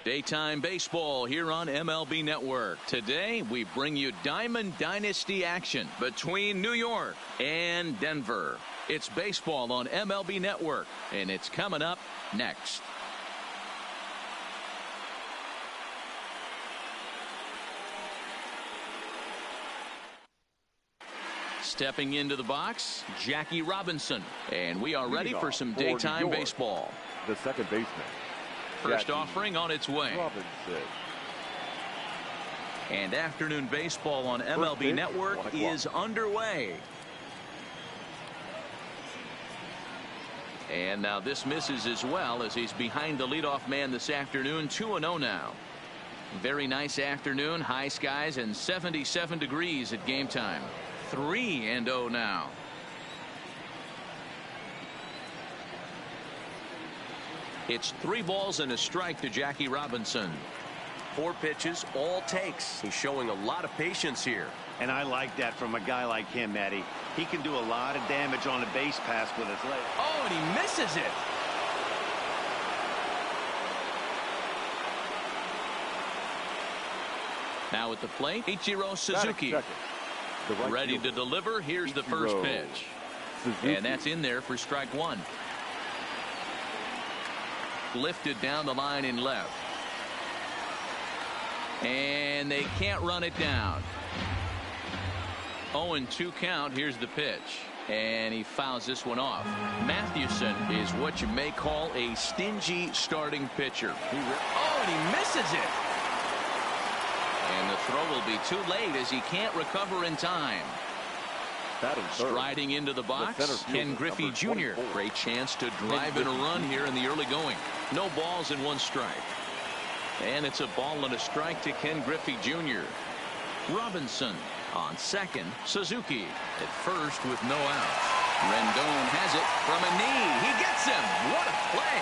Daytime baseball here on MLB Network. Today we bring you Diamond Dynasty action between New York and Denver. It's baseball on MLB Network, and it's coming up next. Stepping into the box, Jackie Robinson. And we are ready for some daytime baseball. The second baseman. First offering on its way. Robinson. And afternoon baseball on MLB Network is underway. And now this misses as well, as he's behind the leadoff man this afternoon. 2-0 now. Very nice afternoon. High skies and 77 degrees at game time. 3-0 now. It's 3 balls and a strike to Jackie Robinson. 4 pitches, all takes. He's showing a lot of patience here. And I like that from a guy like him, Eddie. He can do a lot of damage on a base pass with his leg. Oh, and he misses it. Now at the plate, Ichiro Suzuki. Ready to deliver. Here's the first pitch. And that's in there for strike 1. Lifted down the line in left. And they can't run it down. 0-2 count. Here's the pitch. And he fouls this one off. Mathewson is what you may call a stingy starting pitcher. Oh, and he misses it. And the throw will be too late, as he can't recover in time. Striding into the box, Ken Griffey Jr. Great chance to drive in a run here in the early going. No balls and 1 strike. And it's a ball and a strike to Ken Griffey Jr. Robinson on second. Suzuki at first with no outs. Rendon has it from a knee. He gets him. What a play.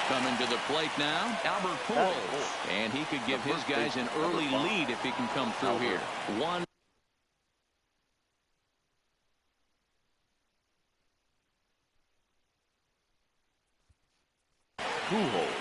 Coming to the plate now, Albert Pujols. And he could give his guys an early lead if he can come through here. 1. Pujols.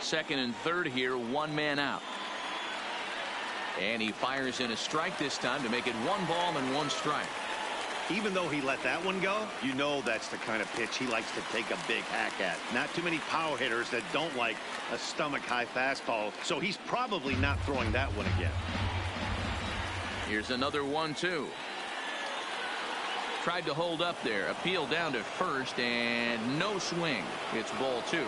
Second and third here, 1 man out. And he fires in a strike this time to make it 1 ball and 1 strike. Even though he let that one go, you know that's the kind of pitch he likes to take a big hack at. Not too many power hitters that don't like a stomach-high fastball, so he's probably not throwing that one again. Here's another 1-2. Tried to hold up there. Appeal down to first, and no swing. It's ball 2.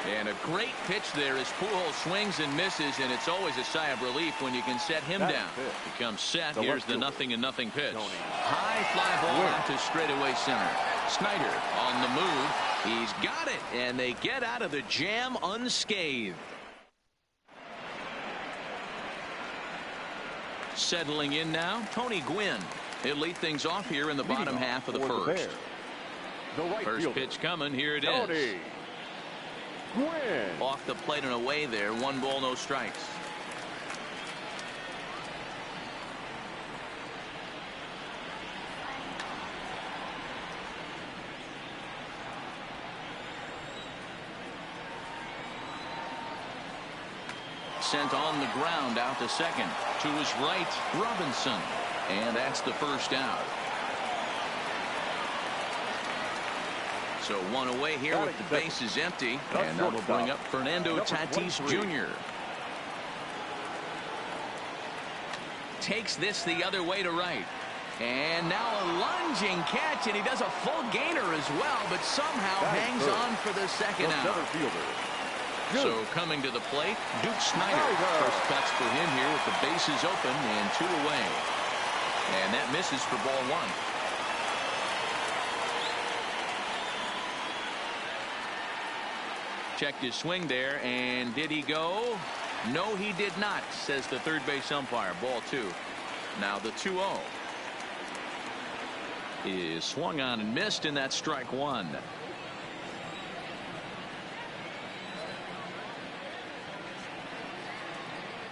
And a great pitch there as Pujols swings and misses, and it's always a sigh of relief when you can set him down. He comes set. Here's the 0-0 pitch. High fly ball out to straightaway center. Snyder on the move. He's got it, and they get out of the jam unscathed. Settling in now, Tony Gwynn. He'll lead things off here in the bottom half of the first. First pitch coming. Here it is. Gwynn. Off the plate and away there. 1 ball, no strikes. Sent on the ground out to second. To his right, Robinson. And that's the first out. So 1 away here with the bases empty. And that will bring up Fernando Tatis Jr. Takes this the other way to right. And now a lunging catch, and he does a full gainer as well, but somehow hangs on for the second out. So coming to the plate, Duke Snyder. First cuts for him here with the bases open and 2 away. And that misses for ball 1. Checked his swing there, and did he go? No, he did not, says the third base umpire. Ball 2. Now the 2-0 is swung on and missed, and that's strike 1.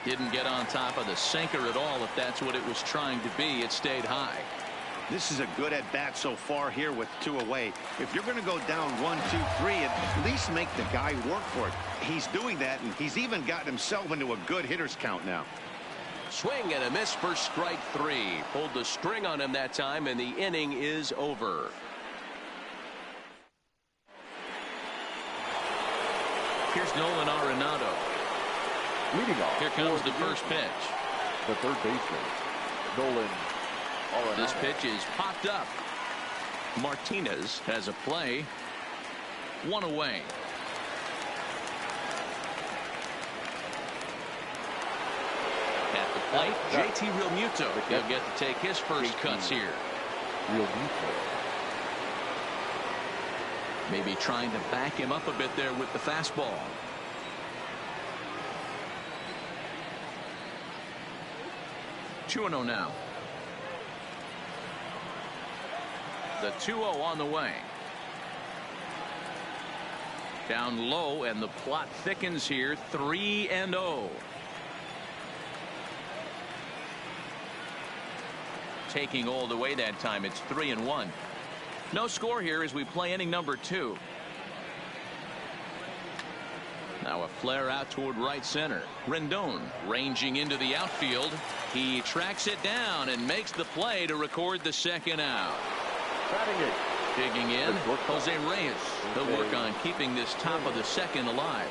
Didn't get on top of the sinker at all. If that's what it was trying to be, it stayed high. This is a good at bat so far here with 2 away. If you're going to go down 1, 2, 3, at least make the guy work for it. He's doing that, and he's even gotten himself into a good hitter's count now. Swing and a miss for strike 3. Pulled the string on him that time, and the inning is over. Here's Nolan Arenado. Leading off. Here comes the first pitch. The third baseman, Nolan Arenado. This pitch is popped up. Martinez has a play. 1 away. At the plate, JT Realmuto. He'll get to take his first cuts here. Realmuto. Maybe trying to back him up a bit there with the fastball. Two 2-0 now. The 2-0 on the way. Down low, and the plot thickens here. 3-0. Taking all the way that time. It's 3-1. No score here as we play inning number 2. Now a flare out toward right center. Rendon ranging into the outfield. He tracks it down and makes the play to record the second out. Batting it. Digging in, Jose Reyes. He'll work on keeping this top of the second alive.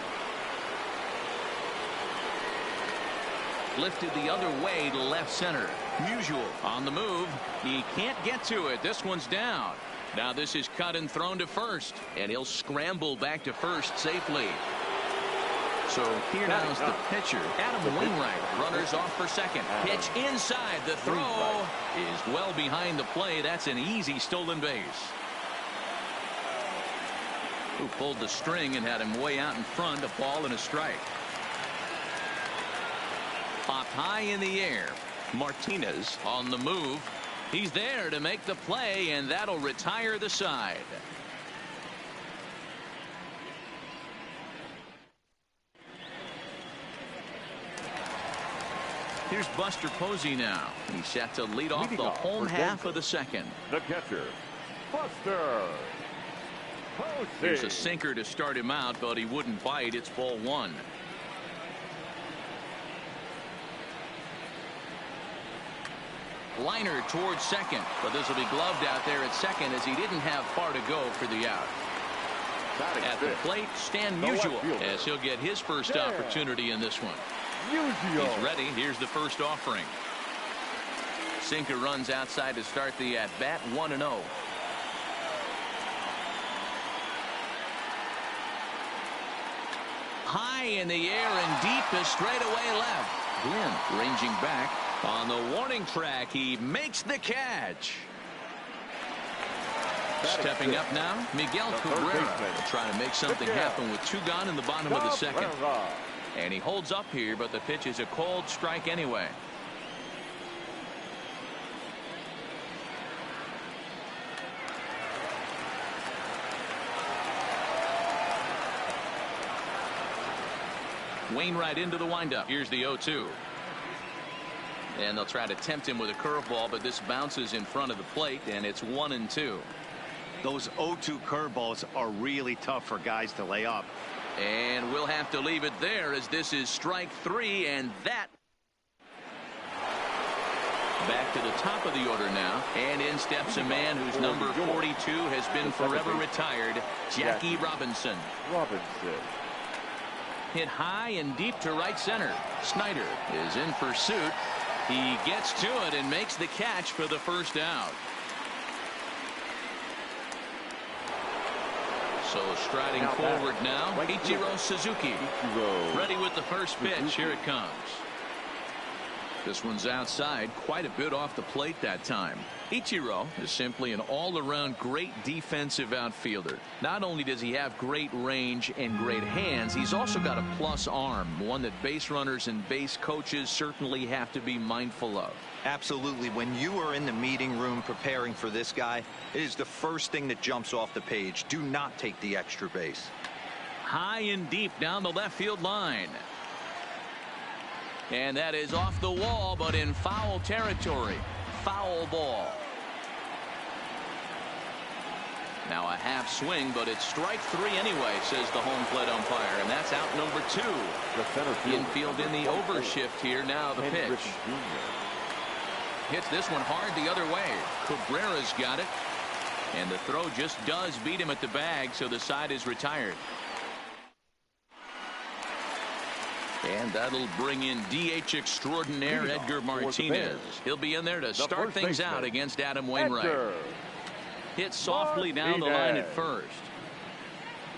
Lifted the other way to left center. Musial on the move. He can't get to it. This one's down. Now this is cut and thrown to first, and he'll scramble back to first safely. So here now is the pitcher, Adam Wainwright. Runners off for second. Pitch inside. The throw is well behind the play. That's an easy stolen base. Who pulled the string and had him way out in front. A ball and a strike. Popped high in the air. Martinez on the move. He's there to make the play, and that'll retire the side. Here's Buster Posey now. He's set to lead off the home half of the second. The catcher, Buster Posey. Here's a sinker to start him out, but he wouldn't bite. It's ball 1. Liner towards second, but this will be gloved out there at second as he didn't have far to go for the out. At the plate, Stan Musial, as he'll get his first opportunity in this one. He's ready. Here's the first offering. Sinker runs outside to start the at bat. 1-0. High in the air and deep to straightaway left. Glenn ranging back on the warning track. He makes the catch. Stepping up now, Miguel Cabrera will try to make something happen with 2 gone in the bottom of the second. And he holds up here, but the pitch is a called strike anyway. Wainwright into the windup. Here's the 0-2. And they'll try to tempt him with a curveball, but this bounces in front of the plate, and it's 1-2. Those 0-2 curveballs are really tough for guys to lay up. And we'll have to leave it there as this is strike 3, and that. Back to the top of the order now, and in steps a man whose number 42 has been forever retired, Jackie Robinson. Hit high and deep to right center. Snyder is in pursuit. He gets to it and makes the catch for the first out. So striding forward now, Ichiro Suzuki. Ready with the first pitch. Here it comes. This one's outside, quite a bit off the plate that time. Ichiro is simply an all-around great defensive outfielder. Not only does he have great range and great hands, he's also got a plus arm, one that base runners and base coaches certainly have to be mindful of. Absolutely. When you are in the meeting room preparing for this guy, it is the first thing that jumps off the page. Do not take the extra base. High and deep down the left field line. And that is off the wall, but in foul territory. Foul ball. Now a half swing, but it's strike three anyway, says the home plate umpire, and that's out number 2. The center fielder, Infield in the overshift here. Now the Ken pitch. Griffey Jr. Hits this one hard the other way. Cabrera's got it. And the throw just does beat him at the bag, so the side is retired. And that'll bring in DH extraordinaire Edgar Martinez. He'll be in there to start things out against Adam Wainwright. Hit softly down the line at first.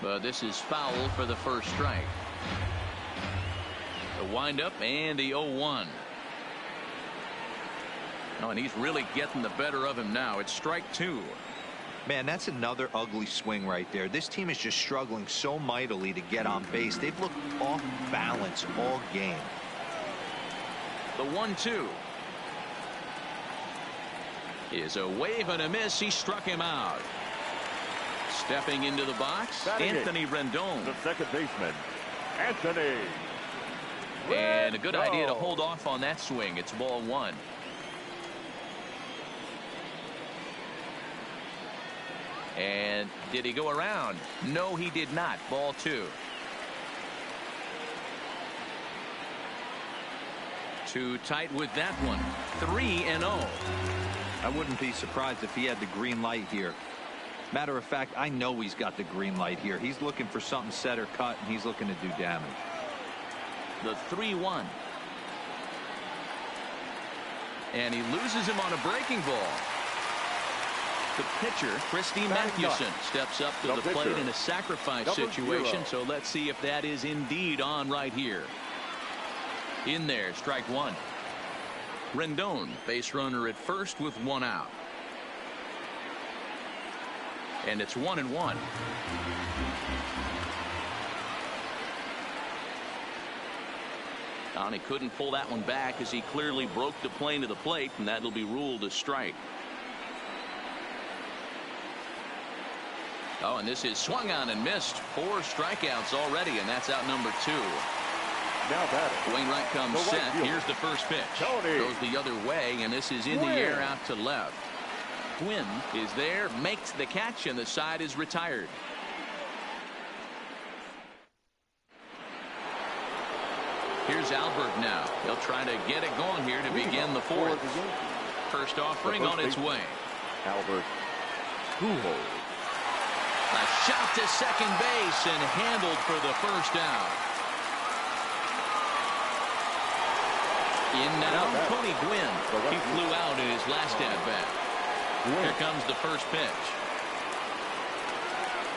But this is foul for the first strike. The windup and the 0-1. Oh, and he's really getting the better of him now. It's strike 2. Man, that's another ugly swing right there. This team is just struggling so mightily to get on base. They've looked off balance all game. The 1-2 is a wave and a miss. He struck him out. Stepping into the box, Anthony Rendon. The second baseman, Anthony. And a good idea to hold off on that swing. It's ball 1. And did he go around? No, he did not. Ball 2. 2 tight with that one. 3-0. I wouldn't be surprised if he had the green light here. Matter of fact, I know he's got the green light here. He's looking for something set or cut, and he's looking to do damage. The 3-1. And he loses him on a breaking ball. The pitcher, Christy Mathewson, steps up to the plate in a sacrifice situation. So let's see if that is indeed on right here. In there, strike 1. Rendon, base runner at first with 1 out. And it's 1-1. And he couldn't pull that one back as he clearly broke the plane of the plate, and that'll be ruled a strike. Oh, and this is swung on and missed. 4 strikeouts already, and that's out number 2. Now batting. Wainwright comes set. Here's the first pitch. Goes the other way, and this is in the air out to left. Gwynn is there, makes the catch, and the side is retired. Here's Albert now. He'll try to get it going here to begin the 4th. First offering on its way. Albert Pujols. A shot to second base and handled for the first out. In now, Tony Gwynn. He flew out in his last at-bat. Here comes the first pitch.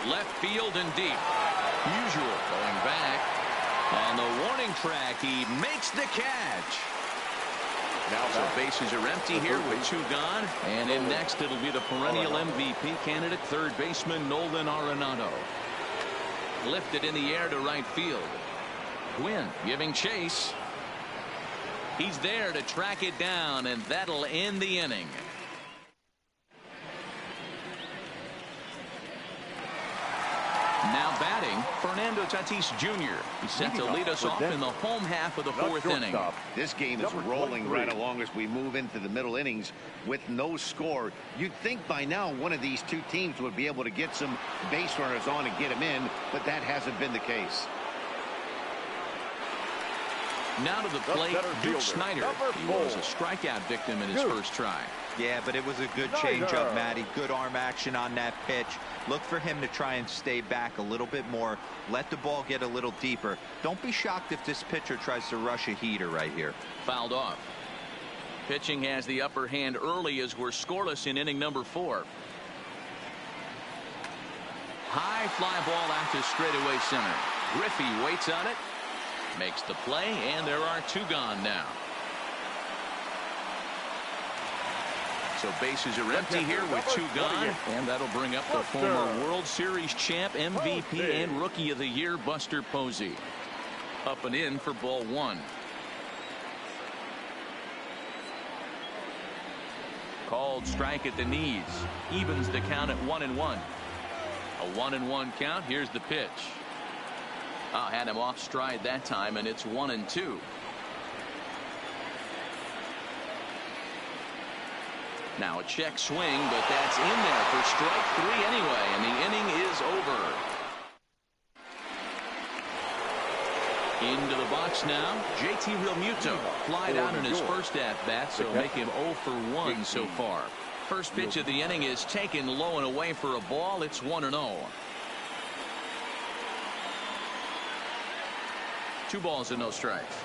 Left field and deep. Usual going back. On the warning track, he makes the catch. So bases are empty here with 2 gone. And in next, it'll be the perennial MVP candidate, third baseman Nolan Arenado. Lifted in the air to right field. Gwynn giving chase. He's there to track it down, and that'll end the inning. Now batting, Fernando Tatis Jr. He's set to lead us off in the home half of the 4th inning. This game is rolling right along as we move into the middle innings with no score. You'd think by now one of these 2 teams would be able to get some base runners on and get them in, but that hasn't been the case. Now to the plate, Duke Snider. He was a strikeout victim in his first try. Yeah, but it was a good changeup, Matty. Good arm action on that pitch. Look for him to try and stay back a little bit more. Let the ball get a little deeper. Don't be shocked if this pitcher tries to rush a heater right here. Fouled off. Pitching has the upper hand early as we're scoreless in inning number 4. High fly ball out to straightaway center. Griffey waits on it. Makes the play, and there are 2 gone now. So bases are empty here with 2 gone. And that'll bring up the former World Series champ, MVP, and Rookie of the Year, Buster Posey. Up and in for ball 1. Called strike at the knees. Evens the count at 1-1. A 1-1 count. Here's the pitch. Had him off stride that time, and it's 1-2. Now a check swing, but that's in there for strike 3 anyway, and the inning is over. Into the box now, JT Realmuto. Flied out in his first at-bat, so make him 0 for 1 so far. First pitch of the inning is taken low and away for a ball. It's 1-0. 2 balls and no strikes.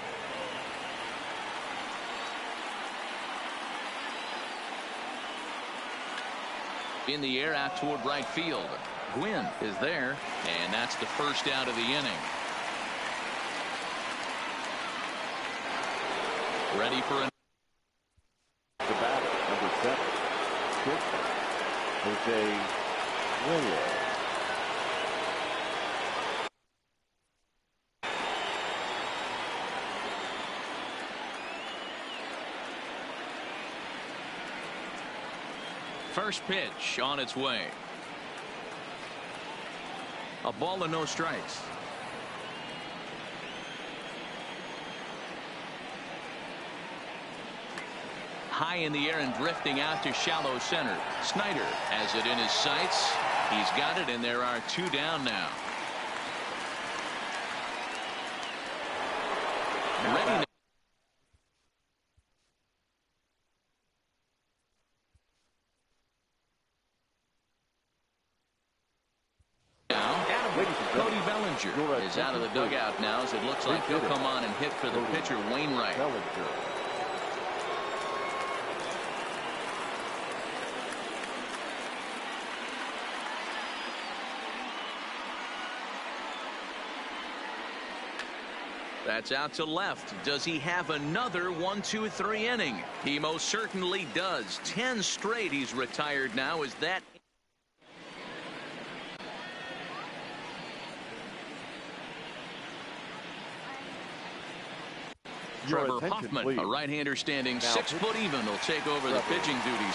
In the air out toward right field. Gwynn is there, and that's the first out of the inning. Ready for an The batter, number 7, Jose Reyes. First pitch on its way. A ball and no strikes. High in the air and drifting out to shallow center. Snyder has it in his sights. He's got it, and there are 2 down now. Ready now. Cody Bellinger is out of the dugout now, as it looks like he'll come on and hit for the pitcher, Wainwright. That's out to left. Does he have another 1-2-3 inning? He most certainly does. 10 straight he's retired now. Is that Trevor Hoffman, a right-hander standing 6 foot even, will take over the pitching duties.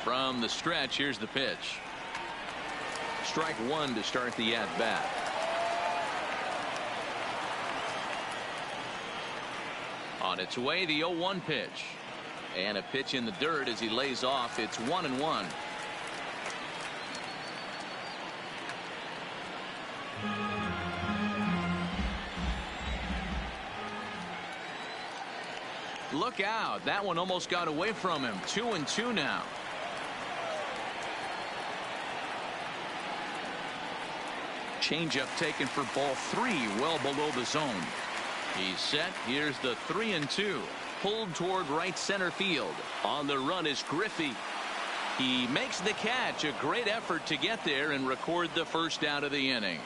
From the stretch, here's the pitch. Strike 1 to start the at-bat. On its way, the 0-1 pitch. And a pitch in the dirt as he lays off. It's 1-1. Look out. That one almost got away from him. 2-2 now. Changeup taken for ball 3, well below the zone. He's set. Here's the 3-2. Pulled toward right center field. On the run is Griffey. He makes the catch. A great effort to get there and record the first out of the inning.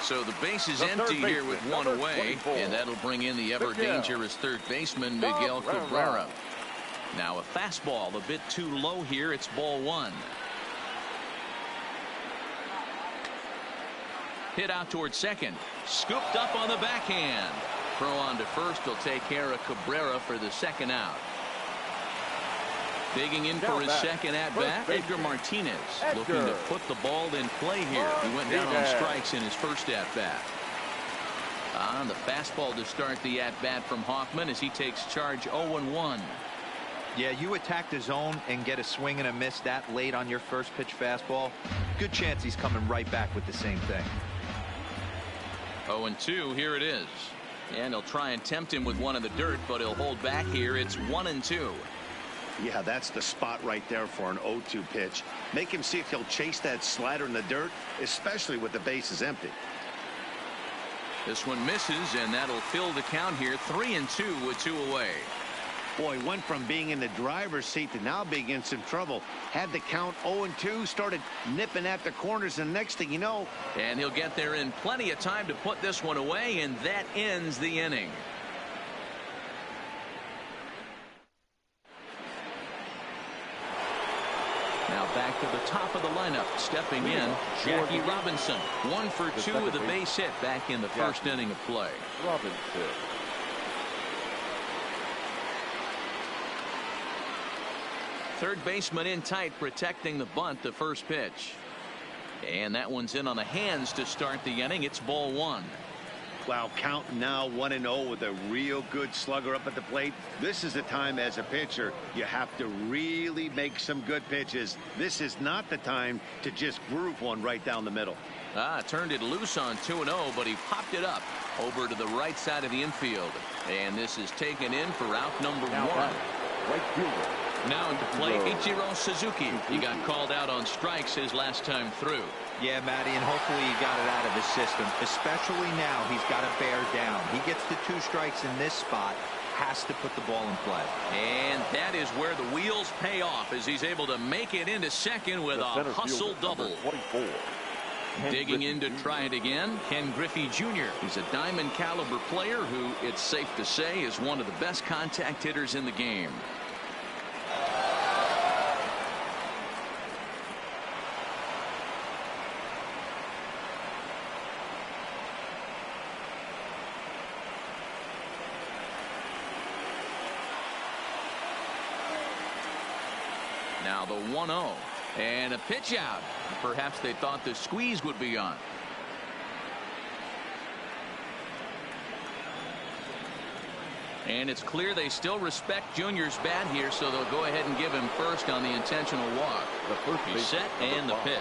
So the base is empty here with 1 away, and that'll bring in the ever dangerous third baseman, Miguel Cabrera. Now a fastball a bit too low here. It's ball 1. Hit out towards second. Scooped up on the backhand. Throw on to first will take care of Cabrera for the second out. Digging in for his second at-bat, Edgar Martinez, looking to put the ball in play here. He went down on strikes in his first at-bat. On the fastball to start the at-bat from Hoffman as he takes charge 0-1. Yeah, you attack the zone and get a swing and a miss that late on your first pitch fastball. Good chance he's coming right back with the same thing. 0-2, here it is. And he'll try and tempt him with one in the dirt, but he'll hold back here. It's 1-2. Yeah, that's the spot right there for an 0-2 pitch. Make him see if he'll chase that slider in the dirt, especially with the bases empty. This one misses, and that'll fill the count here. 3-2 with 2 away. Boy, went from being in the driver's seat to now being in some trouble. Had the count 0-2, started nipping at the corners, and next thing you know. And he'll get there in plenty of time to put this one away, and that ends the inning. Now back to the top of the lineup. Stepping in, Jackie Robinson. 1 for 2 with a base hit back in the first inning of play. Robinson. Third baseman in tight, protecting the bunt, the first pitch. And that one's in on the hands to start the inning. It's ball 1. Wow, count now 1-0 with a real good slugger up at the plate. This is the time as a pitcher you have to really make some good pitches. This is not the time to just groove one right down the middle. Turned it loose on 2-0, but he popped it up over to the right side of the infield. And this is taken in for out number 1. Right fielder. Now into play, Ichiro Suzuki. He got called out on strikes his last time through. Yeah, Matty, and hopefully he got it out of his system. Especially now, he's got to bear down. He gets the 2 strikes in this spot, has to put the ball in play. And that is where the wheels pay off, as he's able to make it into second with a hustle double. 24. Digging in to try it again, Ken Griffey Jr. He's a diamond caliber player who, it's safe to say, is one of the best contact hitters in the game. Now the 1-0 and a pitch out. Perhaps they thought the squeeze would be on. And it's clear they still respect Junior's bat here, so they'll go ahead and give him first on the intentional walk. He's set and the pitch.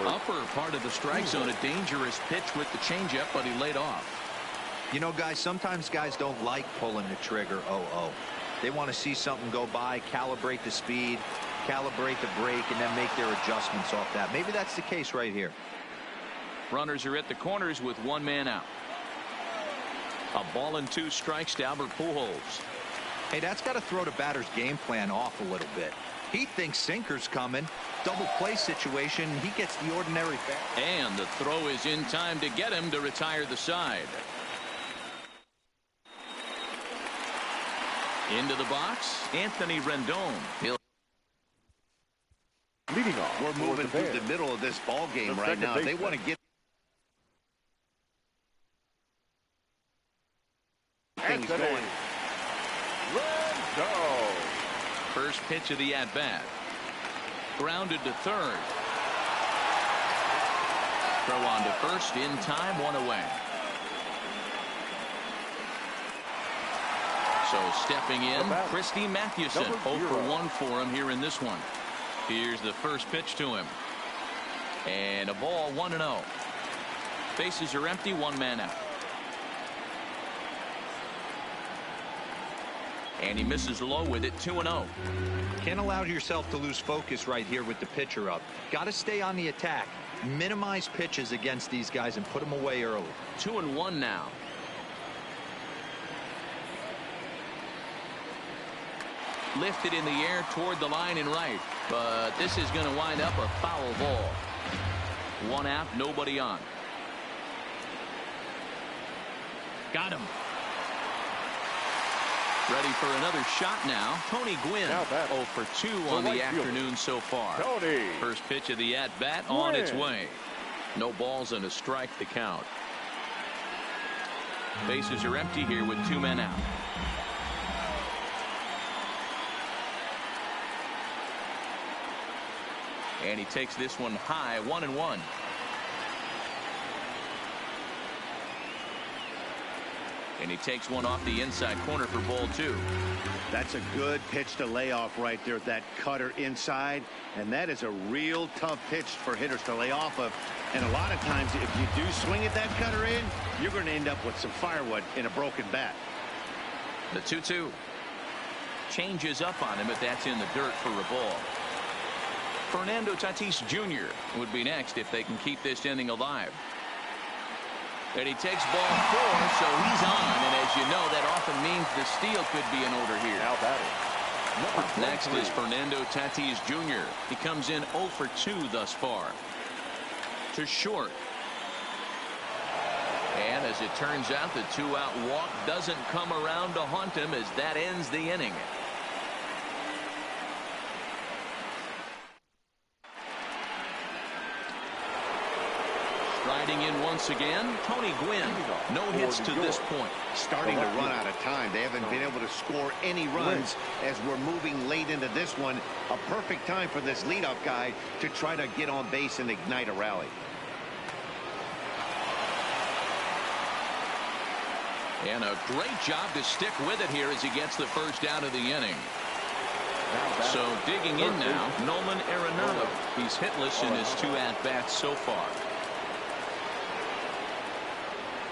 Upper part of the strike zone, a dangerous pitch with the changeup, but he laid off. You know, guys, sometimes guys don't like pulling the trigger 0-0. They want to see something go by, calibrate the speed, calibrate the break, and then make their adjustments off that. Maybe that's the case right here. Runners are at the corners with 1 man out. A ball and 2 strikes to Albert Pujols. Hey, that's got to throw the batter's game plan off a little bit. He thinks sinker's coming. Double play situation. He gets the ordinary bat. And the throw is in time to get him to retire the side. Into the box, Anthony Rendon. Leading off. We're moving through the middle of this ball game right now. They want to get things going. Rendon. First pitch of the at-bat. Grounded to third. Throw on to first in time, 1 away. So stepping in, Christy Mathewson. 0 for 1 for him here in this one. Here's the first pitch to him. And a ball, 1-0. Bases are empty, 1 man out. And he misses low with it, 2-0. Can't allow yourself to lose focus right here with the pitcher up. Got to stay on the attack. Minimize pitches against these guys and put them away early. 2-1 now. Lifted in the air toward the line and right. But this is going to wind up a foul ball. 1 out, nobody on. Got him. Ready for another shot now. Tony Gwynn, 0 for 2 on the afternoon so far. Tony. First pitch of the at-bat on its way. No balls and a strike to count. Bases are empty here with 2 men out. And he takes this one high, 1-1. And he takes one off the inside corner for ball 2. That's a good pitch to lay off right there, that cutter inside. And that is a real tough pitch for hitters to lay off of. And a lot of times, if you do swing at that cutter in, you're going to end up with some firewood in a broken bat. The 2-2. Changes up on him, but that's in the dirt for a ball. Fernando Tatis Jr. would be next if they can keep this inning alive. And he takes ball 4, so he's on. And as you know, that often means the steal could be in order here. Now batting. Next is Fernando Tatis Jr. He comes in 0 for 2 thus far. To short. And as it turns out, the 2-out walk doesn't come around to haunt him as that ends the inning. Striding in once again, Tony Gwynn. No hits to this point. Starting to run out of time. They haven't been able to score any runs as we're moving late into this one. A perfect time for this leadoff guy to try to get on base and ignite a rally. And a great job to stick with it here as he gets the first out of the inning. So digging in now, Nolan Arenado. He's hitless in his 2 at-bats so far.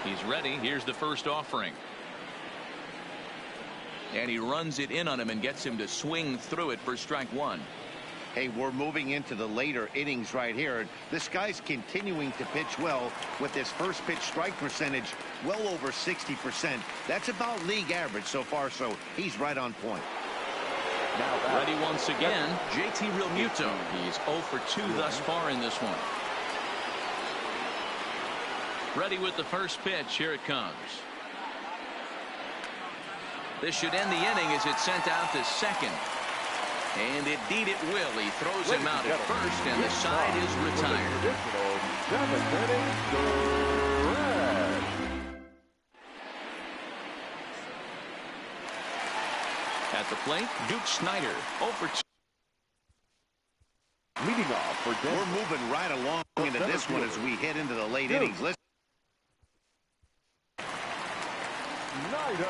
He's ready. Here's the first offering. And he runs it in on him and gets him to swing through it for strike 1. Hey, we're moving into the later innings right here. This guy's continuing to pitch well with his first pitch strike percentage well over 60%. That's about league average so far, so he's right on point. Now ready once again, JT Realmuto. He's 0 for 2 thus far in this one. Ready with the first pitch. Here it comes. This should end the inning as it's sent out to second. And indeed it will. He throws him out at first, and the side is retired. At the plate, Duke Snider, 0 for 2. Leading off for Denver. We're moving right along into this one as we head into the late innings. Listen. Snider.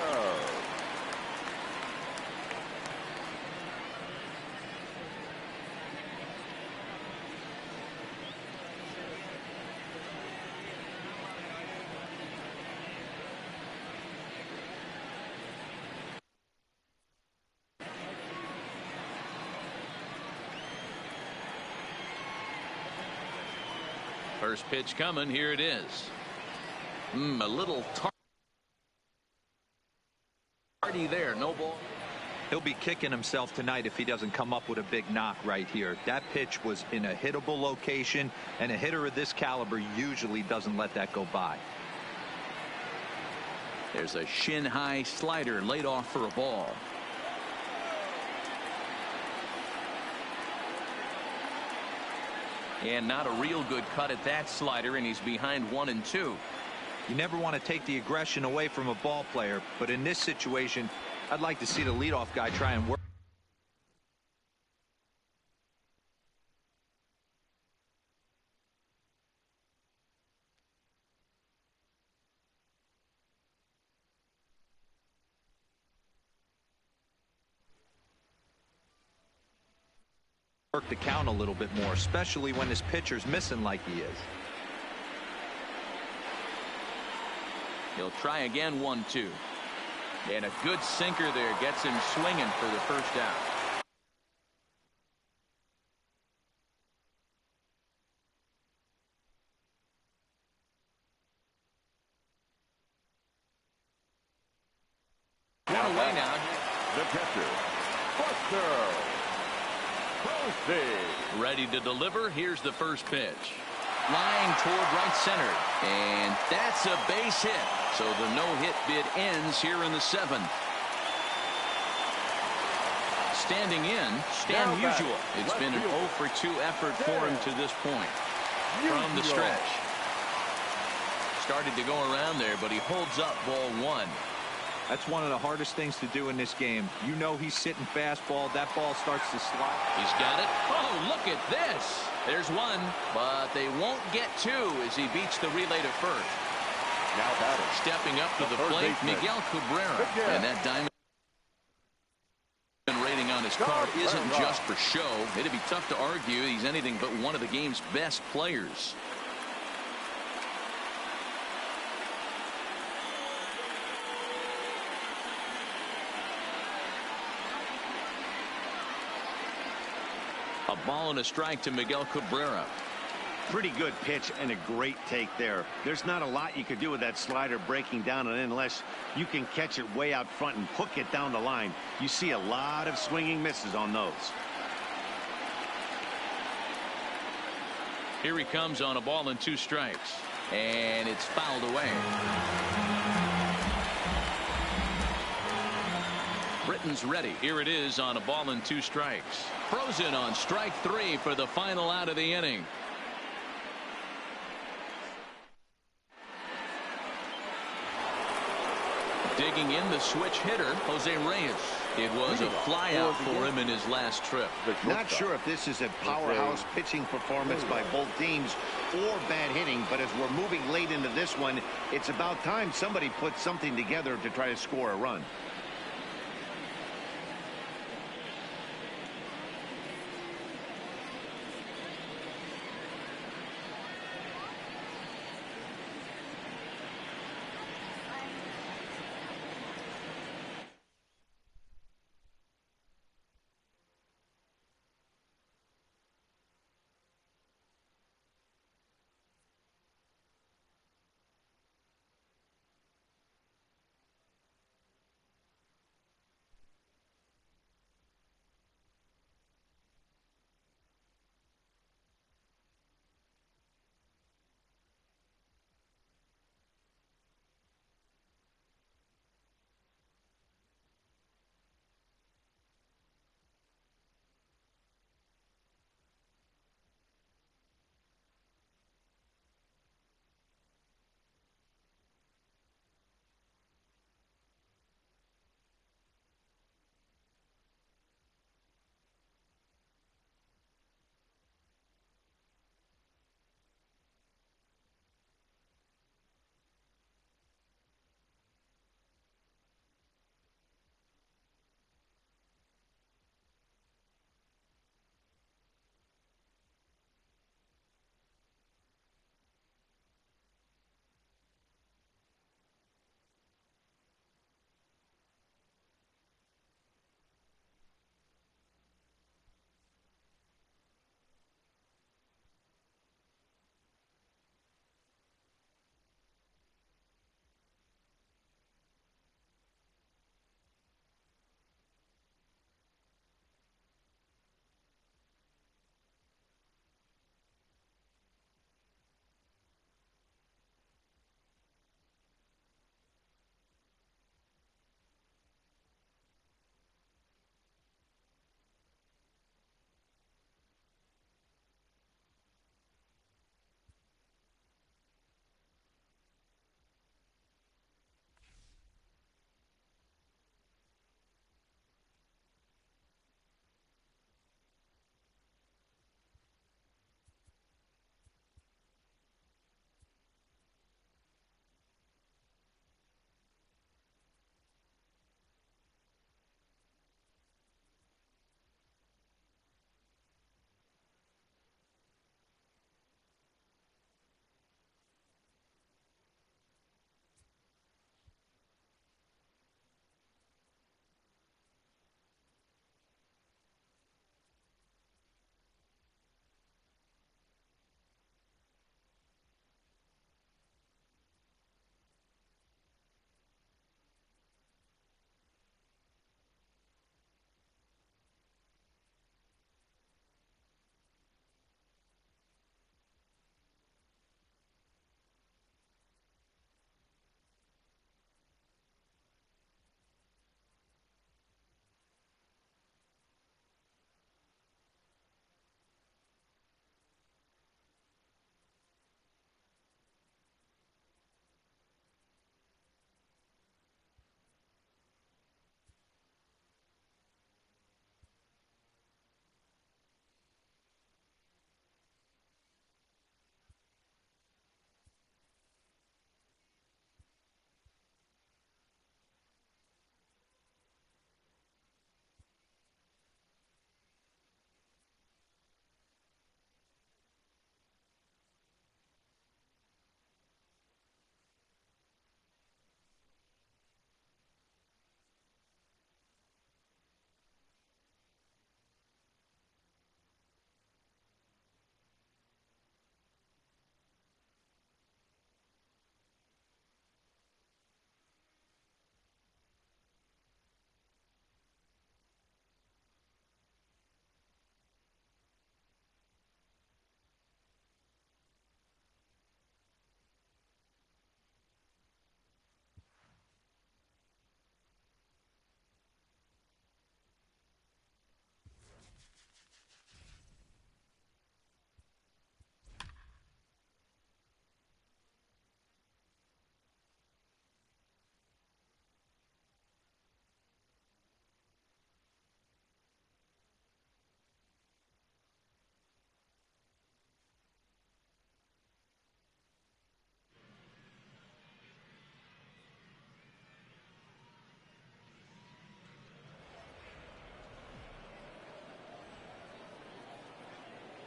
First pitch coming. Here it is. A little tardy there. No ball. He'll be kicking himself tonight if he doesn't come up with a big knock right here. That pitch was in a hittable location, and a hitter of this caliber usually doesn't let that go by. There's a shin-high slider laid off for a ball. And not a real good cut at that slider, and he's behind 1 and 2. You never want to take the aggression away from a ball player, but in this situation, I'd like to see the leadoff guy try and work. Work the count a little bit more, especially when his pitcher's missing like he is. He'll try again, 1-2. And a good sinker there gets him swinging for the first out. One away now. The catcher, Buster. Ready to deliver. Here's the first pitch. Line toward right center. And that's a base hit. So the no-hit bid ends here in the 7th. Standing in, Stan Musial. It's been an 0 for 2 effort for him to this point. From the stretch. Started to go around there, but he holds up ball 1. That's one of the hardest things to do in this game. You know he's sitting fastball. That ball starts to slide. He's got it. Oh, look at this. There's 1, but they won't get 2 as he beats the relay to first. Now batting. Stepping up to the plate, Miguel Cabrera. And that diamond rating on his card isn't just for show. It'd be tough to argue he's anything but one of the game's best players. A ball and a strike to Miguel Cabrera. Pretty good pitch and a great take there. There's not a lot you could do with that slider breaking down and in unless you can catch it way out front and hook it down the line. You see a lot of swinging misses on those. Here he comes on a ball and 2 strikes. And it's fouled away. Britton's ready. Here it is on a ball and 2 strikes. Frozen on strike 3 for the final out of the inning. Digging in, the switch hitter, Jose Reyes. It was a fly out for him in his last trip. Not sure if this is a powerhouse pitching performance by both teams or bad hitting, but as we're moving late into this one, it's about time somebody put something together to try to score a run.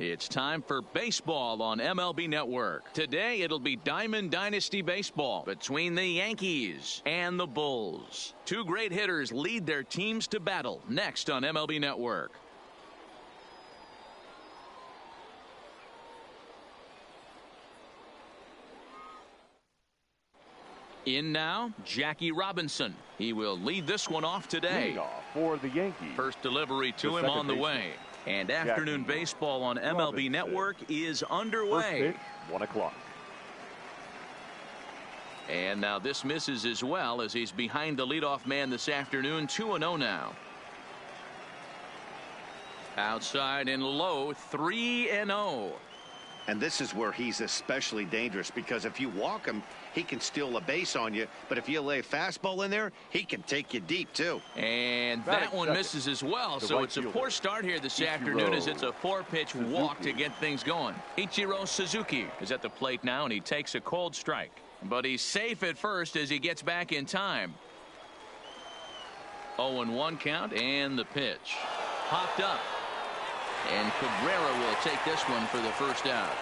It's time for baseball on MLB Network. Today it'll be Diamond Dynasty baseball between the Yankees and the Bulls. Two great hitters lead their teams to battle next on MLB Network. In now, Jackie Robinson. He will lead this one off today. For the Yankees. First delivery to him on the way. And afternoon baseball on MLB Network is underway. 1 o'clock. And now this misses as well as he's behind the leadoff man this afternoon. 2-0 now. Outside and low, 3-0. And this is where he's especially dangerous, because if you walk him, he can steal a base on you. But if you lay a fastball in there, he can take you deep, too. And that one misses as well. So it's a poor start here this afternoon as it's a 4-pitch walk to get things going. Ichiro Suzuki is at the plate now, and he takes a cold strike. But he's safe at first as he gets back in time. 0-1 count, and the pitch. Popped up. And Cabrera will take this one for the first out.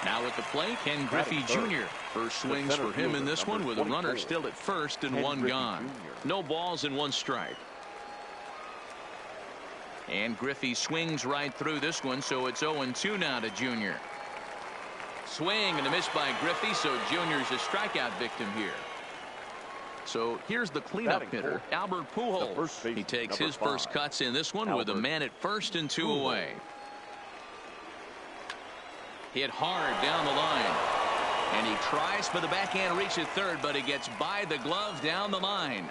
Now at the plate, Ken Griffey Jr. First swings for him in this one with a runner still at first and one gone. No balls and one strike. And Griffey swings right through this one, so it's 0-2 now to Jr. Swing and a miss by Griffey, so Jr.'s a strikeout victim here. So here's the cleanup hitter, Albert Pujols. He takes his first cuts in this one with a man at first and 2 away. Hit hard down the line. And he tries for the backhand reach at third, but he gets by the glove down the line.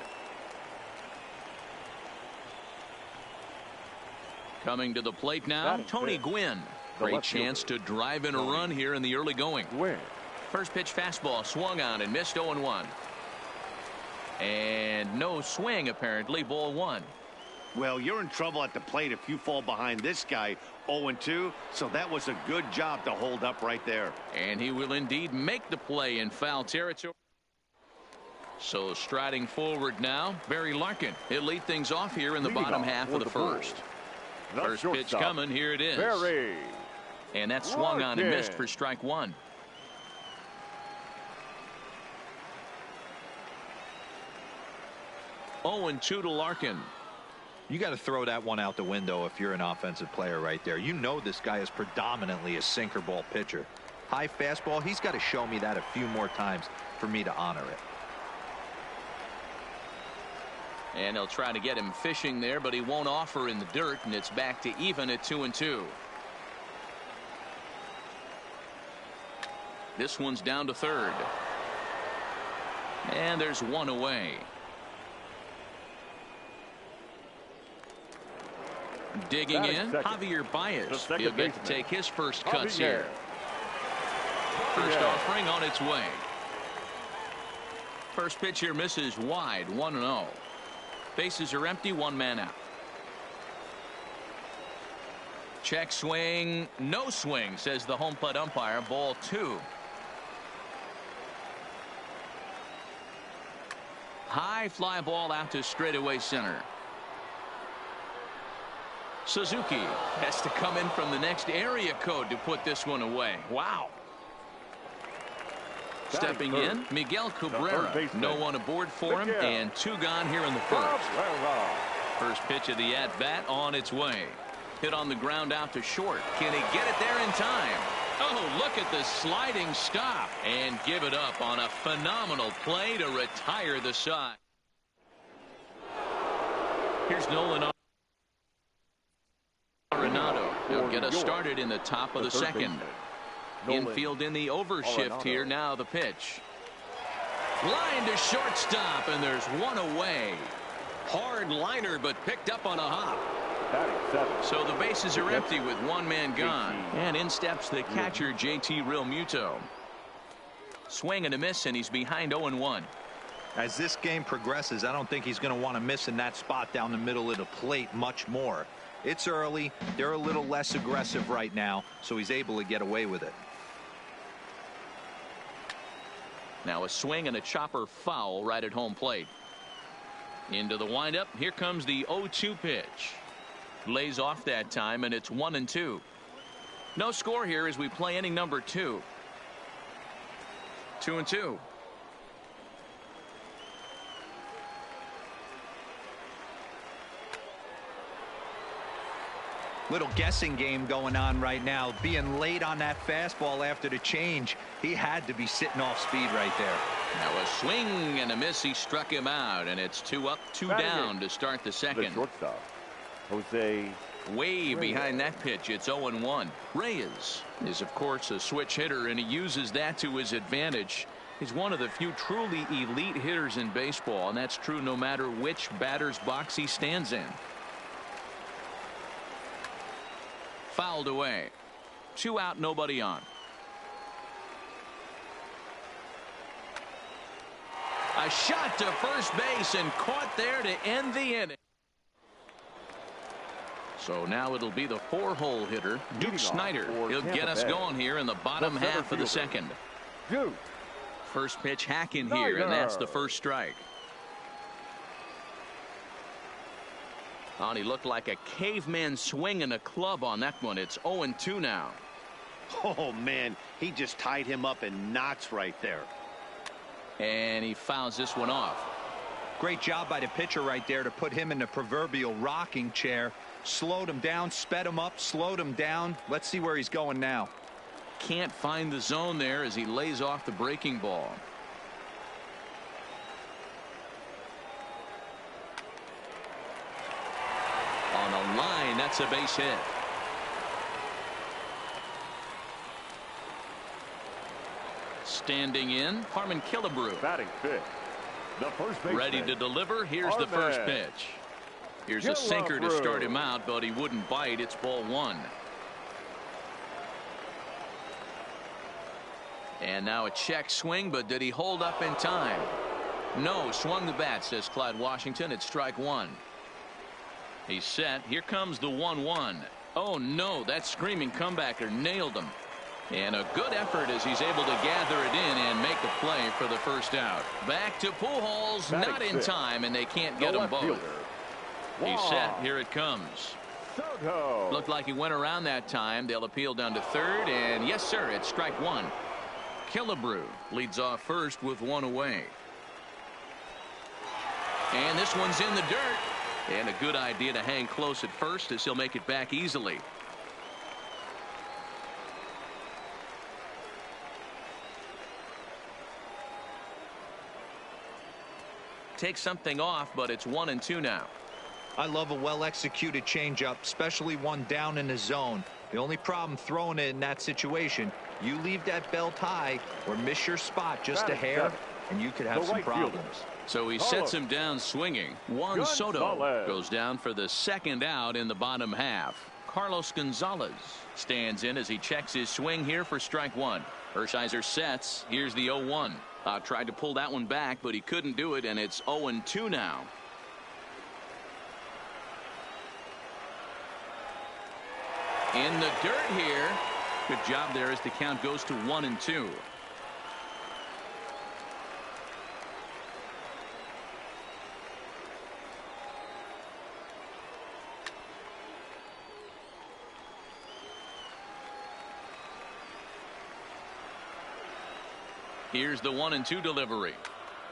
Coming to the plate now, Tony Gwynn. Great chance to drive in a run here in the early going. First pitch fastball swung on and missed 0-1. And no swing, apparently. Ball 1. Well, you're in trouble at the plate if you fall behind this guy 0-2. So that was a good job to hold up right there. And he will indeed make the play in foul territory. So striding forward now, Barry Larkin. He'll lead things off here in the bottom half of the first. First pitch coming. Here it is. And that swung on and missed for strike 1. Oh, and 2 to Larkin. You got to throw that one out the window if you're an offensive player right there. You know this guy is predominantly a sinker ball pitcher. High fastball, he's got to show me that a few more times for me to honor it. And they'll try to get him fishing there, but he won't offer in the dirt, and it's back to even at 2-2. This one's down to third. And there's one away. Digging in, Javier Baez. He'll get to take his first cuts here. First offering on its way. First pitch here misses wide, 1-0. Bases are empty, one man out. Check swing, no swing, says the home plate umpire. Ball 2. High fly ball out to straightaway center. Suzuki has to come in from the next area code to put this one away. Wow. Stepping in, Miguel Cabrera. No one aboard for him, and 2 gone here in the first. First pitch of the at-bat on its way. Hit on the ground out to short. Can he get it there in time? Oh, look at the sliding stop and give it up on a phenomenal play to retire the side. Here's Nolan Arenado. He'll get us started in the top of the second. Infield in the overshift here. Now the pitch. Line to shortstop, and there's one away. Hard liner, but picked up on a hop. So the bases are empty with one man gone. And in steps the catcher, JT Realmuto. Swing and a miss, and he's behind 0-1. As this game progresses, I don't think he's going to want to miss in that spot down the middle of the plate much more. It's early. They're a little less aggressive right now, so he's able to get away with it. Now a swing and a chopper foul right at home plate. Into the windup. Here comes the 0-2 pitch. Lays off that time, and it's 1-2. No score here as we play inning number 2. 2-2. Little guessing game going on right now. Being late on that fastball after the change. He had to be sitting off speed right there. Now a swing and a miss. He struck him out, and it's 2 up, 2 down to start the second. The shortstop, Jose. Way behind that pitch. It's 0-1. Reyes is, of course, a switch hitter, and he uses that to his advantage. He's one of the few truly elite hitters in baseball, and that's true no matter which batter's box he stands in. Fouled away. 2 out, nobody on. A shot to first base and caught there to end the inning. So now it'll be the 4-hole hitter, Duke Snyder. He'll get us going here in the bottom half of the second. Duke. First pitch hacking here, and that's the first strike. Oh, and he looked like a caveman swinging a club on that one. It's 0-2 now. Oh, man, he just tied him up in knots right there. And he fouls this one off. Great job by the pitcher right there to put him in the proverbial rocking chair. Slowed him down, sped him up, slowed him down. Let's see where he's going now. Can't find the zone there as he lays off the breaking ball. On a line, that's a base hit. Standing in, Harmon Killebrew. Batting fifth. The first baseman. Ready to deliver. Here's the first pitch. Here's a sinker to start him out, but he wouldn't bite. It's ball 1. And now a check swing, but did he hold up in time? No, swung the bat, says Clyde Washington. It's strike 1. He's set. Here comes the 1-1. Oh no, that screaming comebacker nailed him. And a good effort as he's able to gather it in and make the play for the first out. Back to Pujols, not in time, and they can't get them both. He's set. Here it comes. Soto. Looked like he went around that time. They'll appeal down to third, and yes, sir, it's strike 1. Killebrew leads off first with 1 away. And this one's in the dirt. And a good idea to hang close at first as he'll make it back easily. Take something off, but it's 1-2 now. I love a well-executed changeup, especially one down in the zone. The only problem throwing it in that situation, you leave that belt high or miss your spot just a hair, and you could have some problems. So he sets him down swinging. Juan Soto goes down for the second out in the bottom half. Carlos Gonzalez stands in as he checks his swing here for strike 1. Hershiser sets. Here's the 0-1. Tried to pull that one back, but he couldn't do it, and it's 0-2 now. In the dirt here. Good job there as the count goes to 1-2. Here's the 1-2 delivery.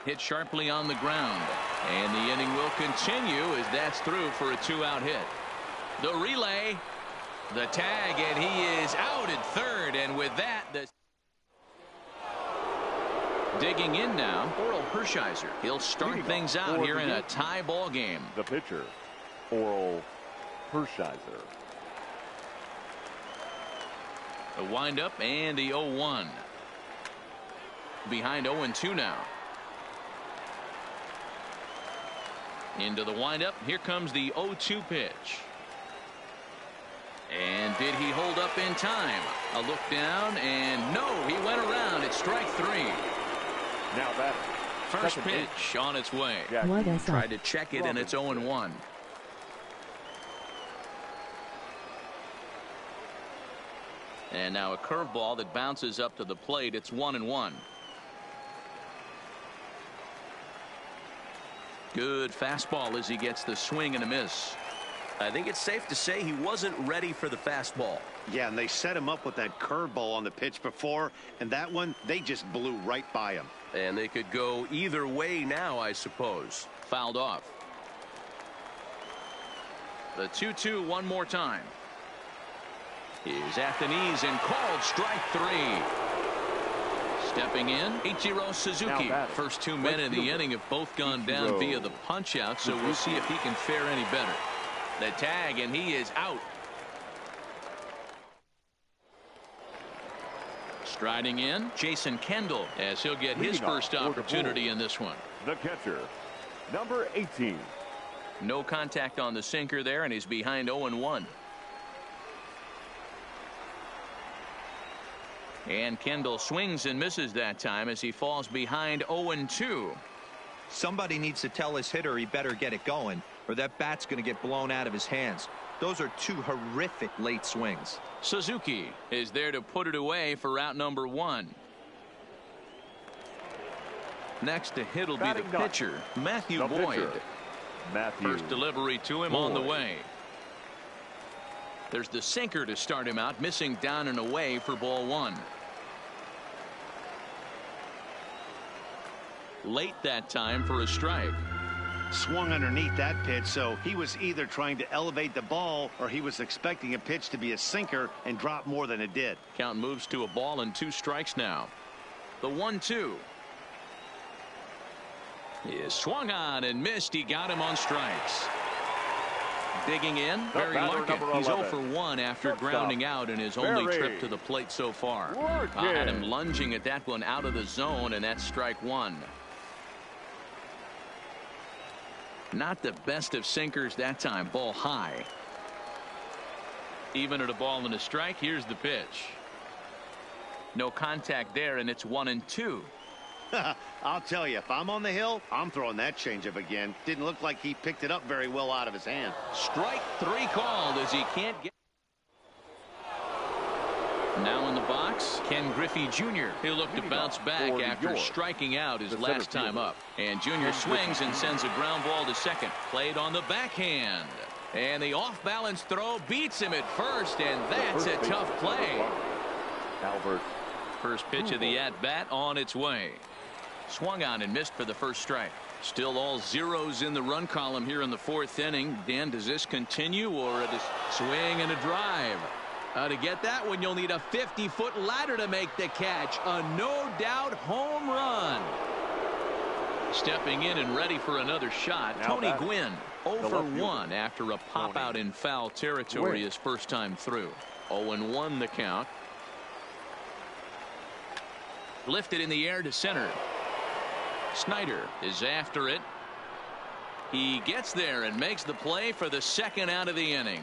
Hit sharply on the ground. And the inning will continue as that's through for a 2-out hit. The relay. The tag, and he is out at third. And with that, the digging in now, Oral Hershiser. He'll start things out here in a tie ball game. The pitcher, Oral Hershiser. The windup and the 0-1. Behind 0-2 now. Into the windup. Here comes the 0-2 pitch. And did he hold up in time? A look down, and no, he went around. It's strike 3. Now that first pitch on its way. Tried to check it, and it's 0-1. And now a curveball that bounces up to the plate. It's 1-1. Good fastball as he gets the swing and a miss. I think it's safe to say he wasn't ready for the fastball. Yeah, and they set him up with that curveball on the pitch before, and that one, they just blew right by him. And they could go either way now, I suppose. Fouled off. The 2-2 one more time. Is at the knees and called strike 3. Stepping in, Ichiro Suzuki. First 2 men in the inning have both gone down via the punch out, so we'll see if he can fare any better. The tag, and he is out. Striding in, Jason Kendall, as he'll get his first opportunity in this one. The catcher, number 18. No contact on the sinker there, and he's behind 0-1. And Kendall swings and misses that time as he falls behind 0-2. Somebody needs to tell his hitter he better get it going, or that bat's going to get blown out of his hands. Those are 2 horrific late swings. Suzuki is there to put it away for out number 1. Next to hit will be the pitcher, Matthew Boyd. First delivery to him on the way. There's the sinker to start him out, missing down and away for ball 1. Late that time for a strike. Swung underneath that pitch, so he was either trying to elevate the ball or he was expecting a pitch to be a sinker and drop more than it did. Count moves to a ball and 2 strikes now. The 1-2 is swung on and missed. He got him on strikes. Digging in, Barry Larkin. He's 0 for 1 after grounding out in his only trip to the plate so far. Had him lunging at that one out of the zone, and that's strike 1. Not the best of sinkers that time. Ball high. Even at a ball and a strike, here's the pitch. No contact there, and it's 1-2. I'll tell you, if I'm on the hill, I'm throwing that changeup again. Didn't look like he picked it up very well out of his hand. Strike 3 called as he can't get. Now in the box, Ken Griffey Jr. He'll look to bounce back after striking out his last time up. And Jr. swings and sends a ground ball to second. Played on the backhand. And the off-balance throw beats him at first, and that's a tough play. Albert. First pitch of the at-bat on its way. Swung on and missed for the first strike. Still all zeros in the run column here in the 4th inning. Dan, does this continue, or a swing and a drive? To get that one, you'll need a 50-foot ladder to make the catch. A no-doubt home run. Stepping in and ready for another shot, Tony Gwynn, 0 for 1 after a pop-out in foul territory his first time through. 0-1 the count. Lifted in the air to center. Snyder is after it. He gets there and makes the play for the second out of the inning.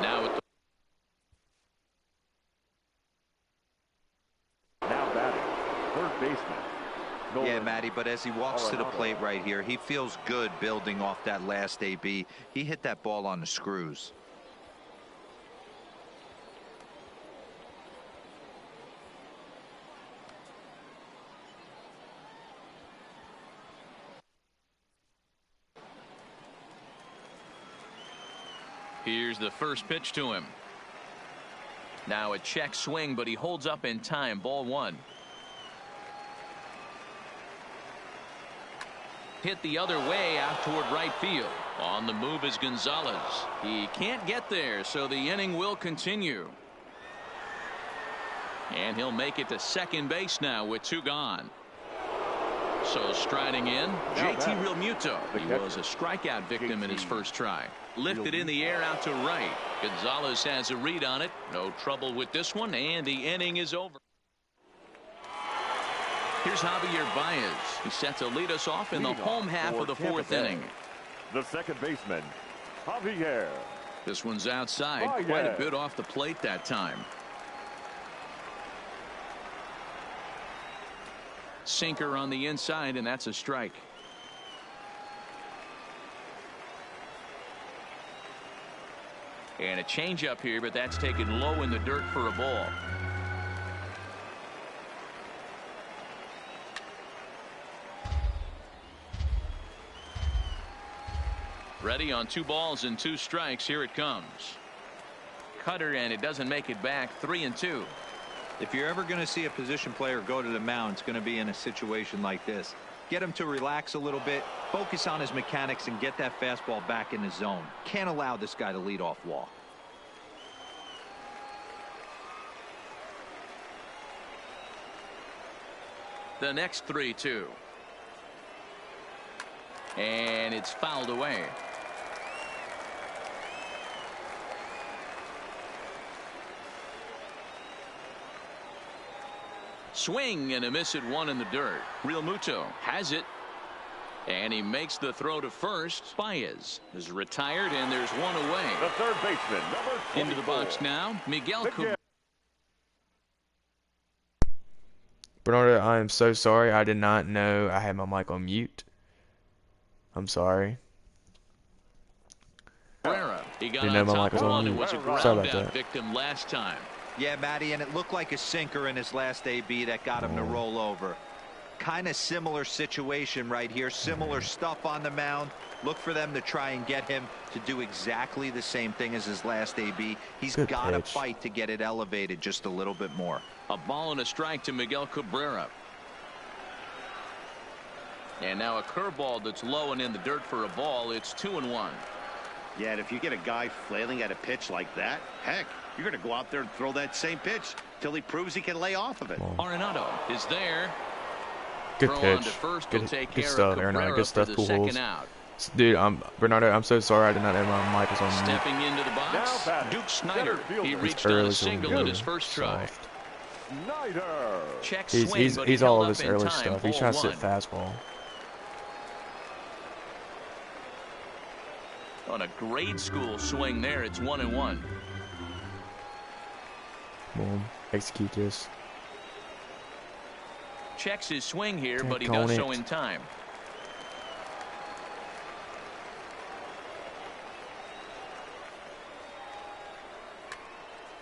Now with now batting, third baseman. Yeah, Matty, but as he walks to the plate right here, he feels good building off that last AB. He hit that ball on the screws. Here's the first pitch to him. Now a check swing, but he holds up in time. Ball 1. Hit the other way out toward right field. On the move is Gonzalez. He can't get there, so the inning will continue. And he'll make it to second base now with 2 gone. So striding in, JT Realmuto. He was a strikeout victim in his first try. Lifted in the air out to right. Gonzalez has a read on it. No trouble with this one, and the inning is over. Here's Javier Baez. He's set to lead us off in the home half of the 4th inning. The second baseman, Javier. This one's outside. Quite a bit off the plate that time. Sinker on the inside, and that's a strike. And a changeup here, but that's taken low in the dirt for a ball. Ready on 2 balls and 2 strikes. Here it comes. Cutter, and it doesn't make it back. 3-2. If you're ever going to see a position player go to the mound, it's going to be in a situation like this. Get him to relax a little bit, focus on his mechanics, and get that fastball back in the zone. Can't allow this guy to lead off walk. The next 3-2. And it's fouled away. Swing and a miss at 1 in the dirt. Real Muto has it. And he makes the throw to first. Baez is retired, and there's 1 away. The third baseman, number 24. Into the box now, Miguel Cabrera. Bernardo, I am so sorry. I did not know I had my mic on mute. I'm sorry. He got Didn't know on my top mic was of on one. It mute. was a Sorry ground about out that. victim last time. Yeah, Matty, and it looked like a sinker in his last AB that got him to roll over. Kind of similar situation right here. Similar stuff on the mound. Look for them to try and get him to do exactly the same thing as his last AB. He's got to fight to get it elevated just a little bit more. A ball and a strike to Miguel Cabrera. And now a curveball that's low and in the dirt for a ball. It's 2-1. Yeah, and if you get a guy flailing at a pitch like that, heck, you're going to go out there and throw that same pitch till he proves he can lay off of it. Arenado is there. Good Throw pitch. on to first. Good Take good care stuff, of Aaron. Good stuff. Cool second holes. out. Dude, Bernardo, I'm so sorry. I did not know my mic was on mute. Stepping into the box, Now batting, Duke Snyder. He fielder. reached Early on a so we single go in his first try. soft. Snyder. Check swing, but He's he all held of his up in early time. stuff. He's Ball trying to sit 1. fastball. On a grade school swing there, it's 1-1. Boom. Execute this. Checks his swing here, Take but he on does so it. in time.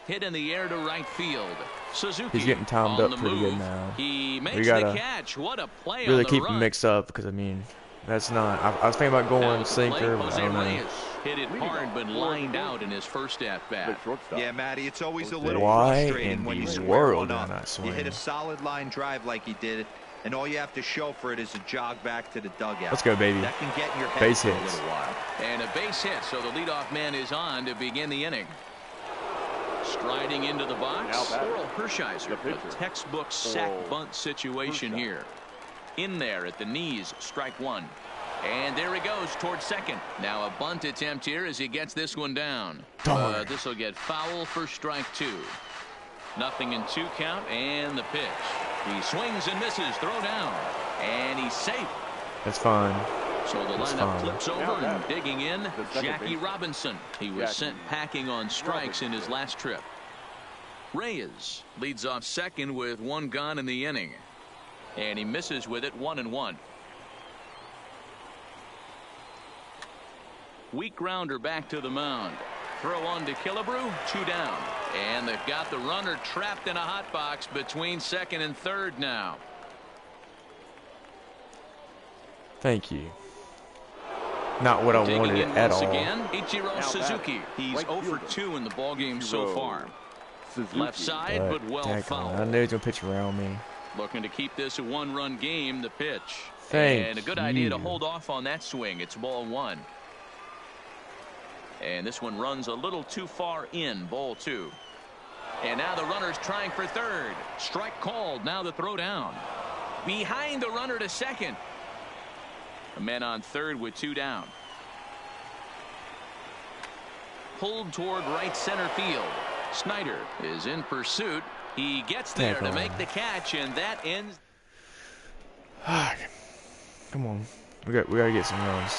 Hit in the air to right field. Suzuki. He's getting timed on up the pretty move. good now. He makes We the gotta catch. What a play really on the keep run. him mixed up because, I mean, that's not. I was thinking about Now going at the sinker, plate, but I Jose don't know. Reyes hit it hard, but lined out in his first The at-bat. shortstop. Yeah, Matty, it's always a little Why frustrating in when you the square world one did I up. not You hit swing? a solid line drive like he did, and all you have to show for it is a jog back to the dugout. Let's go, baby. That can get in your head Base for a hits. little while. And a base hit, so the leadoff man is on to begin the inning. Striding into the box, Now batting, Oral Hershiser. the A pitcher. textbook sack Oral bunt situation Hershiser. here. In there at the knees, strike 1. And there he goes towards second. Now a bunt attempt here as he gets this one down. This will get foul for strike 2. 0-2 count, and the pitch. He swings and misses, throw down, and he's safe. That's fine. So the That's lineup fine. flips over, Now and batting, digging in, the second Jackie baseman. Robinson. He was Jackie sent packing on strikes in his last trip. Reyes leads off second with 1 gone in the inning. And he misses with it, 1-1. Weak grounder back to the mound. Throw on to Killebrew, 2 down. And they've got the runner trapped in a hot box between second and third now. Thank you. Not what I Digging wanted in at once all. again, Ichiro Now Suzuki. batting, He's right 0 for fielder. 2 in the ballgame so Ichiro far. Suzuki. Left side, but well daggone, I fouled. knew he was going to pitch around me. Looking to keep this a 1-run game, the pitch. Thank and a good idea to you. hold off on that swing. It's ball 1. And this one runs a little too far in, ball 2. And now the runner's trying for third. Strike called, now the throw down. Behind the runner to second. A man on third with 2 down. Pulled toward right center field. Snyder is in pursuit. He gets there to make the catch, and that ends. Come on. We got to get some runs.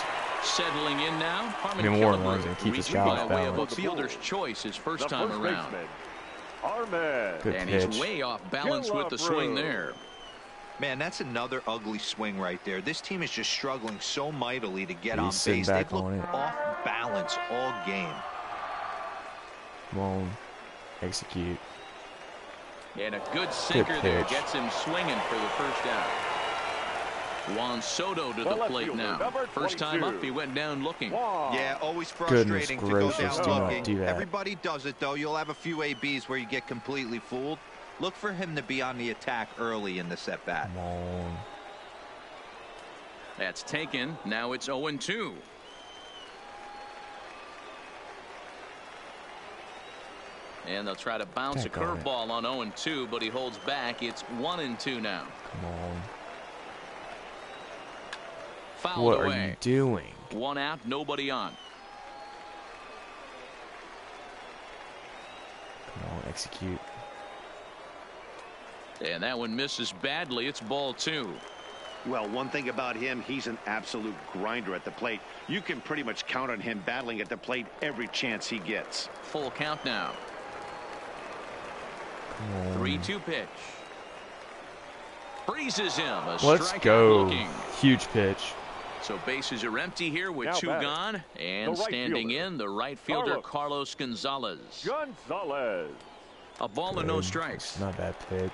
Settling in now. Harmon Get more Killebrew runs and keep this reaching guy by way of a balanced. fielder's choice his first The time first around. baseman, Harmon. Good And pitch. he's way off balance with the swing there. Man, that's another ugly swing right there. This team is just struggling so mightily to get He's on sitting base. back They've on looked it. off balance all game. Come on. Execute. And a good sinker there pitch. gets him swinging for the first out. Juan Soto to the plate now. First time up, he went down looking. Yeah, always frustrating to go gracious, down do not looking. do that. Everybody does it, though. You'll have a few ABs where you get completely fooled. Look for him to be on the attack early in this at-bat. Come on. That's taken. Now it's 0-2. And they'll try to bounce a curveball on 0-2, but he holds back. It's 1-2 now. Come on. Fouled What away. are you doing? One out, nobody on. Come on, execute. And that one misses badly. It's ball 2. Well, one thing about him, he's an absolute grinder at the plate. You can pretty much count on him battling at the plate every chance he gets. Full count now. 3-2 pitch. Freezes him. A Let's strikeout go. looking. Huge pitch. So bases are empty here with Now 2 batting. gone. And The right standing fielder, in, the right fielder, Carlos Gonzalez. Gonzalez. A ball and no strikes. It's not a bad pitch.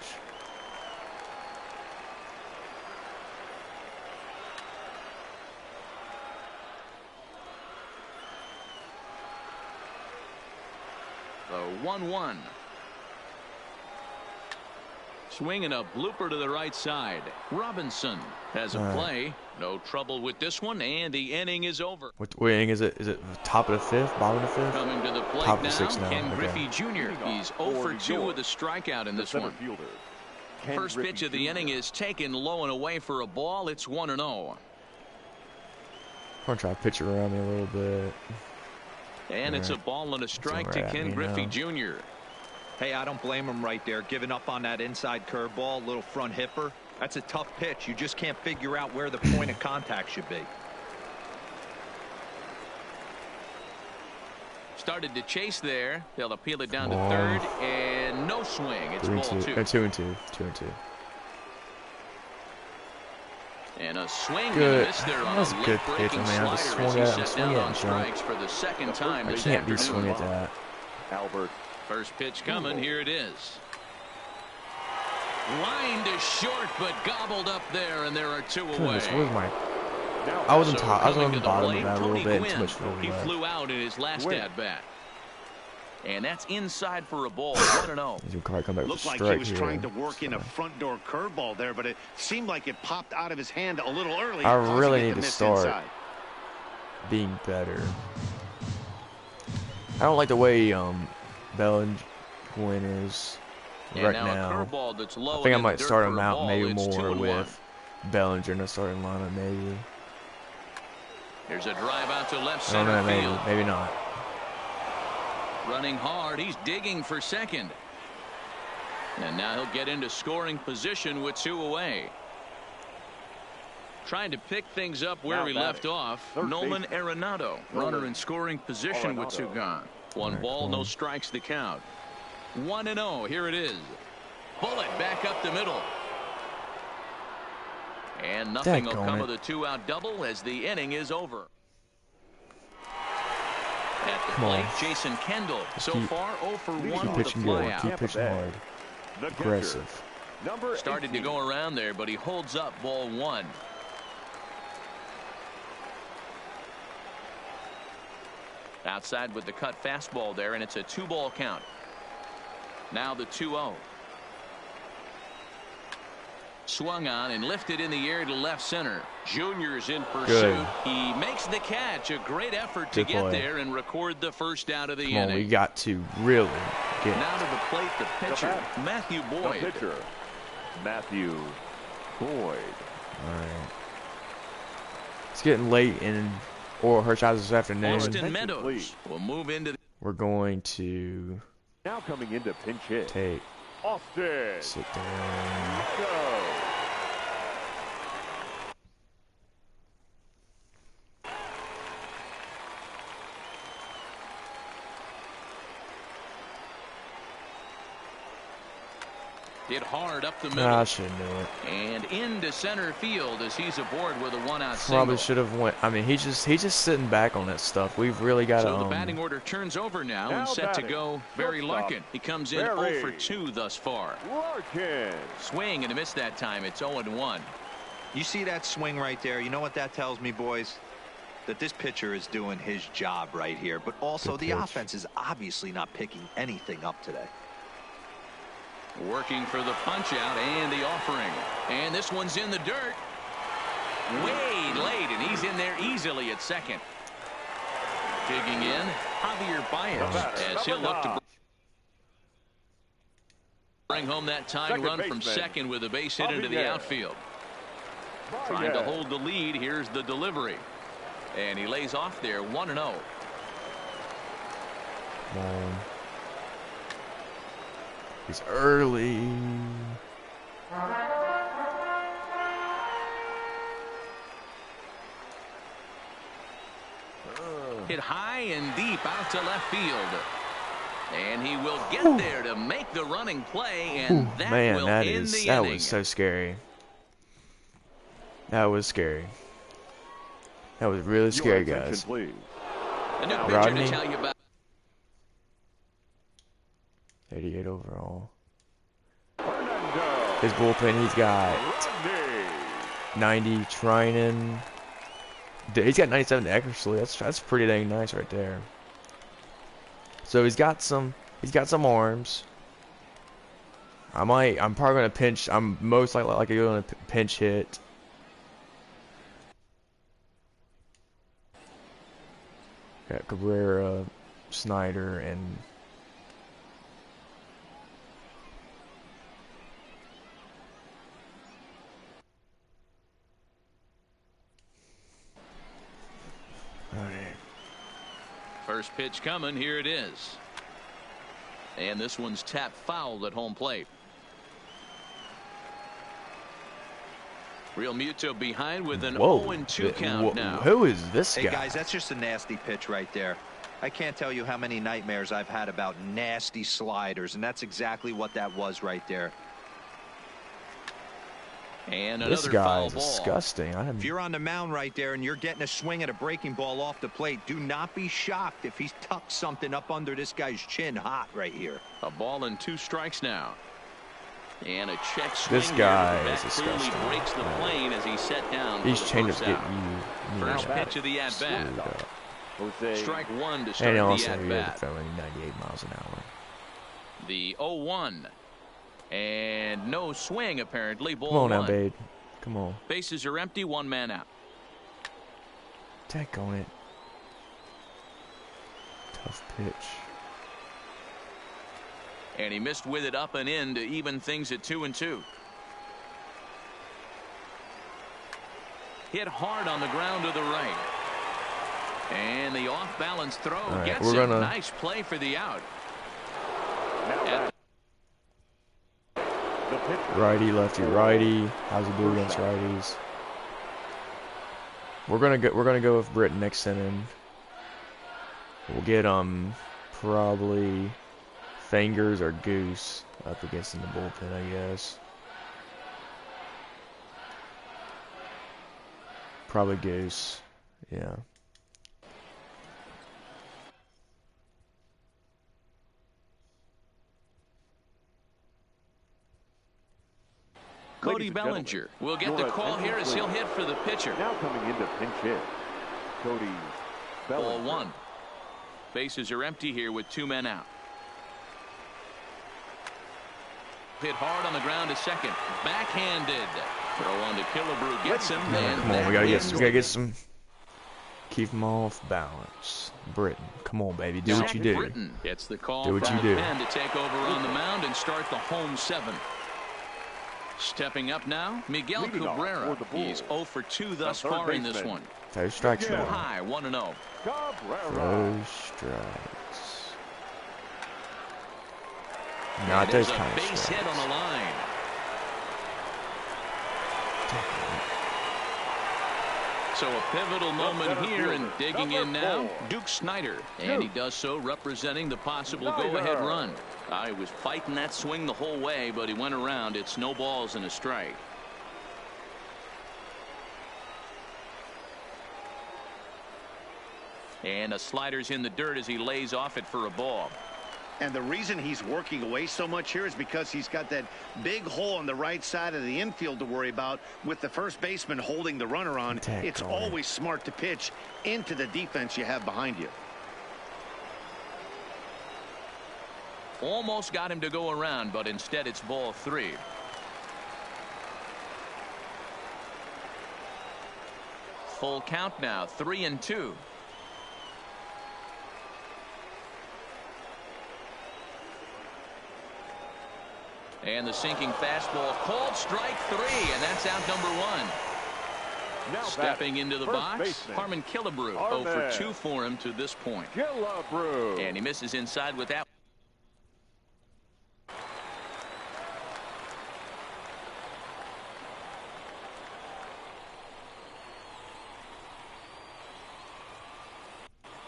The 1-1. Swinging a blooper to the right side. Robinson has a play. No trouble with this one, and the inning is over. What inning is it? Is it top of the 5th? Bottom of the 5th? Coming to the plate Top of now, the 6th now. Ken Okay. Griffey Jr. He's 0 for 2 with a strikeout in this Center one. fielder, Ken First Griffey pitch of the Jr. inning is taken low and away for a ball. It's 1-0. I'm going to try to pitch it around me a little bit. And it's a ball and a strike right to at Ken me Griffey now. Jr. Hey, I don't blame him right there. Giving up on that inside curveball, little front hipper. That's a tough pitch. You just can't figure out where the point of contact should be. Started to chase there. They'll appeal it down to third, and no swing. It's ball 2. 2-2. 2-2. And a swing and a Good. miss there on That was a a good pitch. late-breaking I mean, I just slider as swung he at it and set swung down it on and strikes for the second time I this can't be afternoon. swinging at that. Albert. First pitch coming. Here it is. Line to short, but gobbled up there, and there are 2 away. Goodness, where's my... Now I was on So top. I was coming on to the bottom plate, of that a little Tony bit. Gwynn. Too much field He left. flew out in his last Gwynn. at-bat. And that's inside for a ball. 1-0. He's going to come back with Looked a like strike he was here. trying to work in a front door curveball there, but it seemed like it popped out of his hand a little early. I causing really it need to miss start inside. being better. I don't like the way Bellinger is And right now now. a curveball that's low I think I and in might the start dirt him for a out ball. maybe It's more 2-1. with Bellinger in the starting lineup, maybe. There's a drive out to left I don't center know, maybe. field. Maybe not. Running hard. He's digging for second. And now he'll get into scoring position with 2 away. Trying to pick things up where Now he batting. left off. Third Nolan baseman. Arenado. Runner in scoring position with 2 Arenado. gone. One Alright, ball, no cool. strikes to count. 1-0. Here it is. Bullet back up the middle. And nothing will come of the 2-out double as the inning is over. At the Come on. plate, Jason Kendall. So keep- far, 0 for 1 Keep with a pitching good. flyout. Keep pitching hard. The catcher, Aggressive. number Started to 18. go around there, but he holds up ball 1. Outside with the cut fastball there, and it's a 2-ball count. Now the 2-0. Swung on and lifted in the air to left center. Junior's in pursuit. Good. He makes the catch. A great effort to Good get play. there and record the first out of the Come on, inning. we got to really get... Now to the plate, the pitcher, bat. Matthew The Boyd. pitcher, Matthew Boyd. Alright. It's getting late in Oral Hershiser this afternoon. Austin Attention, Meadows please. will move into the We're going to Now coming into pinch hit, take... Austin. Sit down. Go. hit hard up the Nah, middle I should know it. and into center field as he's aboard with a 1-out single. Probably should have went. I mean, he's just sitting back on that stuff. We've really got So to. the batting order turns over now Now and set to batting, go. Barry shortstop, Larkin. He comes in Barry. 0 for 2 thus far. Larkin. Swing and a miss that time. It's 0-1. You see that swing right there? You know what that tells me, boys? That this pitcher is doing his job right here. But also the offense is obviously not picking anything up today. Working for the punch out and the offering. And this one's in the dirt. Way late, and he's in there easily at second. Digging in, Javier Baez, as he'll look to bring home that tying run from second with a base hit into the outfield. Trying to hold the lead. Here's the delivery. And he lays off there 1-0. Come on. He's early. Hit high and deep out to left field. And he will get there to make the running play, and that will end the inning. That was so scary. That was scary. That was really scary, guys. A new pitcher to tell you about. 88 overall. His bullpen, he's got 90 Trinan. He's got 97 Eckersley. That's pretty dang nice right there. So he's got some arms. I'm probably gonna pinch. I'm most likely going to pinch hit. Got Cabrera, Snyder, and first pitch coming. Here it is. And this one's tapped foul at home plate. Real Muto behind with an 0-2 count now. Who is this guy? Hey guys, that's just a nasty pitch right there. I can't tell you how many nightmares I've had about nasty sliders, and that's exactly what that was right there. And this guy is disgusting. If you're on the mound right there and you're getting a swing at a breaking ball off the plate, do not be shocked if he's tucked something up under this guy's chin hot right here. A ball and 2 strikes now. And a check swing. This guy here. is disgusting. Clearly breaks the plane as he set down. These changers get you. First pitch of the at bat. Strike 1 to start and the also at bat. 98 miles an hour. The 0-1. And no swing apparently. Ball Come on 1. now, babe. Come on. Bases are empty. 1 man out. Take on it. Tough pitch. And he missed with it up and in to even things at 2-2. Hit hard on the ground to the right. And the off balance throw gets it. Nice play for the out. Righty, lefty, righty. How's he do against righties? We're gonna go with Britton next inning. We'll get probably Fingers or Goose up against in the bullpen, I guess. Probably Goose. Yeah. Cody Bellinger will get the call here as he'll hit for the pitcher. Now coming into pinch hit, Cody Bellinger. Ball 1. Bases are empty here with 2 men out. Hit hard on the ground to second. Backhanded. Throw on to Killebrew gets him. Come on, we gotta get some. Keep him off balance. Britton, come on, baby, do what you do. Britton gets the call do what from you the do. pen to take over on the mound and start the home 7. Stepping up now, Miguel Cabrera. He's 0 for 2 thus far in this one. Throw strikes. High, 1-0. Throw strikes. Not those kind of base hit on the line. So a pivotal moment here, and digging in now, Duke Snyder. And he does so representing the possible go-ahead run. He was fighting that swing the whole way, but he went around. It's no balls and a strike. And a slider's in the dirt as he lays off it for a ball. And the reason he's working away so much here is because he's got that big hole on the right side of the infield to worry about with the first baseman holding the runner on. It's always smart to pitch into the defense you have behind you. Almost got him to go around, but instead it's ball 3. Full count now, 3-2. And the sinking fastball called strike 3, and that's out number 1. Now stepping into the box, baseman, Harmon Killebrew. 0 for 2 for him to this point. Killebrew. And he misses inside with that.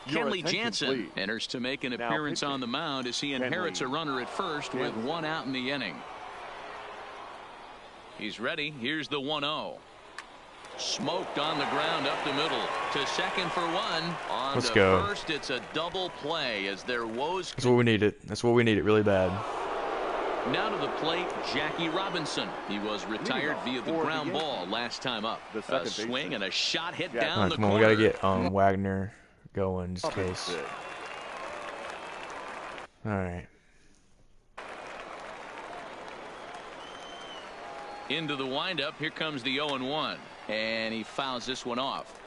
Kenley Jansen enters to make an appearance on the mound as he inherits a runner at first with 1 out in the inning. He's ready. Here's the 1-0. Smoked on the ground up the middle to second for 1. On Let's to go. First, it's a double play as their woes. That's what we needed. That's what we needed really bad. Now to the plate, Jackie Robinson. He was retired via the ground ball last time up. A swing and a shot hit down Right, the come on, corner. we gotta get Wagner going just in case. All right. Into the windup. Here comes the 0-1. And he fouls this one off.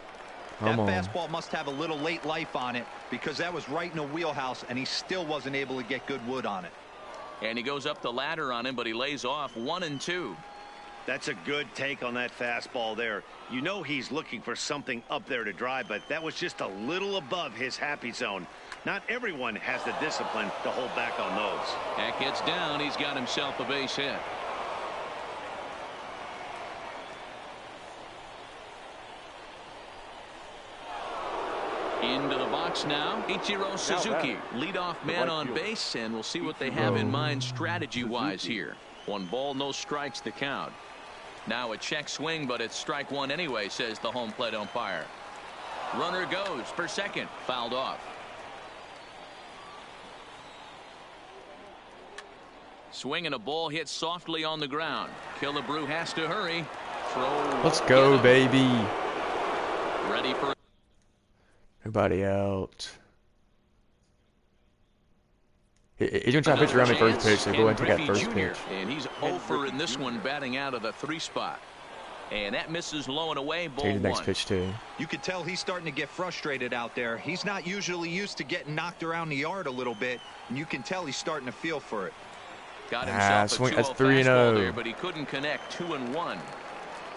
That fastball must have a little late life on it because that was right in the wheelhouse and he still wasn't able to get good wood on it. And he goes up the ladder on him, but he lays off 1-2. That's a good take on that fastball there. You know he's looking for something up there to drive, but that was just a little above his happy zone. Not everyone has the discipline to hold back on those. That gets down. He's got himself a base hit. Into the box now, Ichiro Suzuki, leadoff man on base, and we'll see what they have in mind strategy-wise here. 1 ball, no strikes the count. Now a check swing, but it's strike 1 anyway, says the home plate umpire. Runner goes for second, fouled off. Swing and a ball hit softly on the ground. Killebrew has to hurry. Throw. Let's go, baby. Ready for. Everybody out. He's gonna try to pitch around the first pitch, so go ahead and take that first pitch. And he's 0 for in this one, batting out of the 3 spot. And that misses low and away. Ball Take the next 1. pitch too. You could tell he's starting to get frustrated out there. He's not usually used to getting knocked around the yard a little bit, and you can tell he's starting to feel for it. Got himself swing, a 2-0 that's 3-0 there, but he couldn't connect. 2-1.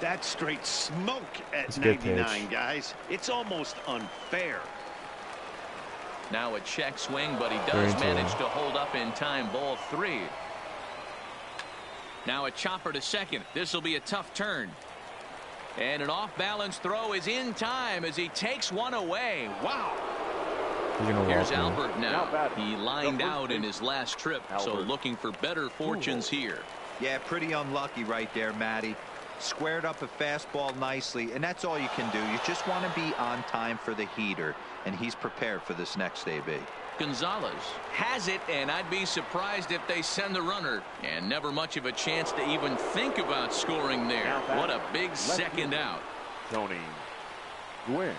That's straight smoke at That's a good 99, pitch. guys. It's almost unfair. Now a check swing, but he does 3-2. manage to hold up in time. Ball 3. Now a chopper to second. This will be a tough turn. And an off-balance throw is in time as he takes one away. Wow. Here's Albert now. He lined out in his last trip, so looking for better fortunes here. Yeah, pretty unlucky right there, Matty. Squared up a fastball nicely, and that's all you can do. You just want to be on time for the heater, and he's prepared for this next AB. Gonzalez has it, and I'd be surprised if they send the runner. And never much of a chance to even think about scoring there. What a big second out. Tony Gwynn.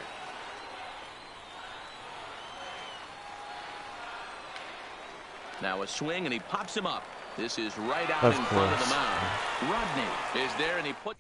Now a swing, and he pops him up. This is right out in front of the mound. Rodney is there, and he put.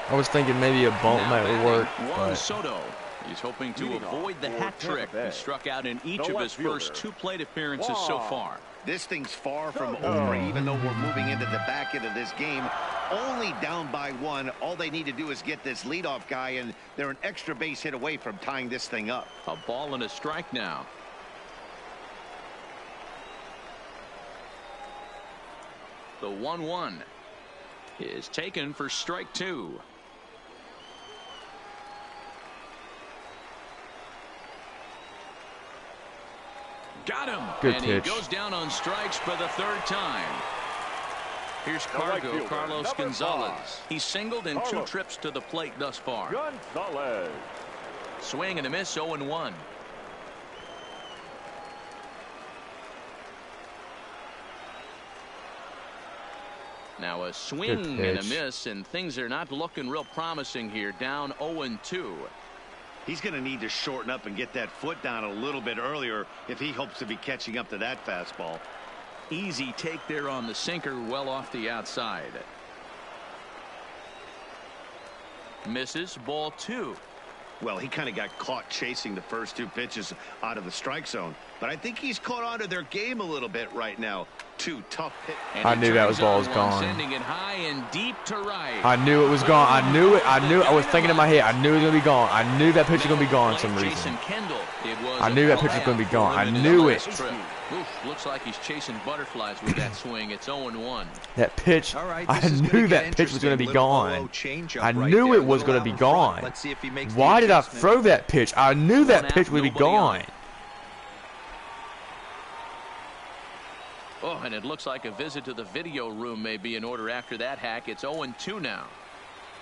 I was thinking maybe a bump might work. Juan Soto. He's hoping to avoid the hat trick. He struck out in each of his first 2 plate appearances so far. This thing's far from over, even though we're moving into the back end of this game. Only down by 1. All they need to do is get this leadoff guy, and they're an extra base hit away from tying this thing up. A ball and a strike now. The 1-1 is taken for strike 2. Got him. Good and pitch. He goes down on strikes for the 3rd time. Here's Cargo, Carlos Gonzalez. He's singled in 2 trips to the plate thus far. Gonzalez. Swing and a miss, 0-1. Now a swing and a miss, and things are not looking real promising here. Down 0-2. He's going to need to shorten up and get that foot down a little bit earlier if he hopes to be catching up to that fastball. Easy take there on the sinker, well off the outside. Misses, ball 2. Well, he kind of got caught chasing the first 2 pitches out of the strike zone, but I think he's caught on to their game a little bit right now. 2 tough hits. I knew that ball was gone. Sending it high and deep to right. I knew it was gone. I knew it. I was thinking in my head. I knew it was gonna be gone. I knew that pitch was gonna be gone for some reason. I knew that pitch was gonna be gone. I knew it. Oof, looks like he's chasing butterflies with that swing. It's 0-1. That pitch. I knew that pitch was gonna be gone. I knew it was gonna be gone. Why did I throw that pitch? I knew that pitch would be gone. Oh, and it looks like a visit to the video room may be in order after that hack. It's 0-2 now.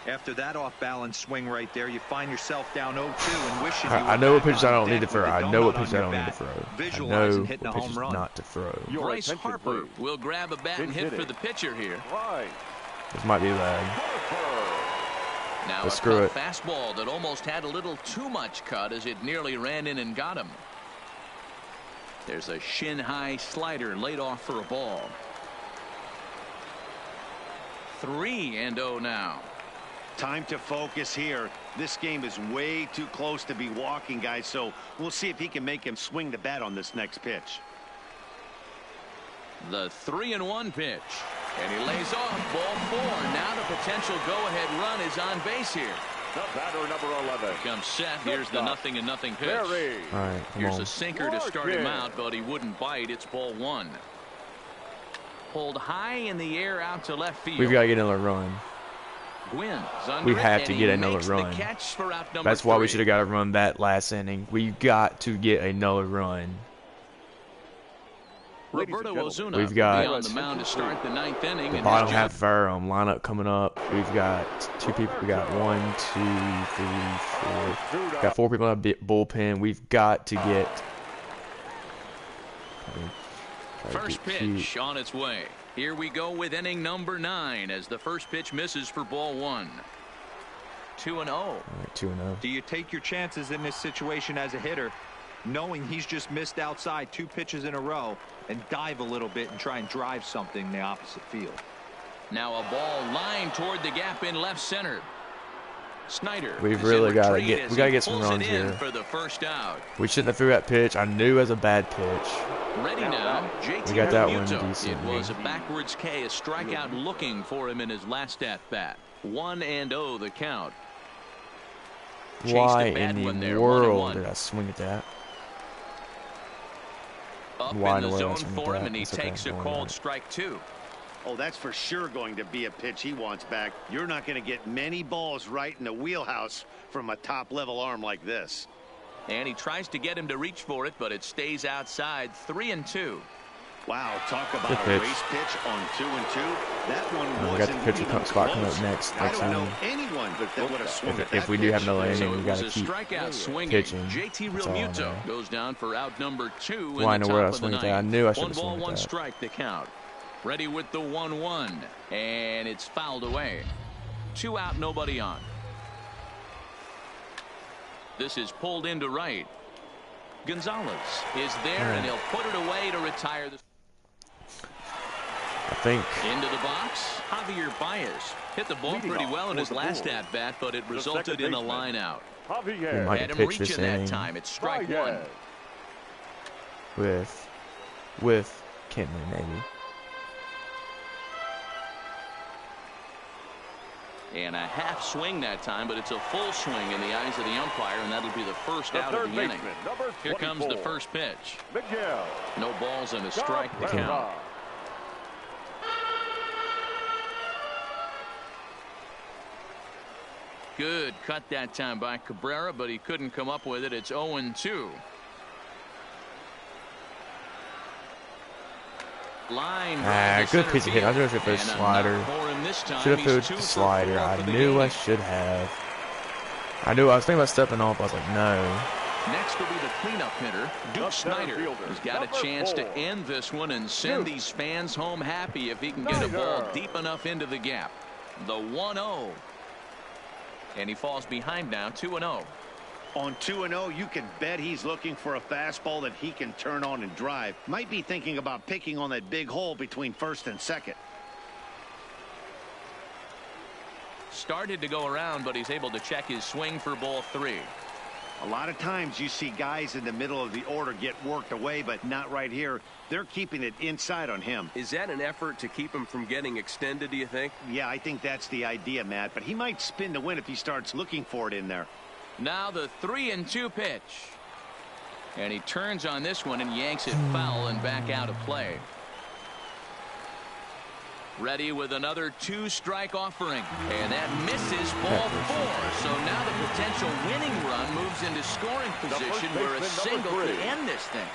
After that off-balance swing right there, you find yourself down 0-2 and wishing you I know what pitches I don't need to throw. I know what pitches I don't need to throw. I know what pitches not to throw. Bryce Harper will grab a bat and hit for the pitcher here. This might be lag. Now but screw it. Fastball that almost had a little too much cut as it nearly ran in and got him. There's a shin-high slider laid off for a ball. 3-0 now. Time to focus here. This game is way too close to be walking, guys, so we'll see if he can make him swing the bat on this next pitch. The 3-1 pitch. And he lays off ball 4. Now the potential go-ahead run is on base here. The batter, number 11. Comes set. Here's the 0-0 pitch. All right, Here's a sinker to start him out, but he wouldn't bite. It's ball 1. Pulled high in the air out to left field. We've got to get another run. We have to get another run. That's why we should have got a run that last inning. We got to get another run. Roberto Ozuna We've got on the mound to start the 9th inning. The bottom half of our lineup coming up. We've got 2 people. We got 1, 2, 3, 4. We've got 4 people in the bullpen. We've got to get. First pitch on its way. Here we go with inning number 9 as the first pitch misses for ball 1. 2-0. All right, 2-0. Do you take your chances in this situation as a hitter, knowing he's just missed outside 2 pitches in a row, and dive a little bit and try and drive something in the opposite field? Now a ball lined toward the gap in left center. Snyder. We've really got to get. We got to get some runs here. For the first out. We shouldn't have threw that pitch. I knew it was a bad pitch. Ready now. We got that one decent. It was a backwards K, a strikeout looking for him in his last at bat. 1-0 the count. Why in the world did I swing at that? Up in the zone for him, and he takes a called strike 2. Oh, that's for sure going to be a pitch he wants back. You're not going to get many balls right in the wheelhouse from a top-level arm like this. And he tries to get him to reach for it, but it stays outside. 3-2. Wow, talk about a race pitch on 2-2. That one we got the pitcher spot coming up next. I don't know anyone that would have swung at that if we do have another inning, we got to keep pitching. JT Realmuto goes down for out number 2 in the I know where I top of the swung at that. 9th. I knew I should have 1 ball, swung at 1 that. strike to count. Ready with the 1-1, and it's fouled away. 2 out, nobody on. This is pulled into right. Gonzalez is there, and he'll put it away to retire the. I think. Into the box, Javier Baez hit the ball pretty well in his last at bat, but it resulted in a line out. Had him reaching that time. It's strike 1. With Kenley maybe. And a half swing that time, but it's a full swing in the eyes of the umpire, and that'll be the first out of the inning. Here comes the first pitch. No balls and a strike to count. Good cut that time by Cabrera, but he couldn't come up with it. It's 0-2. Line good piece of hit. I should have thrown a slider. Should have thrown the slider. I knew I should have. I was thinking about stepping off. I was like, no. Next will be the cleanup hitter, Duke Snyder. fielder, He's got a chance to end this one and send these fans home happy if he can get a ball deep enough into the gap. The 1-0. And he falls behind now, 2-0. On 2-0, you can bet he's looking for a fastball that he can turn on and drive. Might be thinking about picking on that big hole between first and second. Started to go around, but he's able to check his swing for ball 3. A lot of times you see guys in the middle of the order get worked away, but not right here. They're keeping it inside on him. Is that an effort to keep him from getting extended, do you think? Yeah, I think that's the idea, Matt, but he might spin to win if he starts looking for it in there. Now the 3-2 pitch. And he turns on this one and yanks it foul and back out of play. Ready with another 2-strike offering. And that misses ball 4. So now the potential winning run moves into scoring position where a single could end this thing.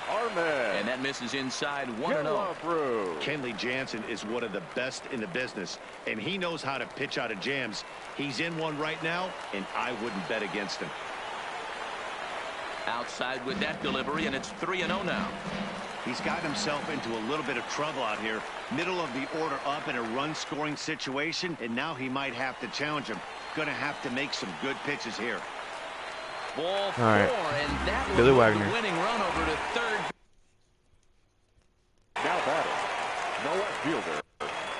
And that misses inside 1-0. Kenley Jansen is one of the best in the business, and he knows how to pitch out of jams. He's in one right now, and I wouldn't bet against him. Outside with that delivery, and it's 3-0 now. He's got himself into a little bit of trouble out here. Middle of the order up in a run-scoring situation, and now he might have to challenge him. Going to have to make some good pitches here. Ball 4, right. and that will Billy move Wagner. the winning run over to third. Now batting, no outfielder.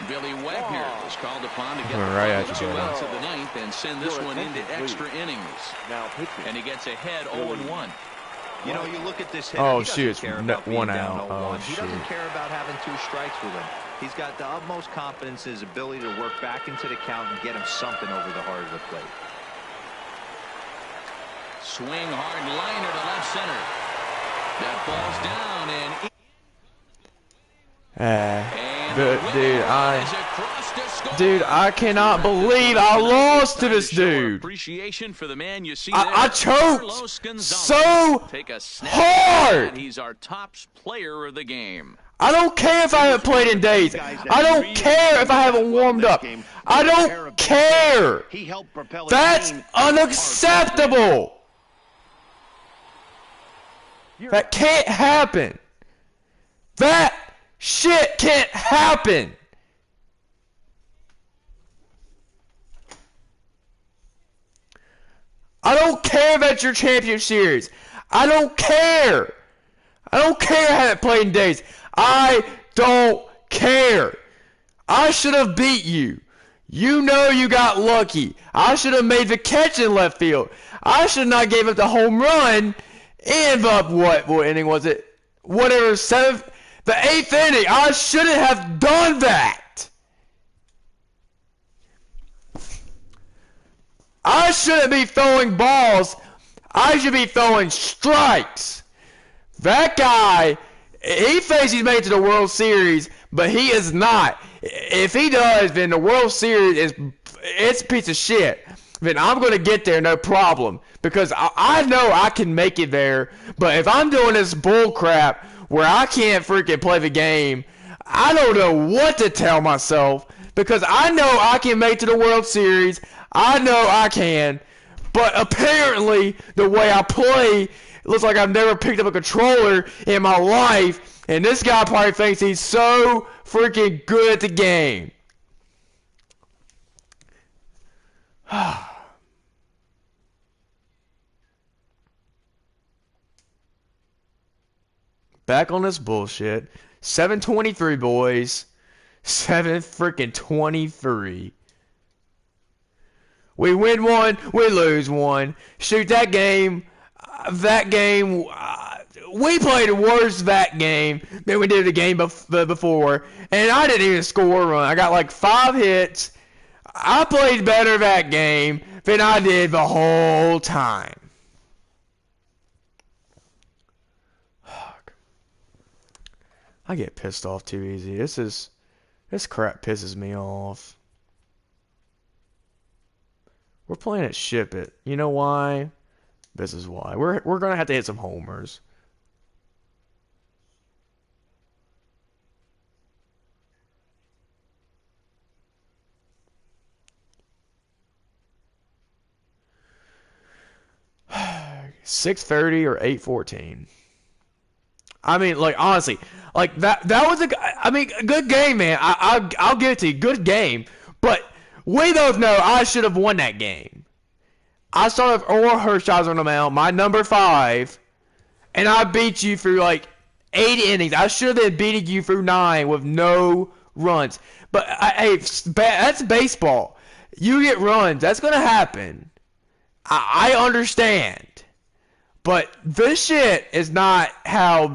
Billy Wagner is called upon to get Right at the you, 2 Billy. outs of the ninth and send this Your one into attention, extra please. innings. Now pitching. And he gets ahead 0-1. You know, you look at this hitter. Oh, he doesn't shoot, it's care about being one down out. 0-1. Oh, he doesn't shoot. care about having 2 strikes with him. He's got the utmost confidence in his ability to work back into the count and get him something over the heart of the plate. Swing hard liner to left center. That falls down and dude, I cannot believe I lost to this dude. Appreciation for the man you see I there, choked Carlos Gonzalez. so Take a snap hard. and he's our top player of the game. I don't care if I haven't played in days. I don't care if I haven't warmed up. I don't care. He helped propel his That's team. unacceptable. That can't happen. That shit can't happen. I don't care if that's your championship series. I don't care. I don't care I haven't played in days. I don't care. I should have beat you. You know you got lucky. I should have made the catch in left field. I should not gave up the home run and up what inning was it? Whatever, the 8th inning. I shouldn't have done that. I shouldn't be throwing balls. I should be throwing strikes. That guy, he thinks he's made it to the World Series, but he is not. If he does, then the World Series it's a piece of shit. Then I'm going to get there, no problem. Because I know I can make it there, but if I'm doing this bull crap where I can't freaking play the game, I don't know what to tell myself. Because I know I can make it to the World Series. I know I can. But apparently, the way I play, it looks like I've never picked up a controller in my life. And this guy probably thinks he's so freaking good at the game. Back on this bullshit. 7:23, boys. 7:23. We win one, we lose one. Shoot, that game, we played worse that game than we did the game before. And I didn't even score a run. I got like 5 hits. I played better that game than I did the whole time. I get pissed off too easy. This crap pisses me off. We're playing at Ship It. You know why? This is why. We're gonna have to hit some homers. 6:30 or 8:14. I mean, like, honestly, like that was a good game, man. I'll give it to you, good game. But we both know I should have won that game. I started with Oral Hershiser on the mound, my number 5, and I beat you through like 8 innings. I should have been beating you through 9 with no runs. But hey, that's baseball. You get runs. That's gonna happen. I understand. But this shit is not how.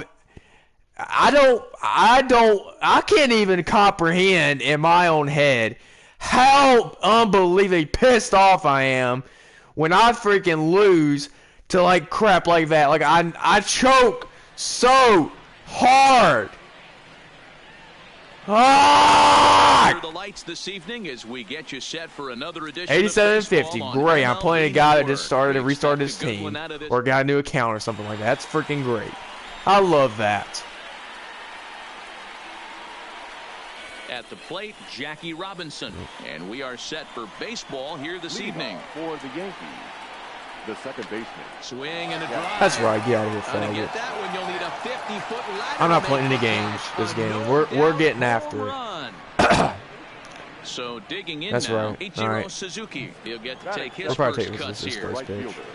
I can't even comprehend in my own head how unbelievably pissed off I am when I freaking lose to like crap like that. Like I choke so hard. Under the lights this evening as we get you set for another edition 87-50. Great. I'm playing a guy that just restarted his team, or got a new account or something like that. That's freaking great. I love that. At the plate, Jackie Robinson, and we are set for baseball here this evening. For the Yankees, the second baseman. Swing and a drive. That's right. Get out of here, Gonna faggot. get that one. You'll need a 50-foot ladder. I'm not to playing make any the games catch. this A game. no We're doubt getting home after it. run. So digging in That's now, right. Ichiro All right. Suzuki. He'll get to take his We'll probably first take cuts his here. first Right pitch. fielder,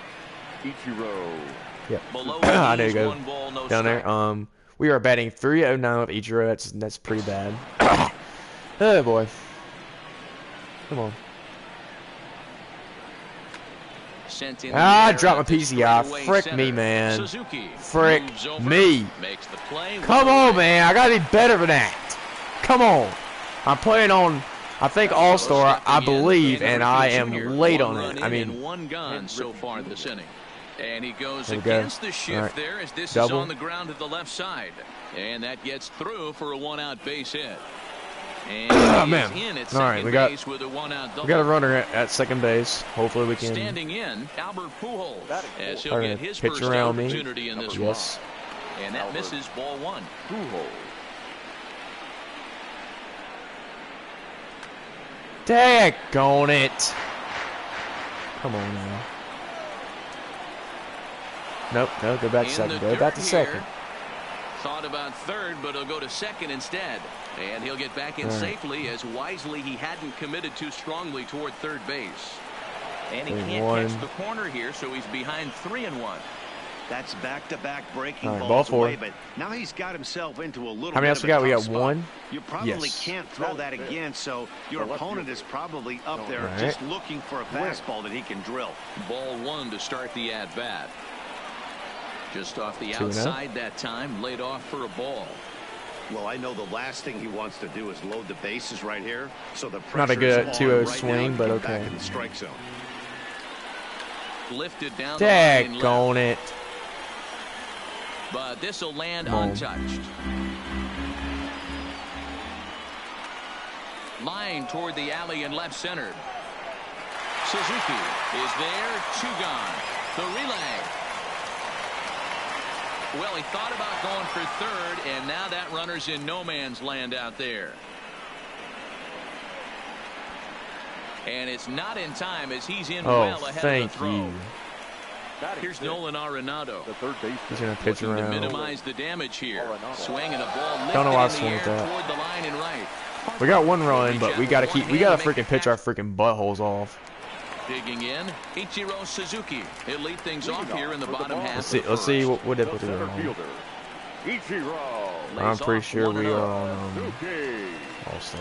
Ichiro. Yep. Below There these, you go. 1 ball, no Down strike. there. We are batting 309 with Ichiro. That's pretty bad. Oh boy. Come on. Sent in I the dropped air my at the PCI. straightaway Frick center. me, man. Suzuki Frick moves over, me. makes the play. Come well on, away. man. I gotta be better than that. Come on. I'm playing on, I think, All-Star, I believe, and I am late on it. I mean, 1 gone so far this inning. And he goes There we go. against the shift Right. there as this Double. is on the ground to the left side. And that gets through for a 1-out base hit. And Oh, he man. is in at All right, second we got- base with a 1-out double. we got a runner at second base. Hopefully we can. Standing in, Albert Pujols, as he'll All get right, his pitch first around me. opportunity in this Yes. one. And that misses ball 1. Pujols. Daggone it. Come on now. Nope, no, go back to In second. the Go back to dirt second. here. Thought about third, but he'll go to second instead. And he'll get back in All right. safely as wisely he hadn't committed too strongly toward third base. And he There's can't one. catch the corner here, so he's behind 3-1. That's back-to-back breaking All right, ball balls 4. away, but now he's got himself into a little How many bit else of we a got? We tough got spot. 1. You probably Yes. can't throw that again, so your opponent is probably up there All right. just looking for a fastball that he can drill. Ball 1 to start the at-bat. Just off the 2-0. outside that time, laid off for a ball. Well, I know the last thing he wants to do is load the bases right here, so the Not a pressure good is 2-0 on right swing, now to but get back okay. in the strike zone. Lifted down the line left. Daggone it. But this will land Come on. untouched. Line toward the alley in left center. Suzuki is there. 2 gone. The relay. Well, he thought about going for third, and now that runner's in no man's land out there. And it's not in time as he's in Oh, well ahead thank of the throw. you. Here's Nolan Arenado. The third baseman. He's gonna pitch Looking to around. minimize the damage here. Swing and a ball lifted Don't know why I in the swung air at that. toward the line and right. We got 1 run, but we gotta freaking pitch our freaking buttholes off. Digging in, Ichiro Suzuki. He'll lead things off here in the bottom half. Let's see what did The we do center wrong. fielder, Ichiro. I'm pretty sure we are on Suzuki. All-Star.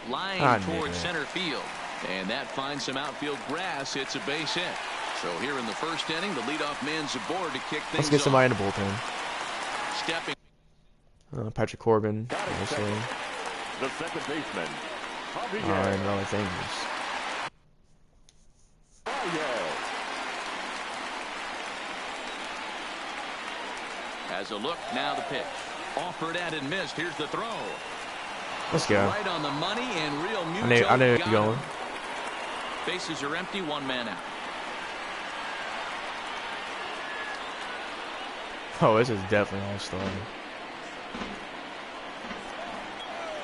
Line I knew towards that. center field. And that finds some outfield grass. It's a base hit. So here in the first inning, the leadoff man's aboard to kick things Let's get somebody in off. the bullpen. Stepping. Patrick Corbin. Obviously. The second baseman, Javier. I'm really thinking As a look, now the pitch. Offered at and missed. Here's the throw. Let's go. Right on the money and real I mutual. knew got it was going. him. Bases are empty, 1 man out. Oh, this is definitely All-Star.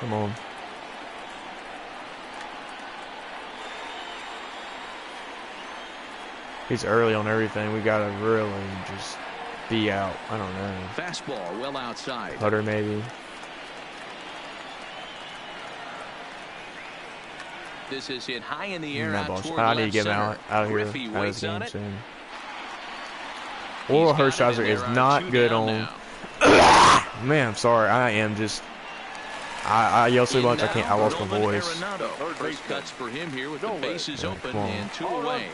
Come on. He's early on everything. We gotta really just be out. I don't know. Fastball well outside. Putter maybe. This is hit high in the air out toward I need to left get him center. out here. Griffey Out of waits this on game it. soon. Oral Hershiser is not good on. Man, I'm sorry. I am just. I yell so much I can't. I lost my voice. First cuts for him here with the bases open and 2 away.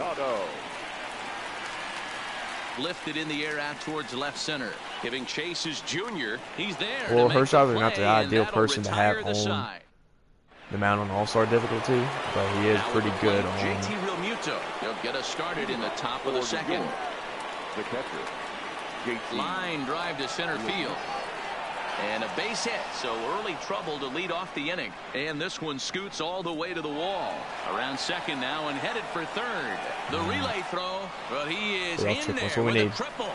Lifted in the air out towards left center. Giving chase is Junior. He's there. Well, Hershiser is not the ideal person to have on the mound on All-Star difficulty, but he is pretty good on. JT Realmuto. He'll get us started in the top of the second. The catcher, JT. Line drive to center field. And a base hit, so early trouble to lead off the inning. And this one scoots all the way to the wall. Around second now and headed for third. The relay throw, but he is in there with a triple.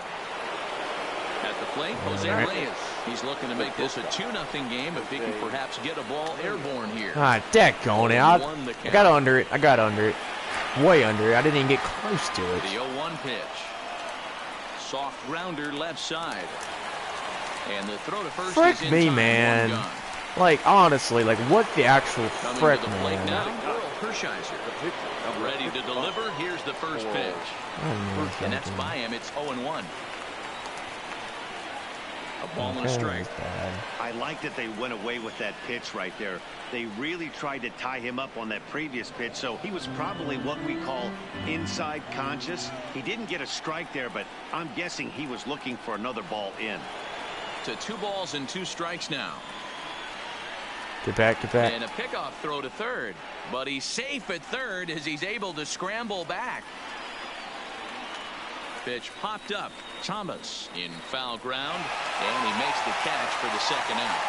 At the plate, Jose Reyes. He's looking to make this a 2-0 game if he can perhaps get a ball airborne here. Ah, daggone it. I got under it. I got under it. Way under it. I didn't even get close to it. The 0-1 pitch. Soft grounder left side. And the throw to first Frick is in me, time, man. Like, honestly, like, what the actual frick, to the plate man? now, Oral Hershiser. Ready to deliver. Here's the first pitch. And that's by him. It's 0-1. A ball and a strike. I like that they went away with that pitch right there. They really tried to tie him up on that previous pitch, so he was probably what we call inside conscious. He didn't get a strike there, but I'm guessing he was looking for another ball in. To 2 balls and 2 strikes now. Get back, get back. And a pickoff throw to third. But he's safe at third as he's able to scramble back. Pitch popped up. Thomas in foul ground. And he makes the catch for the second out.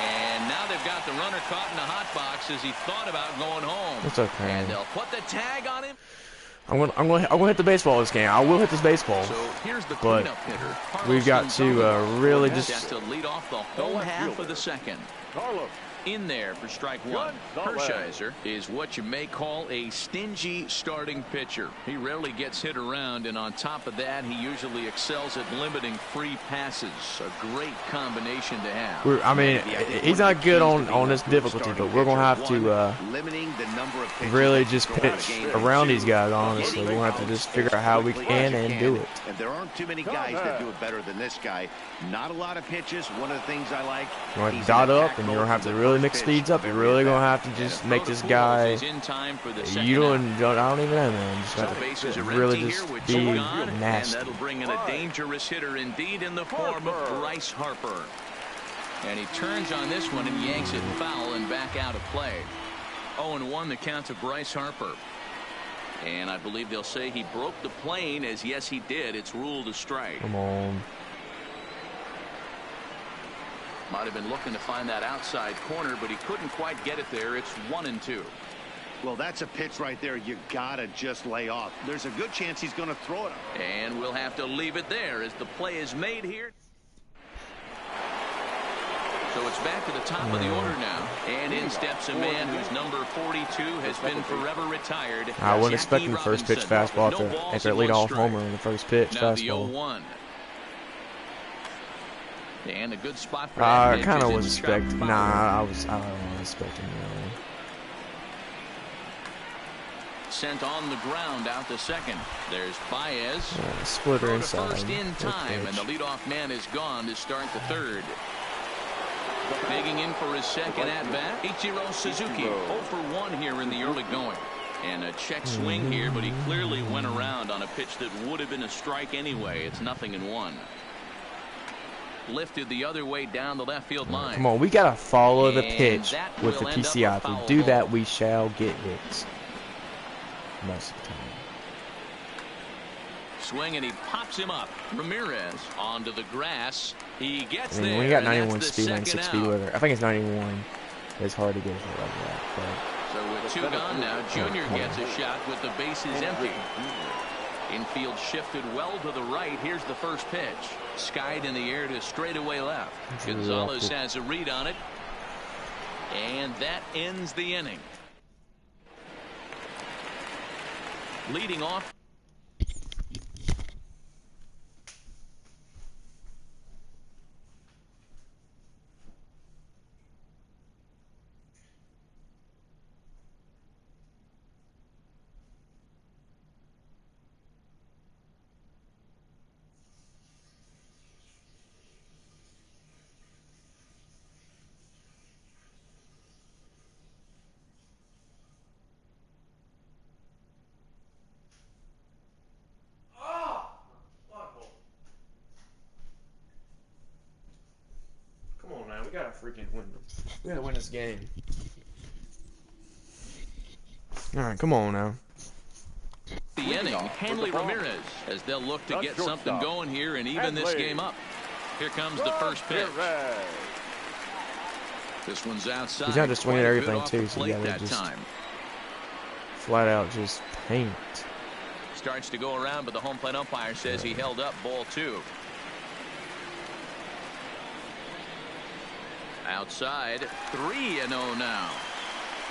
And now they've got the runner caught in the hot box as he thought about going home. It's okay. And they'll put the tag on him. I'm gonna hit the baseball this game. I will hit this baseball. So here's the but cleanup hitter. we've got to really just to lead off the home half of the second. Carlos. In there for strike one. Hershiser is what you may call a stingy starting pitcher. He rarely gets hit around, and on top of that, he usually excels at limiting free passes. A great combination to have. I mean, he's not good on this difficulty, but we're gonna have to really just pitch around these guys. Honestly, we're gonna have to just figure out how we can and do it. And there aren't too many guys that do it better than this guy. Not a lot of pitches. One of the things I like. You're gonna dot up, and you're gonna have to really mix speeds up. You're really gonna have to just make this guy. You don't. I don't even know, man. Just have to really just be nasty. And that'll bring in a dangerous hitter indeed in the form of Bryce Harper. And he turns on this one and yanks it foul and back out of play. 0-1 the count to Bryce Harper. And I believe they'll say he broke the plane, as yes he did. It's ruled a strike. Come on. Might have been looking to find that outside corner, but he couldn't quite get it there. It's 1-2. Well, that's a pitch right there you gotta just lay off. There's a good chance he's going to throw it. And we'll have to leave it there as the play is made here. So it's back to the top of the order now. And in steps a man whose number 42 has been forever retired. I wasn't expecting the first pitch fastball after a leadoff homer in the first pitch now fastball. The 0-1. And a good spot for I kind of was expecting. Nah, I wasn't expecting really. Sent on the ground out to second. There's Baez. Splitter inside. First in time, and the leadoff man is gone to start the third. Digging in for his second at bat, Ichiro Suzuki. 0 for 1 here in the early going. And a check swing here, but he clearly went around on a pitch that would have been a strike anyway. It's 0-1. Lifted the other way down the left field line. Come on, we gotta follow the pitch with the PCI. If we do that, we shall get hits. Most of the time. Swing, and he pops him up. Ramirez onto the grass. He gets there. When you got 91 speed and 6 speed with her, I think it's 91. It's hard to get hit like that. But so with 2 gone now, Junior gets a shot with the bases empty. Infield shifted well to the right. Here's the first pitch. Skied in the air to straightaway left. Gonzalez has a read on it. And that ends the inning. Leading off. We gotta freaking win. We gotta win this game. Alright, come on now. The inning, Hanley Ramirez, as they'll look to get something going here and even this game up. Here comes the first pitch. This one's outside. He's not just swinging everything too, so you gotta just time. Flat out just paint. Starts to go around, but the home plate umpire says he held up ball 2. Outside, 3-0 now.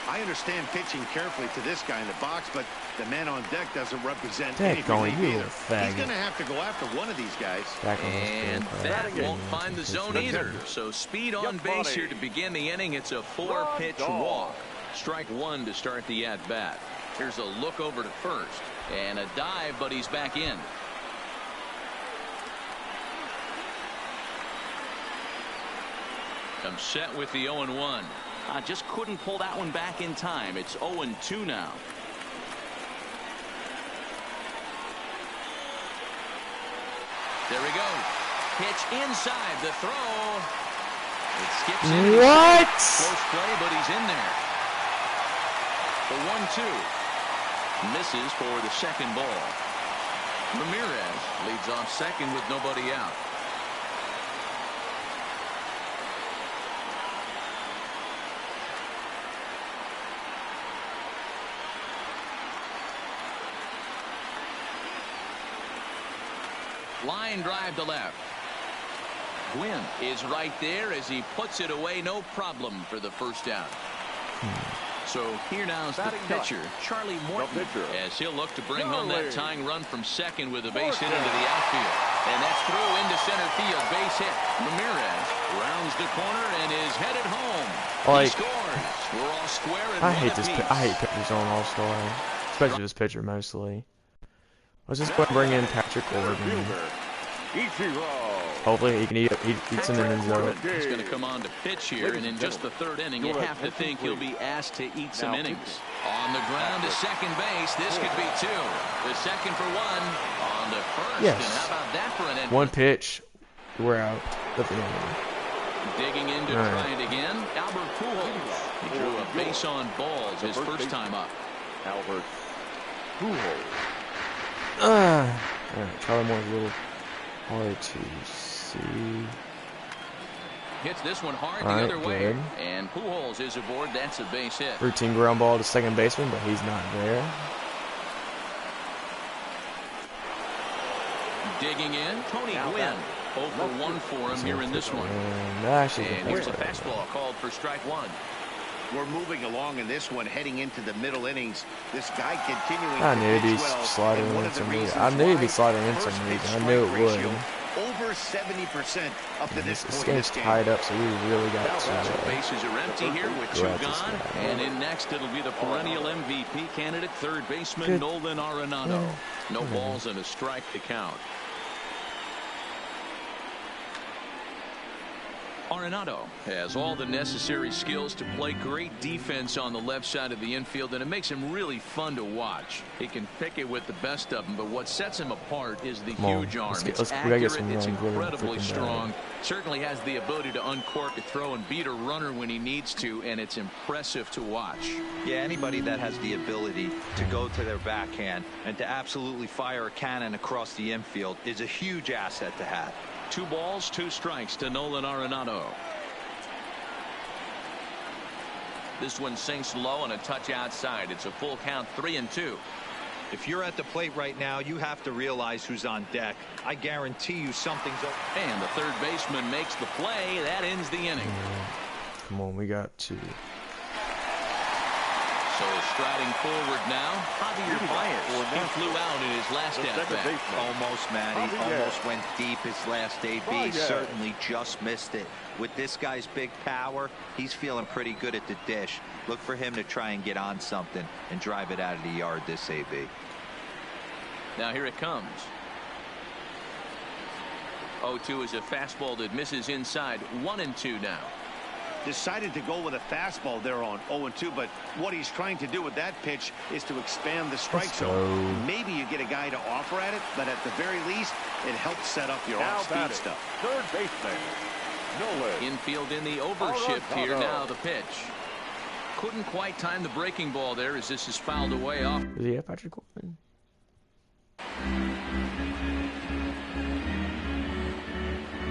I understand pitching carefully to this guy in the box, but the man on deck doesn't represent Deck any going, relief you either. faggot. He's going to have to go after one of these guys. And that won't find the zone either. So speed on base here to begin the inning. It's a 4-pitch walk. Strike 1 to start the at-bat. Here's a look over to first. And a dive, but he's back in. Comes set with the 0-1. Just couldn't pull that one back in time. It's 0-2 now. There we go. Pitch inside the throw. It skips in. What? Close play, but he's in there. The 1-2. Misses for the second ball. Ramirez leads off second with nobody out. Line drive to left. Gwynn is right there as he puts it away. No problem for the first down. So here now's the pitcher, Charlie Morton, as he'll look to bring home that tying run from second with a base hit into the outfield. And that's through into center field. Base hit. Ramirez rounds the corner and is headed home. He scores. We're all square and I hate this. I hate pitchers on All-Star, especially this pitcher mostly. Let's just go and bring in Patrick Gordon. Hopefully he can eat some innings though. He's going to come on to pitch here, and in just the third inning, you have to think he'll be asked to eat some innings. On the ground to second base, this could be 2. The second for 1 on the first. Yes. And how about that for an inning? 1 pitch, we're out. Digging in to try it again. Albert Pujols. He drew a base on balls his first time up. Albert Pujols. Charlie Moore's a little hard to see. Hits this one hard the other way. And Pujols is aboard. That's a base hit. Routine ground ball to second baseman, but he's not there. Digging in, Tony Gwynn. Over 1 for him here in this one. And here's a fastball called for strike 1. We're moving along in this one, heading into the middle innings. This guy continuing I knew to he'd be pitch well. sliding in some reason. I knew he'd be sliding in some reason. I knew it would. Over 70% up to this point. This game's tied up, so we really got So to. bases are empty here with 2 gone. And in next, it'll be the perennial MVP candidate, third baseman Nolan Arenado. No balls and a strike to count. Arenado has all the necessary skills to play great defense on the left side of the infield, and it makes him really fun to watch. He can pick it with the best of them, but what sets him apart is the huge arm. It's accurate, it's incredibly strong. Certainly has the ability to uncork a throw and beat a runner when he needs to, and it's impressive to watch. Yeah, anybody that has the ability to go to their backhand and to absolutely fire a cannon across the infield is a huge asset to have. 2 balls, 2 strikes to Nolan Arenado. This one sinks low and a touch outside. It's a full count, 3-2. If you're at the plate right now, you have to realize who's on deck. I guarantee you something's over. And the third baseman makes the play. That ends the inning. Come on, we got 2. So striding forward now, Javier Baez. He flew out in his last at-bat. Almost, Matty. Almost went deep his last AB. Certainly just missed it. With this guy's big power, he's feeling pretty good at the dish. Look for him to try and get on something and drive it out of the yard this AB. Now here it comes. 0-2 is a fastball that misses inside. 1-2 now. Decided to go with a fastball there on 0-2, but what he's trying to do with that pitch is to expand the strike zone. Maybe you get a guy to offer at it, but at the very least, it helps set up your off-speed stuff. Third baseman, Nolan. Infield in the overshift here. Now the pitch. Couldn't quite time the breaking ball there as this is fouled away off. Does he have Patrick Corbin?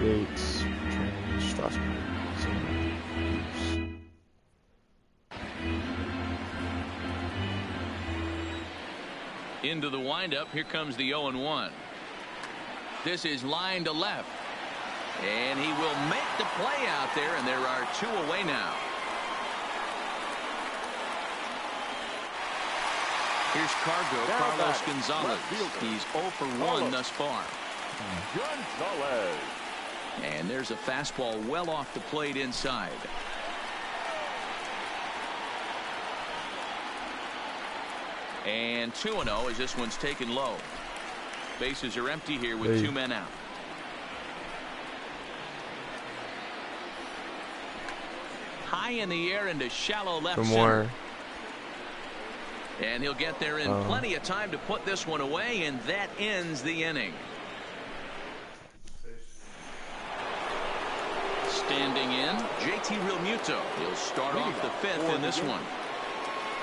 Yates, Strasburg. Into the windup. Here comes the 0-1. This is line to left. And he will make the play out there, and there are 2 away now. Here's Carlos Gonzalez. He's 0 for 1 thus far. Gonzalez. And there's a fastball well off the plate inside. And 2-0 as this one's taken low. Bases are empty here with 2 men out. High in the air into shallow left center. And he'll get there in plenty of time to put this one away, and that ends the inning. Standing in, JT Realmuto. He'll start off the 5th in this one.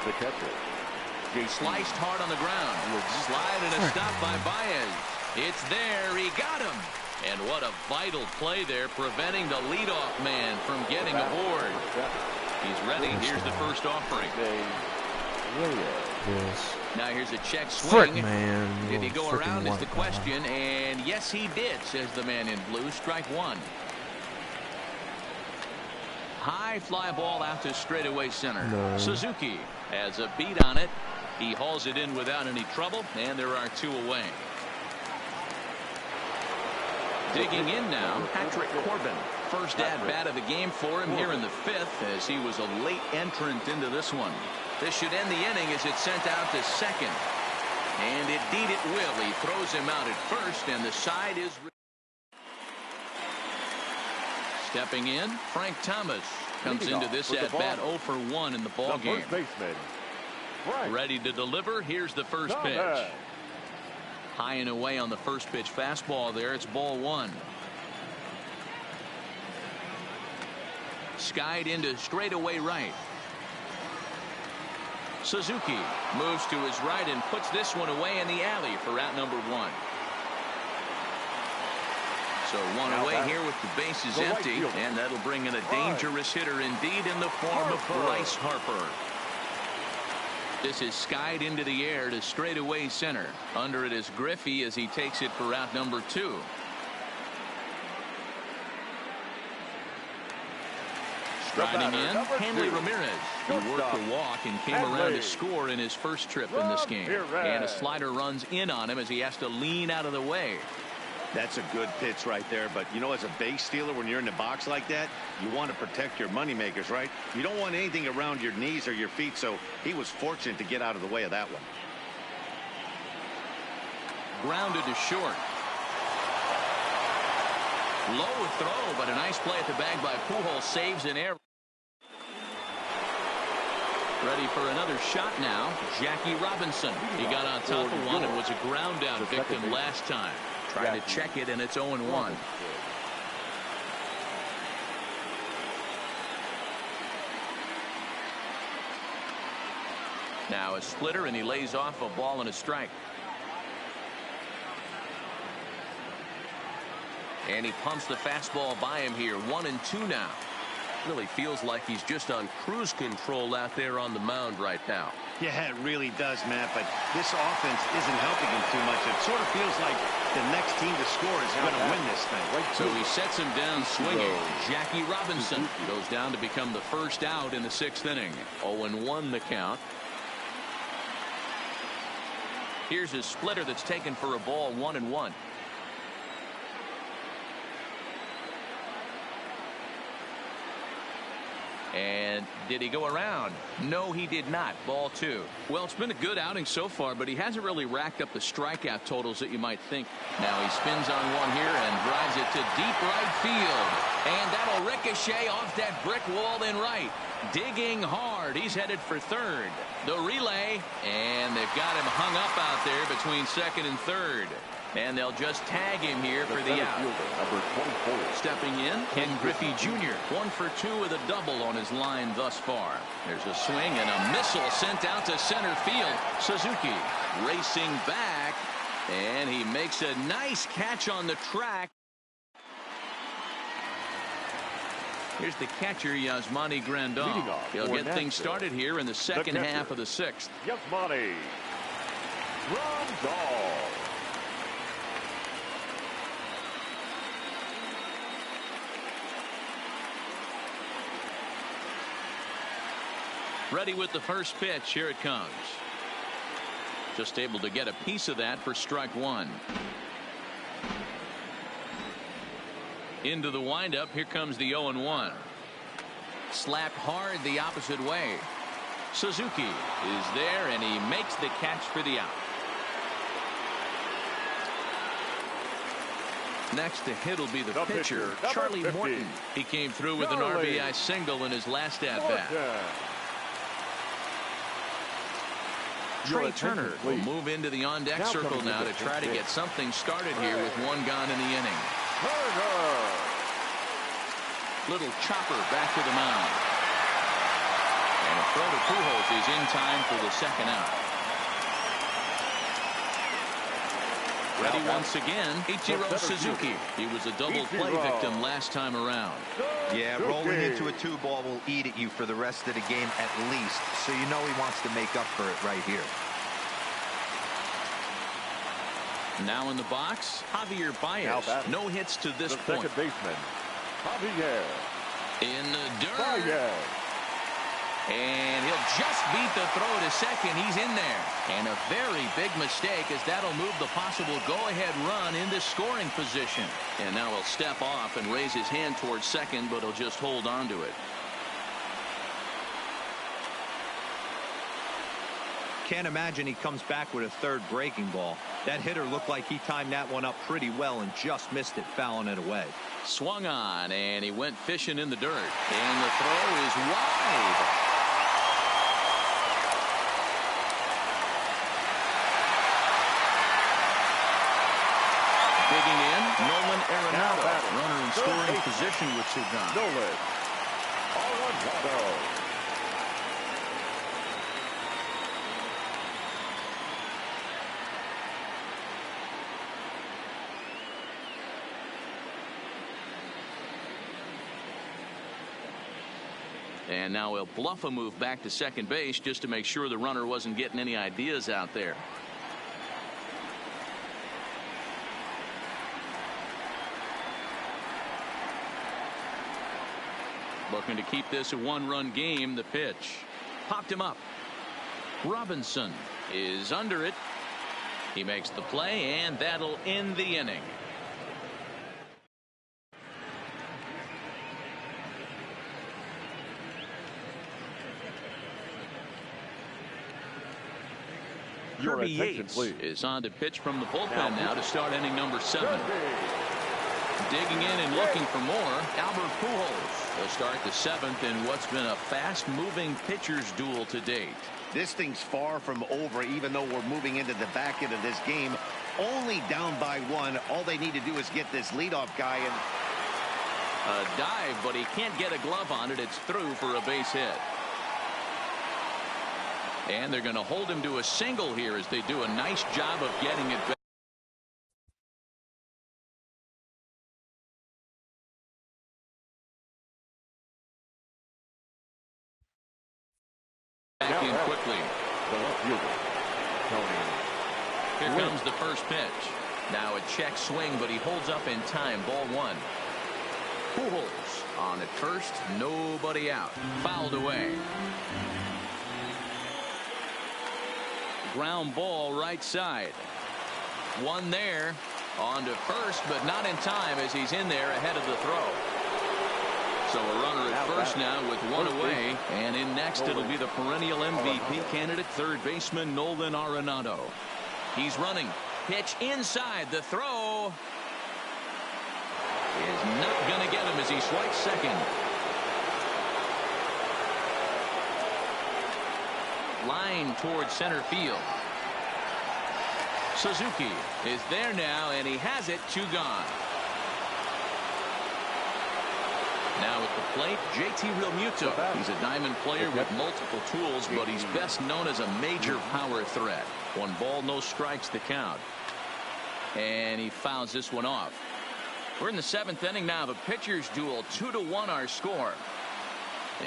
The catcher. Sliced hard on the ground. Slide and a stop by Baez. It's there. He got him. And what a vital play there, preventing the leadoff man from getting aboard. He's ready. Here's the first offering. Yes. Now here's a check swing. Frick, man. Did he go around is the question. And yes, he did, says the man in blue. Strike 1. High fly ball out to straightaway center. No. Suzuki has a beat on it. He hauls it in without any trouble, and there are 2 away. Digging in now, Patrick Corbin. First at-bat of the game for him here in the 5th, as he was a late entrant into this one. This should end the inning as it's sent out to second. And indeed it will. He throws him out at first, and the side is... Stepping in, Frank Thomas comes into this at-bat 0 for 1 in the ball game. Ready to deliver. Here's the first pitch. High and away on the first pitch fastball there. It's ball 1. Skied into straightaway right. Suzuki moves to his right and puts this one away in the alley for out number 1. So 1 away here with the bases empty, and that'll bring in a dangerous hitter indeed in the form of Bryce Harper. This is skied into the air to straightaway center. Under it is Griffey as he takes it for out number 2. Striding in, Hanley Ramirez. He worked the walk and came around to score in his first trip in this game. And a slider runs in on him as he has to lean out of the way. That's a good pitch right there, but you know, as a base stealer, when you're in the box like that, you want to protect your money makers, right? You don't want anything around your knees or your feet, so he was fortunate to get out of the way of that one. Grounded to short. Low throw, but a nice play at the bag by Pujols. Saves in air. Ready for another shot now. Jackie Robinson. He got on top of one and was a ground out victim last time. Trying to check it, and it's 0-1. Now a splitter, and he lays off a ball and a strike. And he pumps the fastball by him here. 1-2 now. Really feels like he's just on cruise control out there on the mound right now. Yeah, it really does, Matt, but this offense isn't helping him too much. It sort of feels like the next team to score is going to win this thing. So he sets him down swinging. Jackie Robinson goes down to become the first out in the 6th inning. 0-1 the count. Here's a splitter that's taken for a ball, 1-1. And did he go around? No, he did not. Ball 2. Well, it's been a good outing so far, but he hasn't really racked up the strikeout totals that you might think. Now he spins on one here and drives it to deep right field. And that'll ricochet off that brick wall in right. Digging hard. He's headed for third. The relay, and they've got him hung up out there between second and third. And they'll just tag him here for the out. Number 24. Stepping in, Ken Griffey Jr. 1 for 2 with a double on his line thus far. There's a swing and a missile sent out to center field. Suzuki racing back, and he makes a nice catch on the track. Here's the catcher, Yasmani Grandal. He'll get things started here in the second half of the 6th. Yasmani Grandal. Ready with the first pitch. Here it comes. Just able to get a piece of that for strike 1. Into the windup. Here comes the 0-1. Slapped hard the opposite way. Suzuki is there, and he makes the catch for the out. Next to hit will be the pitcher, Charlie Morton. He came through with an RBI single in his last at-bat. Trey Turner will move into the on-deck circle now to try to get something started here with one gone in the inning. Little chopper back to the mound. And a throw to Pujols is in time for the second out. Ready once again, Ichiro Suzuki. He was a double play victim last time around. Yeah, rolling into a 2-ball will eat at you for the rest of the game at least. So you know he wants to make up for it right here. Now in the box, Javier Baez. No hits to this point. Second baseman, Javier. In the dirt. And he'll just beat the throw to second. He's in there. And a very big mistake, as that'll move the possible go-ahead run into scoring position. And now he'll step off and raise his hand towards second, but he'll just hold on to it. Can't imagine he comes back with a third breaking ball. That hitter looked like he timed that one up pretty well and just missed it, fouling it away. Swung on, and he went fishing in the dirt. And the throw is wide. Digging in, Nolan Arenado. Runner in scoring position with two guns. Nolan Arenado. And now he'll bluff a move back to second base just to make sure the runner wasn't getting any ideas out there. Looking to keep this a one-run game. The pitch popped him up. Robinson is under it. He makes the play, and that'll end the inning. Kirby Yates is on to pitch from the bullpen now to start inning number 7. Digging in and looking for more, Albert Pujols will start the 7th in what's been a fast-moving pitchers duel to date. This thing's far from over, even though we're moving into the back end of this game. Only down by 1. All they need to do is get this leadoff guy in. A dive, but he can't get a glove on it. It's through for a base hit. And they're going to hold him to a single here as they do a nice job of getting it back. Back in quickly. Here comes the first pitch. Now a check swing, but he holds up in time. Ball 1. Pujols on at first. Nobody out. Fouled away. Ground ball right side. One there. On to first, but not in time as he's in there ahead of the throw. So a runner at first now with one away. And in next it'll be the perennial MVP candidate, third baseman Nolan Arenado. He's running. Pitch inside. The throw is not going to get him as he swipes second. Line towards center field. Suzuki is there now, and he has it. 2 gone. Now at the plate, JT Realmuto. He's a diamond player with multiple tools, but he's best known as a major power threat. 1 ball, no strikes the count. And he fouls this one off. We're in the 7th inning now. The pitchers duel. 2-1 our score.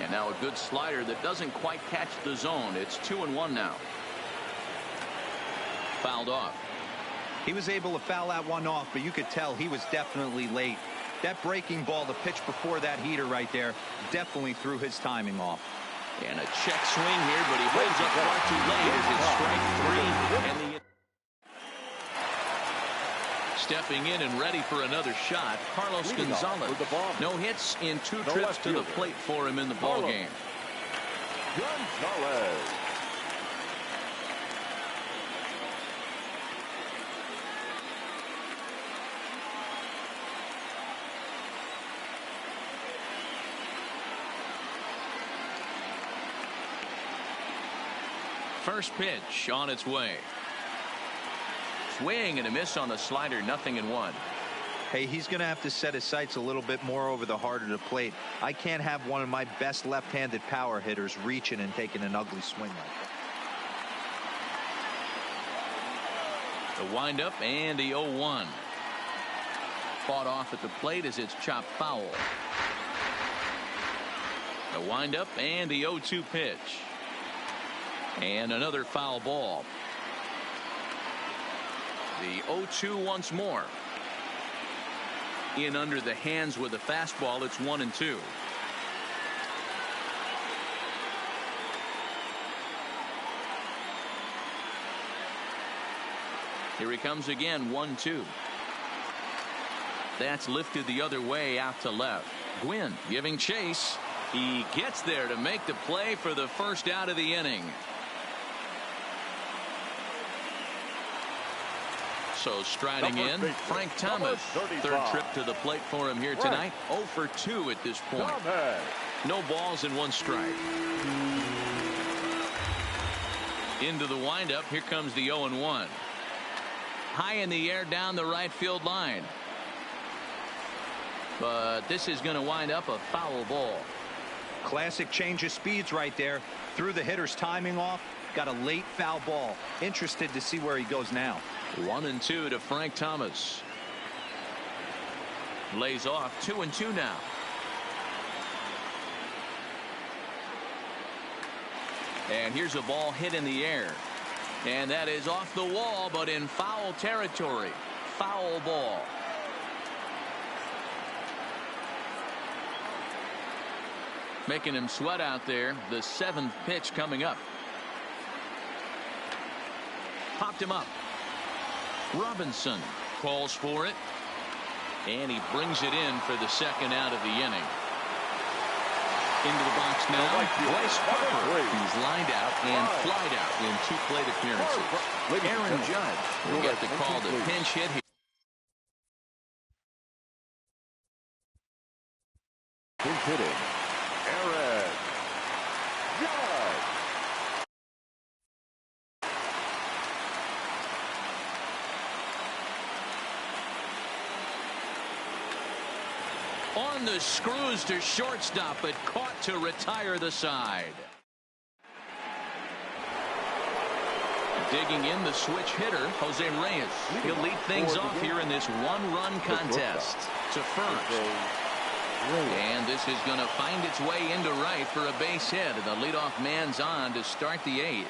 And now a good slider that doesn't quite catch the zone. It's 2-1 now. Fouled off. He was able to foul that one off, but you could tell he was definitely late. That breaking ball, the pitch before that heater right there, definitely threw his timing off. And a check swing here, but he holds up far too late as it's strike 3. And stepping in and ready for another shot, Carlos Gonzalez. No hits in 2 trips to the plate for him in the ball game. Gonzalez. First pitch on its way. Swing and a miss on the slider. 0-1. Hey, he's going to have to set his sights a little bit more over the heart of the plate. I can't have one of my best left-handed power hitters reaching and taking an ugly swing like that. The windup and the 0-1. Fought off at the plate as it's chopped foul. The windup and the 0-2 pitch. And another foul ball. The 0-2 once more. In under the hands with a fastball. It's 1-2. Here he comes again. 1-2. That's lifted the other way out to left. Gwynn giving chase. He gets there to make the play for the first out of the inning. So striding in, Frank Thomas. Third trip to the plate for him here tonight. 0 for 2 at this point. No balls and 1 strike. Into the windup. Here comes the 0-1. High in the air down the right field line. But this is going to wind up a foul ball. Classic change of speeds right there. Threw the hitter's timing off. Got a late foul ball. Interested to see where he goes now. 1-2 to Frank Thomas. Lays off. 2-2 now. And here's a ball hit in the air. And that is off the wall, but in foul territory. Foul ball. Making him sweat out there. The 7th pitch coming up. Popped him up. Robinson calls for it. And he brings it in for the second out of the inning. Into the box now. Bryce Harper. He's lined out and flied out in 2 plate appearances. Aaron Judge will get the call to pinch hit here. Pinch hitting. Aaron Judge. On the screws to shortstop, but caught to retire the side. Digging in the switch hitter, Jose Reyes. He'll lead things off here in this 1-run contest to first. And this is going to find its way into right for a base hit. The leadoff man's on to start the 8th.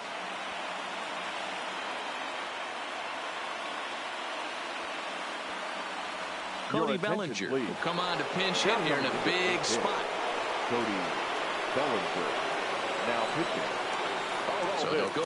Cody Bellinger will come on to pinch hit here in a big spot. Cody Bellinger now pitching. So they'll go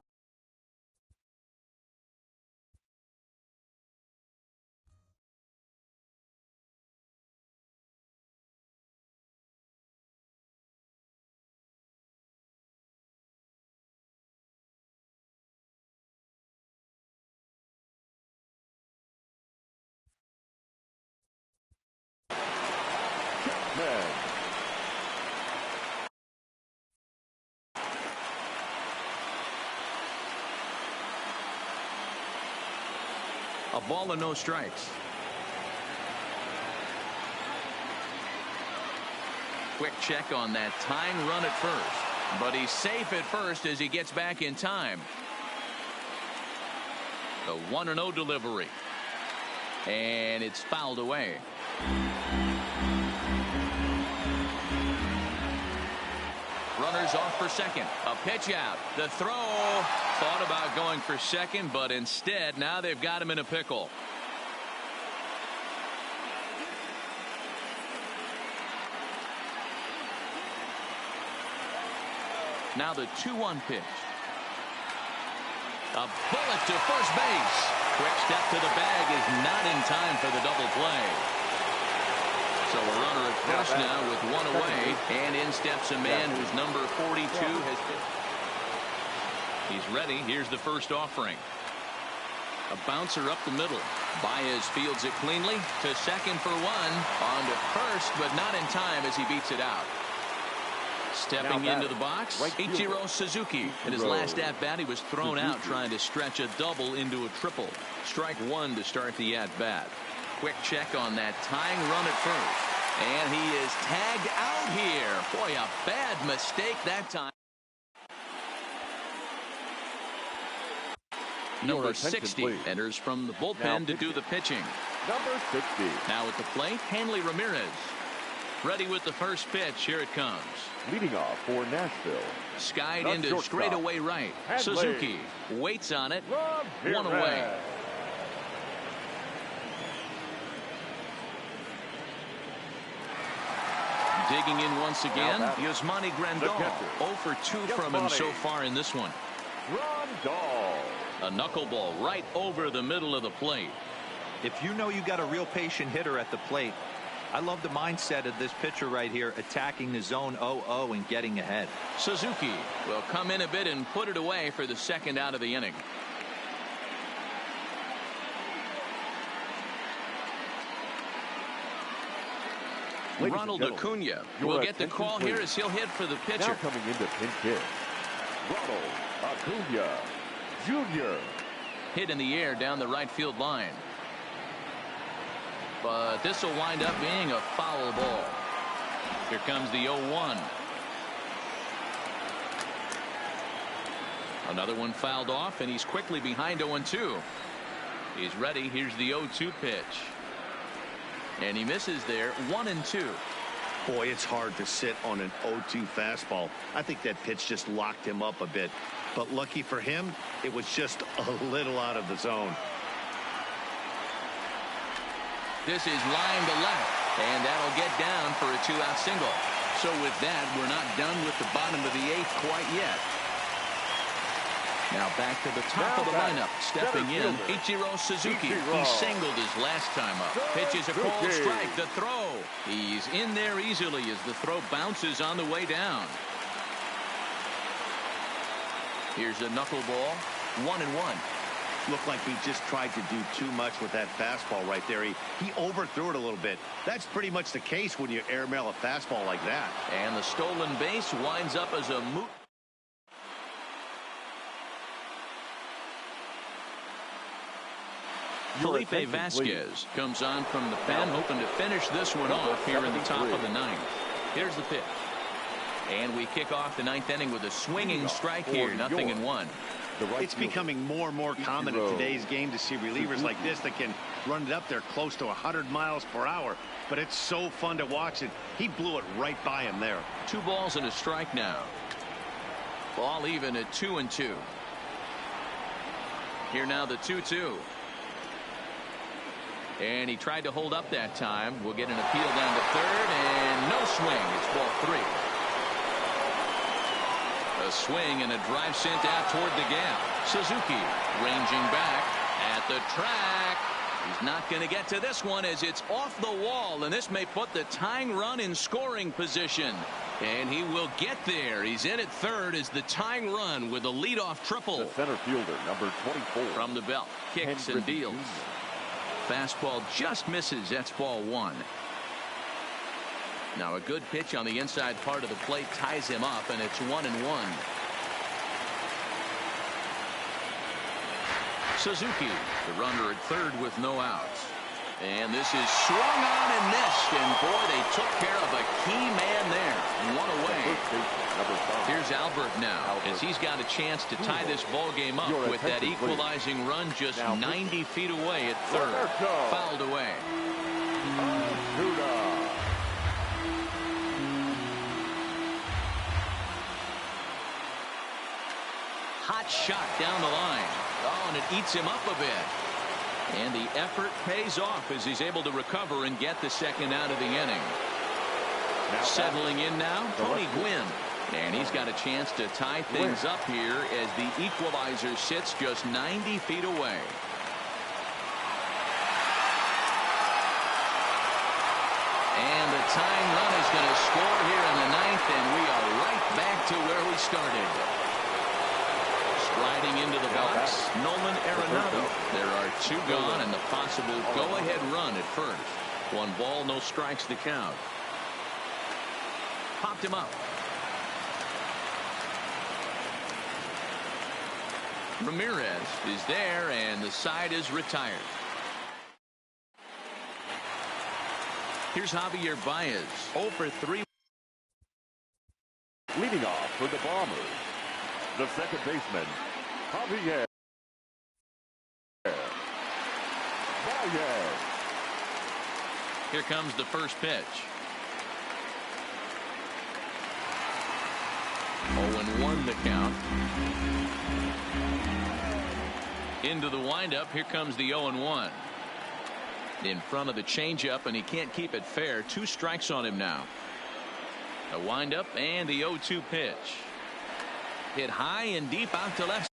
A ball and no strikes. Quick check on that tying run at first, but he's safe at first as he gets back in time. The 1-0 delivery, and it's fouled away. Runners off for second. A pitch out. The throw. Thought about going for second, but instead now they've got him in a pickle. Now the 2-1 pitch. A bullet to first base. Quick step to the bag is not in time for the double play. So a runner at first now with one away, and in steps a man whose number 42 has been. He's ready. Here's the first offering. A bouncer up the middle. Baez fields it cleanly to second for one. On to first, but not in time as he beats it out. Stepping into the box, Ichiro Suzuki. In his last at-bat, he was thrown out trying to stretch a double into a triple. Strike one to start the at-bat. Quick check on that tying run at first. And he is tagged out here. Boy, a bad mistake that time. Number 60 enters from the bullpen to do the pitching. Number 60. Now at the plate, Hanley Ramirez. Ready with the first pitch. Here it comes. Leading off for Nashville. Skied into straightaway right. Suzuki waits on it. One away. Digging in once again, Yasmani Grandal. 0 for 2 from him so far in this one. A knuckleball right over the middle of the plate. If you know you got a real patient hitter at the plate, I love the mindset of this pitcher right here, attacking the zone 0-0 and getting ahead. Suzuki will come in a bit and put it away for the second out of the inning. Ronald Acuna will get the call here as he'll hit for the pitcher. Now coming into pinch hit, Ronald Acuna Jr. Hit in the air down the right field line. But this will wind up being a foul ball. Here comes the 0-1. Another one fouled off, and he's quickly behind 0-2. He's ready. Here's the 0-2 pitch. And he misses there. 1-2. Boy, it's hard to sit on an 0-2 fastball. I think that pitch just locked him up a bit. But lucky for him, it was just a little out of the zone. This is line to left, and that'll get down for a 2-out single. So with that, we're not done with the bottom of the 8th quite yet. Now back to the top of the lineup. Stepping in, Ichiro Suzuki. He singled his last time up. Pitches a cold strike. The throw. He's in there easily as the throw bounces on the way down. Here's a knuckleball. 1-1. Looked like he just tried to do too much with that fastball right there. He overthrew it a little bit. That's pretty much the case when you airmail a fastball like that. And the stolen base winds up as a moot. Felipe Vasquez comes on from the pen, hoping to finish this one off here in the top of the 9th. Here's the pitch. And we kick off the 9th inning with a swinging strike here, 0-1. It's becoming more and more common in today's game to see relievers like this that can run it up there close to 100 miles per hour. But it's so fun to watch it. He blew it right by him there. 2 balls and a strike now. Ball even at 2-2. Here now the 2-2. And he tried to hold up that time. We'll get an appeal down to third, and no swing. It's ball 3. A swing and a drive sent out toward the gap. Suzuki ranging back at the track. He's not going to get to this one as it's off the wall, and this may put the tying run in scoring position. And he will get there. He's in at third as the tying run with a leadoff triple. The center fielder, number 24. From the belt, kicks and deals. Fastball just misses. That's ball 1. Now a good pitch on the inside part of the plate ties him up, and it's 1-1. Suzuki, the runner at third with no outs. And this is swung on and missed. And boy, they took care of a key man there. One away. Here's Albert now, as he's got a chance to tie this ball game up with that equalizing run just 90 feet away at third. Fouled away. Hot shot down the line. Oh, and it eats him up a bit. And the effort pays off as he's able to recover and get the second out of the inning. Settling in now, Tony Gwynn. And he's got a chance to tie things up here as the equalizer sits just 90 feet away. And the tying run is going to score here in the ninth, and we are right back to where we started. Sliding into the box, Nolan Arenado. There are two gone and the possible go-ahead run at first. 1 ball, no strikes to count. Popped him up. Ramirez is there, and the side is retired. Here's Javier Baez, 0 for 3. Leading off for the Bombers, the second baseman, Javier Baez. Here comes the first pitch. 0-1 the count. Into the windup. Here comes the 0-1. In front of the changeup, and he can't keep it fair. 2 strikes on him now. A windup and the 0-2 pitch. Hit high and deep out to left.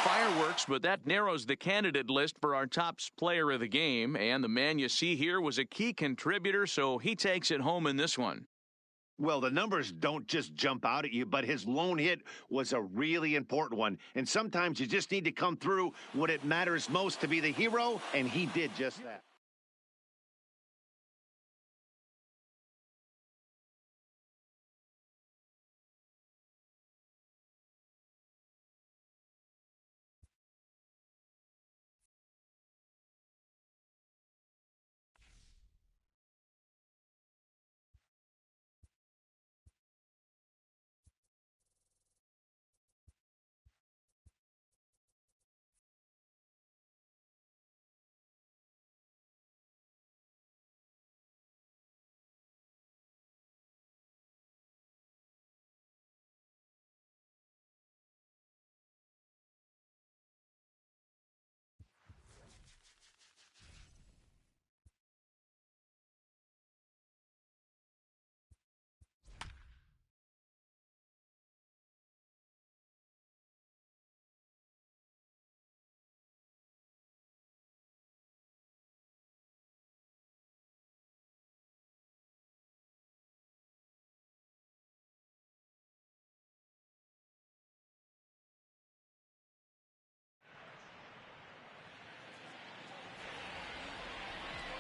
Fireworks, but that narrows the candidate list for our top player of the game, and the man you see here was a key contributor, so he takes it home in this one. Well, the numbers don't just jump out at you, but his lone hit was a really important one, and sometimes you just need to come through when it matters most to be the hero, and he did just that.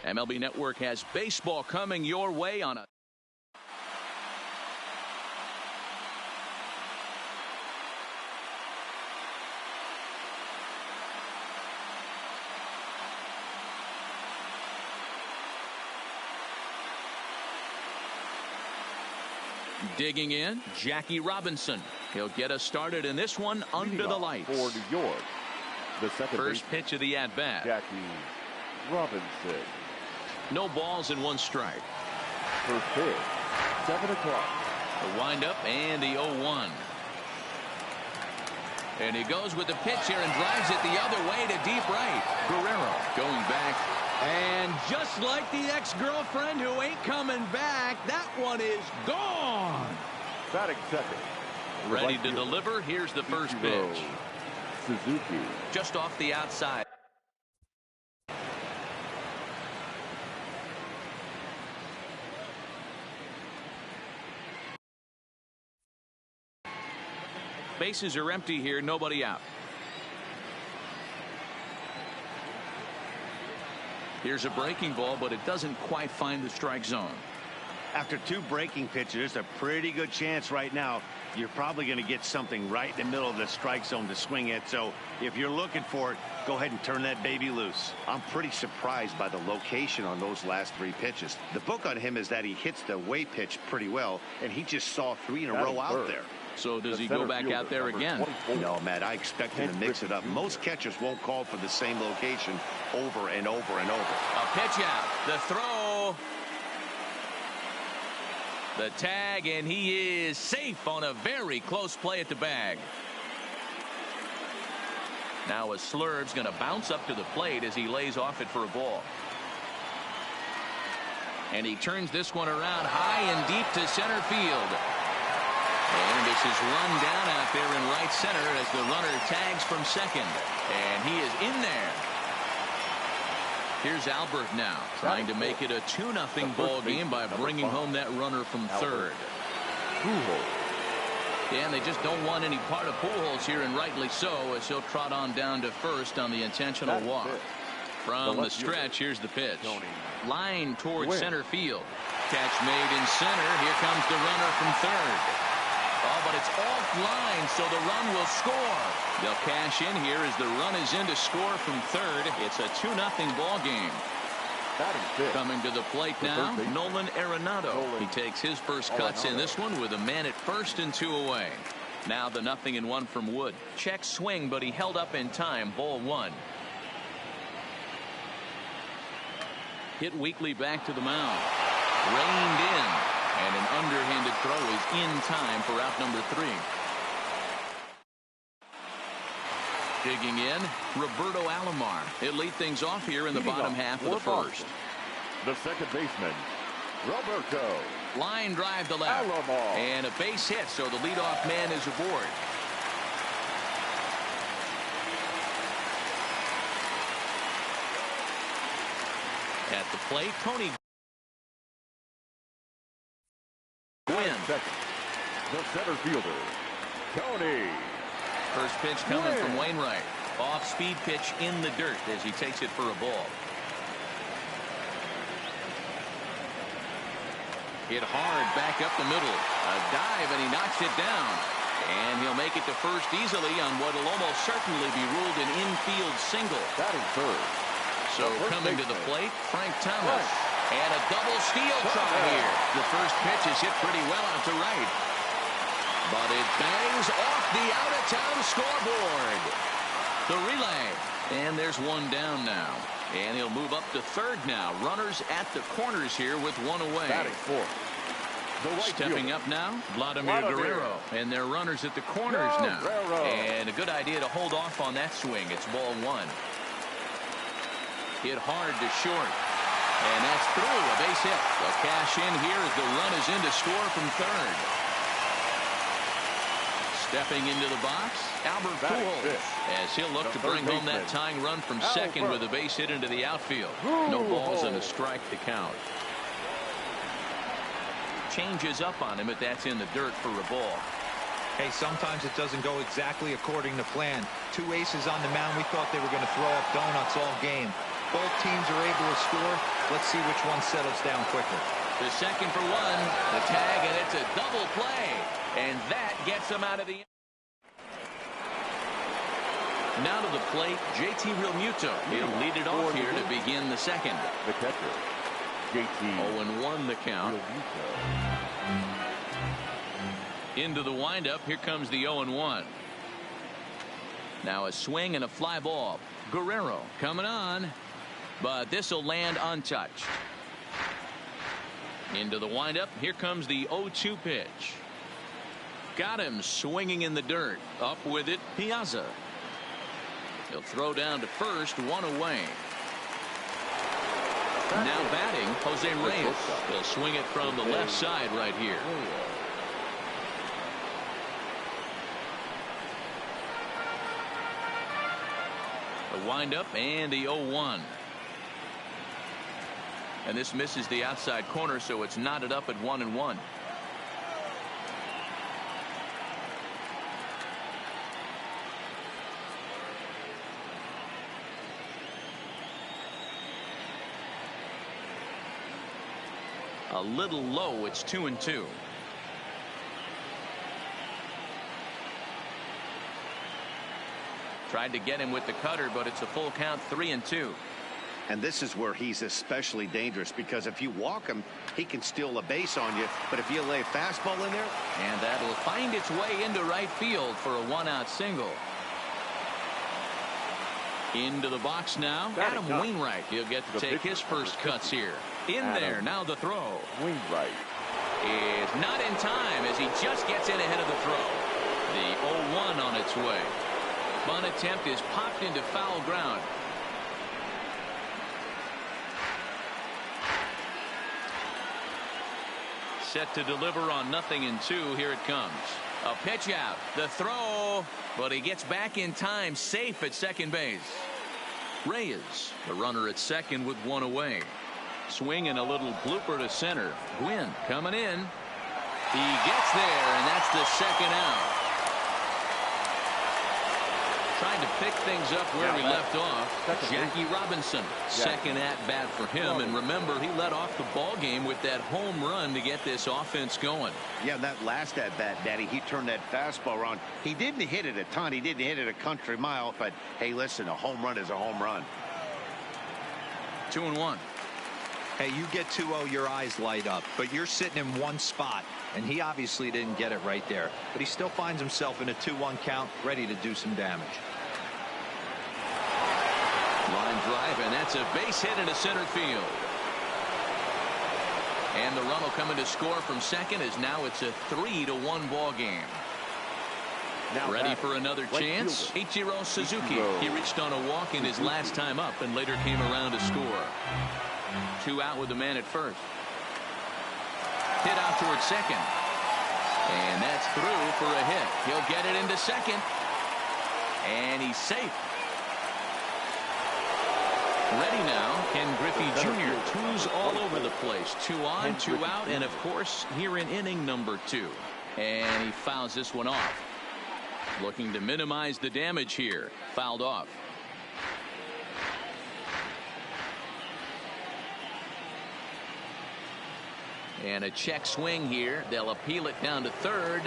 MLB Network has baseball coming your way on a digging in, Jackie Robinson. He'll get us started in this one under the lights. For New York, the second first pitch of the at-bat. Jackie Robinson. No balls and 1 strike. First pitch, 7 o'clock. The windup and the 0-1. And he goes with the pitch here and drives it the other way to deep right. Guerrero going back. And just like the ex-girlfriend who ain't coming back, that one is gone. Batting second. Ready to deliver. Here's the first pitch. Suzuki. Just off the outside. Bases are empty here, nobody out. Here's a breaking ball, but it doesn't quite find the strike zone. After 2 breaking pitches, there's a pretty good chance right now you're probably going to get something right in the middle of the strike zone to swing at. So if you're looking for it, go ahead and turn that baby loose. I'm pretty surprised by the location on those last 3 pitches. The book on him is that he hits the way pitch pretty well, and he just saw 3 in a row out there. So does he go back out there again? No, Matt, I expect him to mix it up. Most catchers won't call for the same location over and over and over. A pitch out. The throw. The tag, and he is safe on a very close play at the bag. Now a Slurve's going to bounce up to the plate as he lays off it for a ball. And he turns this one around high and deep to center field. And this is run down out there in right center as the runner tags from second. And he is in there. Here's Albert now, trying to make it a 2-0 ball game by bringing home that runner from third. And they just don't want any part of Pujols here, and rightly so, as he'll trot on down to first on the intentional walk. From the stretch, here's the pitch. Line towards center field. Catch made in center. Here comes the runner from third. Oh, but it's offline, so the run will score. They'll cash in here as the run is in to score from third. It's a 2-0 ball game. Coming to the plate now, Nolan Arenado. He takes his first cuts in this one with a man at first and 2 away. Now the 0-1 from Wood. Check swing, but he held up in time. Ball 1. Hit weakly back to the mound. Reined in. And an underhanded throw is in time for out number 3. Digging in, Roberto Alomar. He'll lead things off here in the bottom half of the first. The second baseman, Roberto. Line drive to left. Alomar. And a base hit, so the leadoff man is aboard. At the plate, Tony Gwynn. Second, the center fielder, Tony. First pitch coming from Wainwright. Off speed pitch in the dirt as he takes it for a ball. Hit hard back up the middle. A dive, and he knocks it down. And he'll make it to first easily on what will almost certainly be ruled an infield single. Batting third. So coming to the plate, Frank Thomas. And a double steal try here. The first pitch is hit pretty well out to right. But it bangs off the out-of-town scoreboard. The relay. And there's one down now. And he'll move up to third now. Runners at the corners here with 1 away. Batting fourth. Stepping up now, Vladimir Guerrero. And they're runners at the corners now. And a good idea to hold off on that swing. It's ball 1. Hit hard to short. And that's through. A base hit. They'll cash in here as the run is in to score from third. Stepping into the box, Albert Pujols, as he'll look to bring home that tying run from second with a base hit into the outfield. No balls and a strike to count. Changes up on him, but that's in the dirt for a ball. Hey, sometimes it doesn't go exactly according to plan. 2 aces on the mound. We thought they were going to throw up donuts all game. Both teams are able to score. Let's see which one settles down quicker. The second for 1, the tag, and it's a double play. And that gets him out of the. Now to the plate, JT Realmuto. He'll lead it off here to begin the second. The catcher, JT. 0-1 the count. Into the windup. Here comes the 0-1. Now a swing and a fly ball. Guerrero coming on, but this will land untouched. Into the windup. Here comes the 0-2 pitch. Got him swinging in the dirt. Up with it, Piazza. He'll throw down to first, 1 away. Now batting, Jose Reyes. He'll swing it from the left side right here. The windup and the 0-1. And this misses the outside corner, so it's knotted up at 1-1. A little low. It's 2-2. Tried to get him with the cutter, but it's a full count, 3-2. And this is where he's especially dangerous, because if you walk him, he can steal a base on you. But if you lay a fastball in there, and that'll find its way into right field for a 1-out single. Into the box now, Adam Wainwright. He'll get to take his first cuts here. In there, now the throw. Wainwright is not in time as he just gets in ahead of the throw. The 0-1 on its way. Bunt attempt is popped into foul ground. Set to deliver on 0-2. Here it comes. A pitch out. The throw. But he gets back in time, safe at second base. Reyes, the runner at second with one away. Swing and a little blooper to center. Gwynn coming in. He gets there, and that's the second out. Trying to pick things up where he left off. Jackie Robinson, second at bat for him. And remember, he led off the ball game with that home run to get this offense going. Yeah, that last at bat, Daddy, he turned that fastball around. He didn't hit it a ton. He didn't hit it a country mile. But hey, listen, a home run is a home run. 2-1. Hey, you get 2-0, your eyes light up, but you're sitting in one spot, and he obviously didn't get it right there. But he still finds himself in a 2-1 count, ready to do some damage. Line drive, and that's a base hit into center field. And the run will come in to score from second, as now it's a 3-1 ball game. now ready for another chance. Ichiro Suzuki. He reached on a walk in his last time up and later came around to score. 2 out with the man at first. Hit out towards second. And that's through for a hit. He'll get it into second. And he's safe. Ready now, Ken Griffey Jr. Twos all over the place. 2 on, 2 out, and of course here in inning number 2. And he fouls this one off. Looking to minimize the damage here. Fouled off. And a check swing here. They'll appeal it down to third.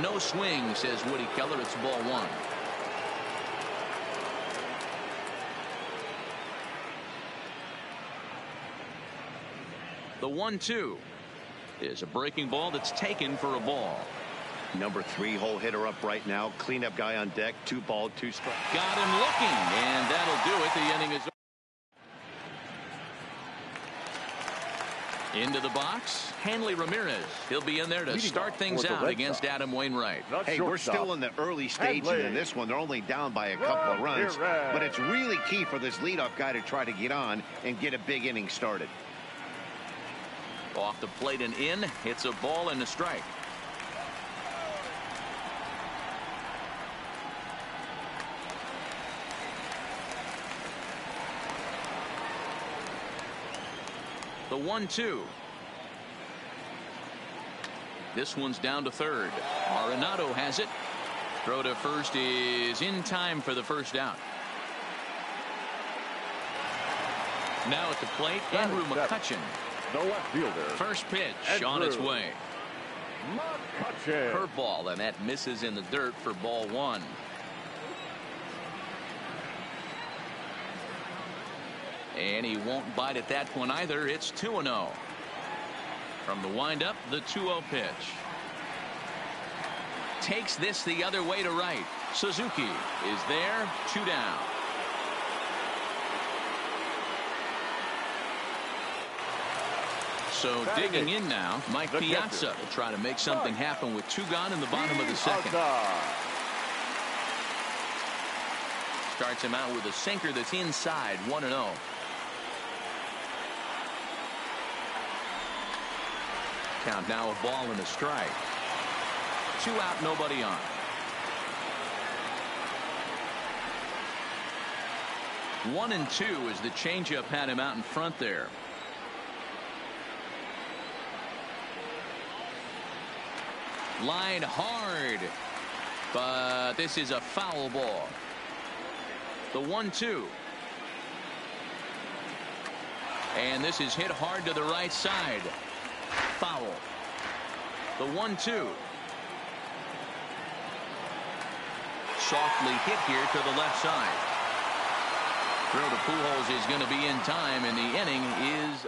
No swing, says Woody Keller. It's ball 1. The 1-2 is a breaking ball that's taken for a ball. Number 3 hole hitter up right now. Cleanup guy on deck. 2 ball, 2 strikes. Got him looking, and that'll do it. The inning is over. Into the box, Hanley Ramirez. He'll be in there to start things out against Adam Wainwright. Hey, we're still in the early stages in this one. They're only down by a couple of runs, but it's really key for this leadoff guy to try to get on and get a big inning started. Off the plate and in. It's a ball and a strike. The 1-2. This one's down to third. Arenado has it. Throw to first is in time for the first out. Now at the plate, Andrew McCutchen. The left fielder. First pitch on its way. Curveball, and that misses in the dirt for ball 1. And he won't bite at that one either. It's 2-0. From the windup, the 2-0 pitch. Takes this the other way to right. Suzuki is there. 2 down. So digging in now, Mike Piazza will try to make something happen with 2 gone in the bottom of the second. Starts him out with a sinker that's inside. 1-0. Count now, a ball and a strike. 2 out, nobody on. One and 2 as the changeup had him out in front there. Line hard, but this is a foul ball. The 1-2. And this is hit hard to the right side. foul. The 1-2. Softly hit here to the left side. Throw to Pujols is going to be in time, and the inning is.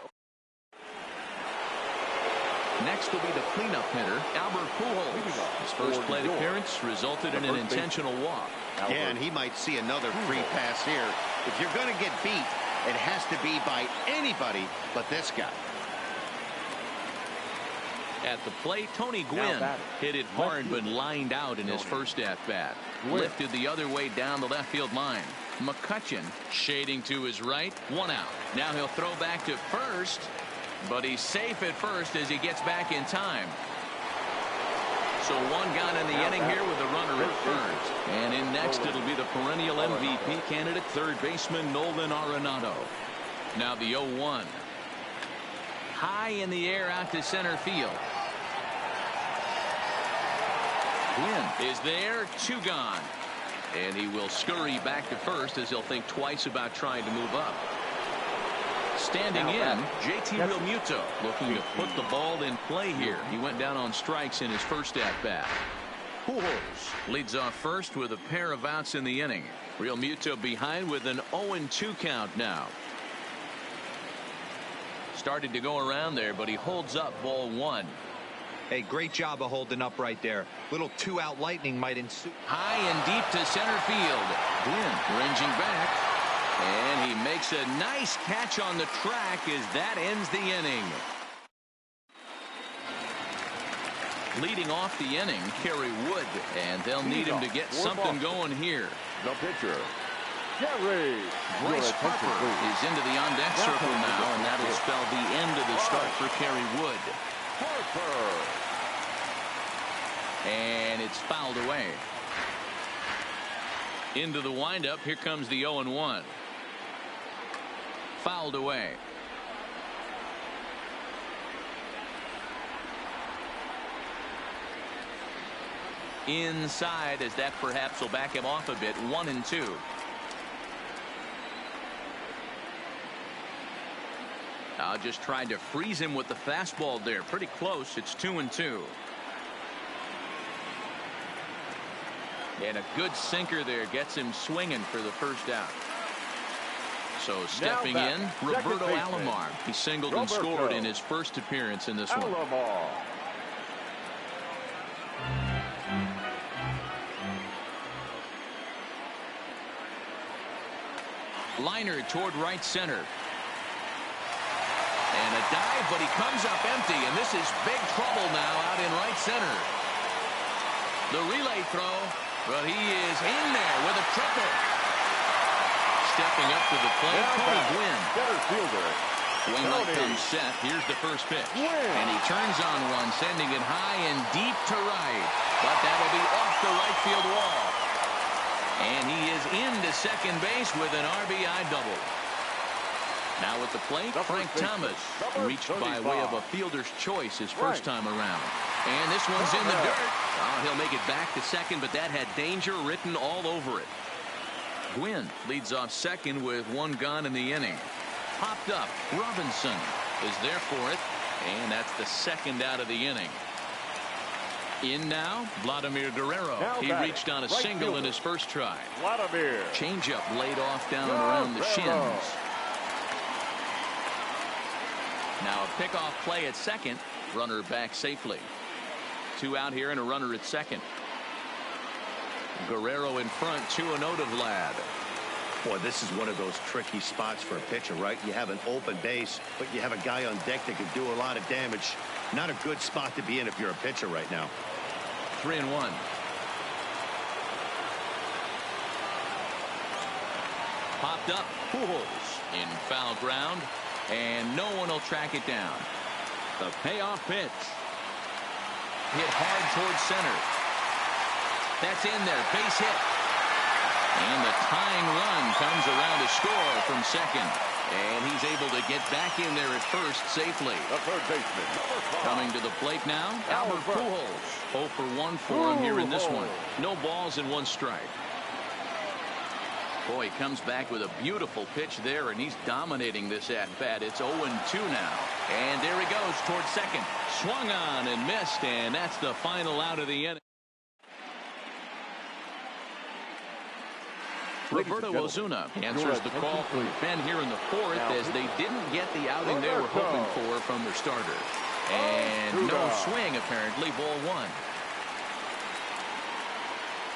Next will be the cleanup hitter, Albert Pujols. His first plate appearance resulted in an intentional walk. Yeah, and he might see another free pass here. If you're going to get beat, it has to be by anybody but this guy. At the plate, Tony Gwynn hit it hard but lined out in his first at-bat. Lifted the other way down the left field line. McCutchen shading to his right. 1 out. Now he'll throw back to first, but he's safe at first as he gets back in time. So 1 gone in the inning here with a runner at first. And in next it'll be the perennial MVP candidate, third baseman Nolan Arenado. Now the 0-1. High in the air out to center field. Gwynn is there, 2 gone. And he will scurry back to first as he'll think twice about trying to move up. Standing in, JT Realmuto looking to put the ball in play here. He went down on strikes in his first at-bat. Pujols leads off first with a pair of outs in the inning. Realmuto behind with an 0-2 count now. Started to go around there, but he holds up ball 1. Hey, great job of holding up right there. Little 2-out lightning might ensue. High and deep to center field. Gwynn ranging back. And he makes a nice catch on the track as that ends the inning. Leading off the inning, Kerry Wood. And they'll need him to get something going here. The pitcher, Kerry. Bryce Harper is into the on-deck circle now, and that'll spell the end of the start for Kerry Wood. Harper. And it's fouled away. Into the windup. Here comes the 0-1. Fouled away. Inside, as that perhaps will back him off a bit. 1-2. Just tried to freeze him with the fastball there. Pretty close. It's 2-2. And a good sinker there gets him swinging for the first out. So stepping in, Roberto Alomar. He singled and scored in his first appearance in this one. Liner toward right center. And a dive, but he comes up empty, and this is big trouble now out in right center. The relay throw, but he is in there with a triple. Stepping up to the plate, Tony Gwynn. Center fielder. Winglight comes set. Here's the first pitch. And he turns on one, sending it high and deep to right. But that'll be off the right field wall. And he is into second base with an RBI double. Now at the plate, Frank Thomas reached by way of a fielder's choice his first time around. And this one's in the dirt. Oh, he'll make it back to second, but that had danger written all over it. Gwynn leads off second with 1 gone in the inning. Popped up. Robinson is there for it. And that's the second out of the inning. In now, Vladimir Guerrero. He reached on a single in his first try. Vladimir. Changeup laid off down and around the shins. Now a pickoff play at second. Runner back safely. 2 out here and a runner at second. Guerrero in front, 2-0 to Vlad. Boy, this is one of those tricky spots for a pitcher, right? You have an open base, but you have a guy on deck that can do a lot of damage. Not a good spot to be in if you're a pitcher right now. 3-1. Popped up. Pujols in foul ground. And no one will track it down. The payoff pitch. Hit hard towards center. That's in there. Base hit. And the tying run comes around to score from second. And he's able to get back in there at first safely. The third baseman, number 5. Coming to the plate now, Albert Pujols. 0 for 1 for him here in this one. No balls and 1 strike. Boy, he comes back with a beautiful pitch there, and he's dominating this at-bat. It's 0-2 now. And there he goes towards second. Swung on and missed, and that's the final out of the inning. Roberto Ozuna answers the call from Ben here in the fourth as they didn't get the outing they were hoping for from their starter. And no swing, apparently. Ball one.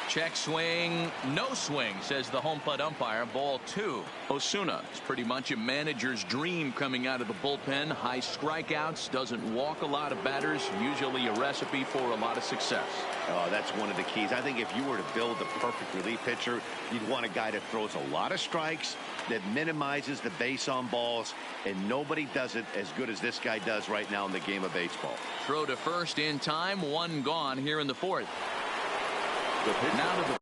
Check swing, no swing, says the home plate umpire. Ball two. Osuna is pretty much a manager's dream coming out of the bullpen. High strikeouts, doesn't walk a lot of batters, usually a recipe for a lot of success. Oh, that's one of the keys. I think if you were to build the perfect relief pitcher, you'd want a guy that throws a lot of strikes, that minimizes the base on balls, and nobody does it as good as this guy does right now in the game of baseball. Throw to first in time, one gone here in the fourth. Now to the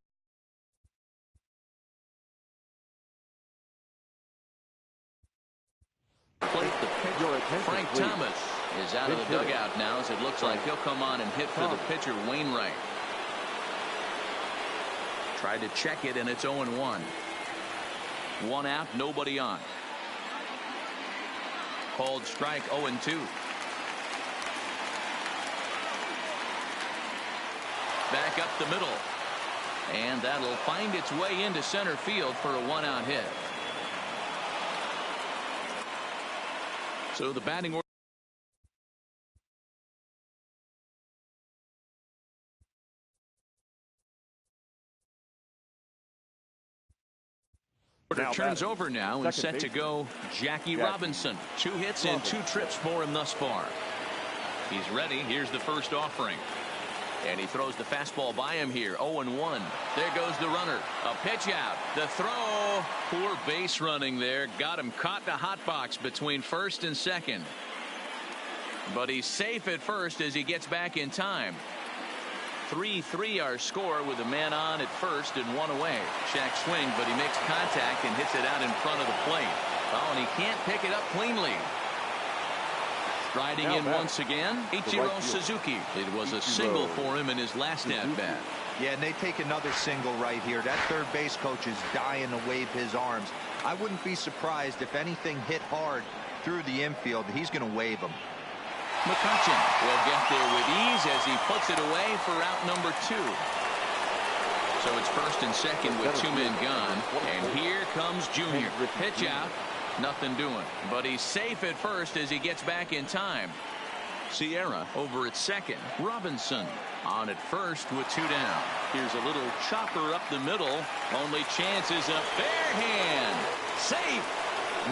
plate. The pitcher, Frank Thomas, is out of the dugout now, as it looks like he'll come on and hit for the pitcher, Wainwright. Tried to check it, and it's 0-1. One out, nobody on. Called strike, 0-2. Back up the middle. And that'll find its way into center field for a one-out hit. So the batting order. Turns over now and set to go Jackie Robinson. 2 hits and 2 trips for him thus far. He's ready. Here's the first offering. And he throws the fastball by him here. 0-1. There goes the runner. A pitch out. The throw. Poor base running there. Got him caught in a hot box between first and second. But he's safe at first as he gets back in time. 3-3 our score with a man on at first and 1 away. Shack swing, but he makes contact and hits it out in front of the plate. Oh, and he can't pick it up cleanly. Riding in once again, Ichiro Suzuki. It was a single for him in his last at-bat. Yeah, and they take another single right here. That third base coach is dying to wave his arms. I wouldn't be surprised if anything hit hard through the infield. He's going to wave them. McCutcheon will get there with ease as he puts it away for out number 2. So it's first and second with 2 men gone. And here comes Junior. Pitch out. Nothing doing, but he's safe at first as he gets back in time. Sierra over at second. Robinson on at first with 2 down. Here's a little chopper up the middle. Only chance is a bare hand. Safe.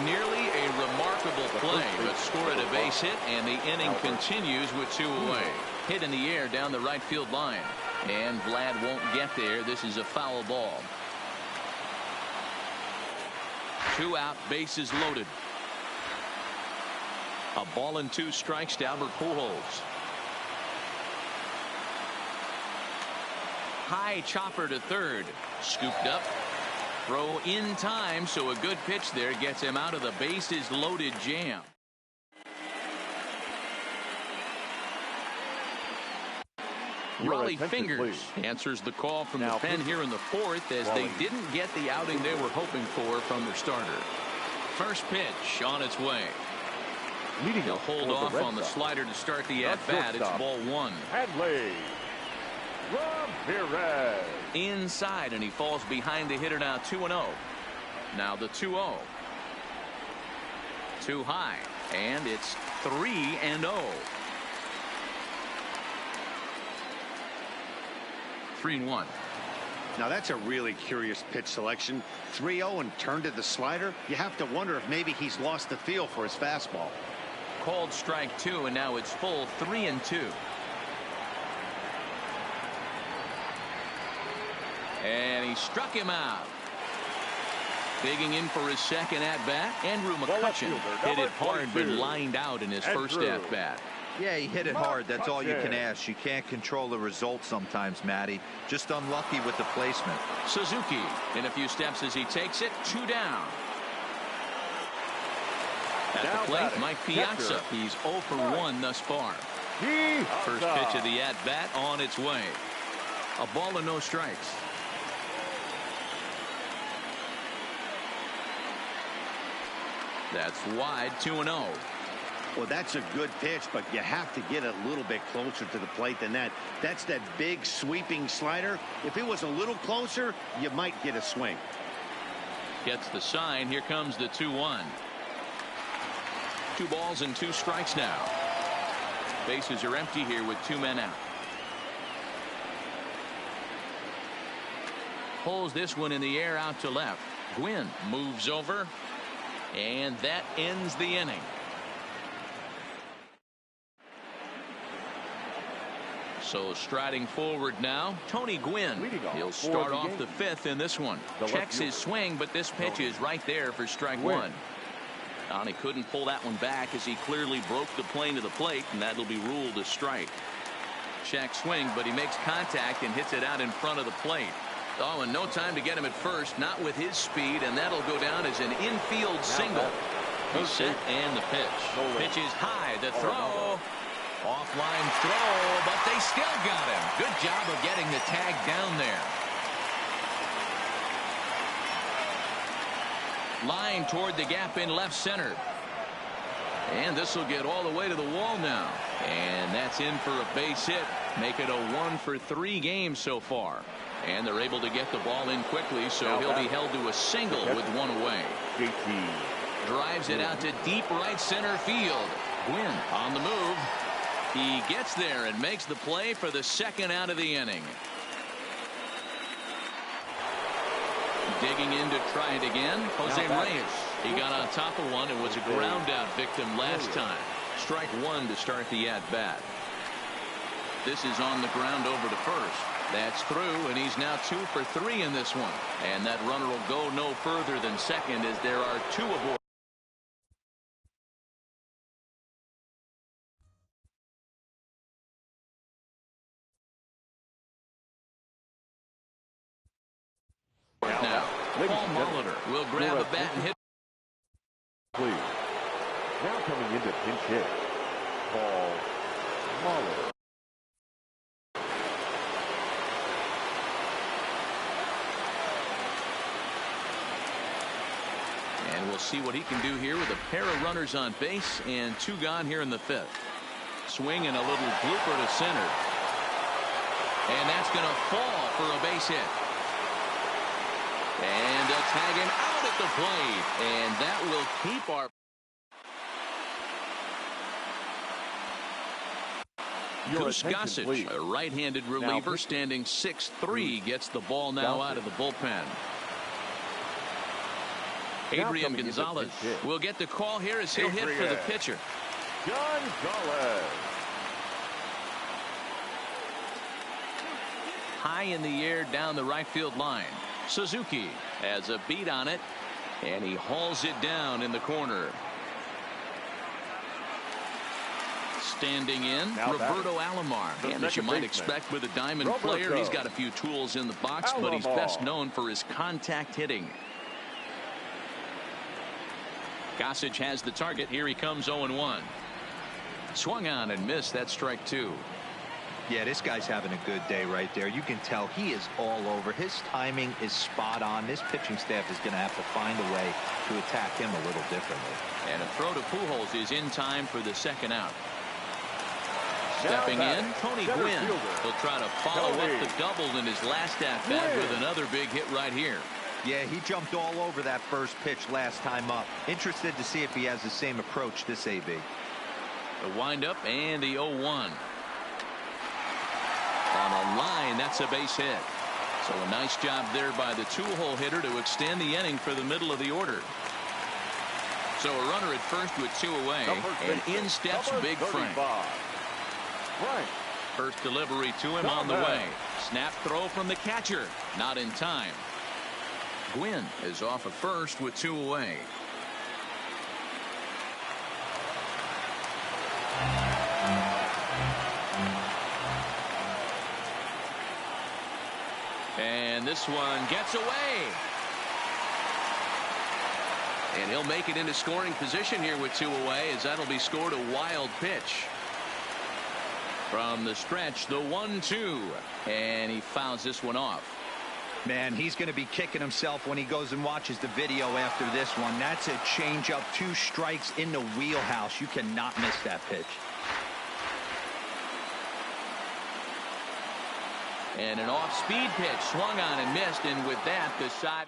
Nearly a remarkable play, but scored a base hit, and the inning continues with 2 away. Hit in the air down the right field line, and Vlad won't get there. This is a foul ball. 2 out, bases loaded. A ball and 2 strikes to Albert Pujols. High chopper to third. Scooped up. Throw in time, so a good pitch there gets him out of the bases loaded jam. Rolly Fingers answers the call from the pen here in the fourth as they didn't get the outing they were hoping for from their starter. First pitch on its way. He'll hold off on the slider to start the at-bat. It's ball 1. Inside, and he falls behind the hitter now. 2-0. Now the 2-0. Too high, and it's 3-0. 3-1. Now that's a really curious pitch selection. 3-0 and turned to the slider. You have to wonder if maybe he's lost the feel for his fastball. Called strike 2, and now it's full 3-2. And he struck him out. Digging in for his second at-bat, Andrew McCutcheon hit it hard but lined out in his first at-bat. Yeah, he hit it hard. That's all you can ask. You can't control the result sometimes, Matty. Just unlucky with the placement. Suzuki in a few steps as he takes it. 2 down. At the plate, Mike Piazza. He's 0 for 1 thus far. First pitch of the at-bat on its way. A ball and no strikes. That's wide, 2-0. Well, that's a good pitch, but you have to get a little bit closer to the plate than that. That's that big sweeping slider. If it was a little closer, you might get a swing. Gets the sign. Here comes the 2-1. 2 balls and 2 strikes now. Bases are empty here with 2 men out. Pulls this one in the air out to left. Gwynn moves over, and that ends the inning. So striding forward now, Tony Gwynn. He'll start off the 5th in this one. Checks his swing, but this pitch is right there for strike 1. And he couldn't pull that one back as he clearly broke the plane of the plate, and that'll be ruled a strike. Check swing, but he makes contact and hits it out in front of the plate. Oh, and no time to get him at first, not with his speed, and that'll go down as an infield single. He's set and the pitch. Pitch is high, the throw. Offline throw, but they still got him. Good job of getting the tag down there. Line toward the gap in left center. And this will get all the way to the wall now. And that's in for a base hit. Make it a 1-for-3 game so far. And they're able to get the ball in quickly, so he'll be held to a single with 1 away. Drives it out to deep right center field. Gwynn on the move. He gets there and makes the play for the 2nd out of the inning. Digging in to try it again, Jose Reyes. He got on top of one and was a ground out victim last time. Strike 1 to start the at bat. This is on the ground over to first. That's through, and he's now 2 for 3 in this one. And that runner will go no further than second as there are 2 aboard. Now, Paul Molitor will grab a bat and hit. Please. Now coming into pinch hit, Paul Molitor. And we'll see what he can do here with a pair of runners on base and 2 gone here in the 5th. Swing and a little blooper to center. And that's going to fall for a base hit. And a tag him out at the plate. And that will keep our... Goose Gossage, a right-handed reliever, standing 6'3", gets the ball now out of the bullpen. Adrian Gonzalez will get the call here as he'll hit for the pitcher. Gonzalez. High in the air down the right field line. Suzuki has a beat on it, and he hauls it down in the corner. Standing in, Roberto Alomar. And as you might expect with a diamond player, he's got a few tools in the box, but he's best known for his contact hitting. Gossage has the target. Here he comes 0-1. Swung on and missed. That's strike 2. Yeah, this guy's having a good day right there. You can tell he is all over. His timing is spot on. This pitching staff is going to have to find a way to attack him a little differently. And a throw to Pujols is in time for the 2nd out. Stepping in, Tony Gwynn. He'll try to follow up the double in his last at-bat with another big hit right here. Yeah, he jumped all over that first pitch last time up. Interested to see if he has the same approach this AB. The windup and the 0-1. On a line, that's a base hit. So a nice job there by the 2-hole hitter to extend the inning for the middle of the order. So a runner at first with 2 away, and in steps Big Frank. First delivery to him on the way. Snap throw from the catcher. Not in time. Gwynn is off at first with 2 away. And this one gets away. And he'll make it into scoring position here with 2 away, as that'll be scored a wild pitch. From the stretch, the 1-2. And he fouls this one off. Man, he's going to be kicking himself when he goes and watches the video after this one. That's a changeup, 2 strikes in the wheelhouse. You cannot miss that pitch. And an off-speed pitch swung on and missed, and with that, the side.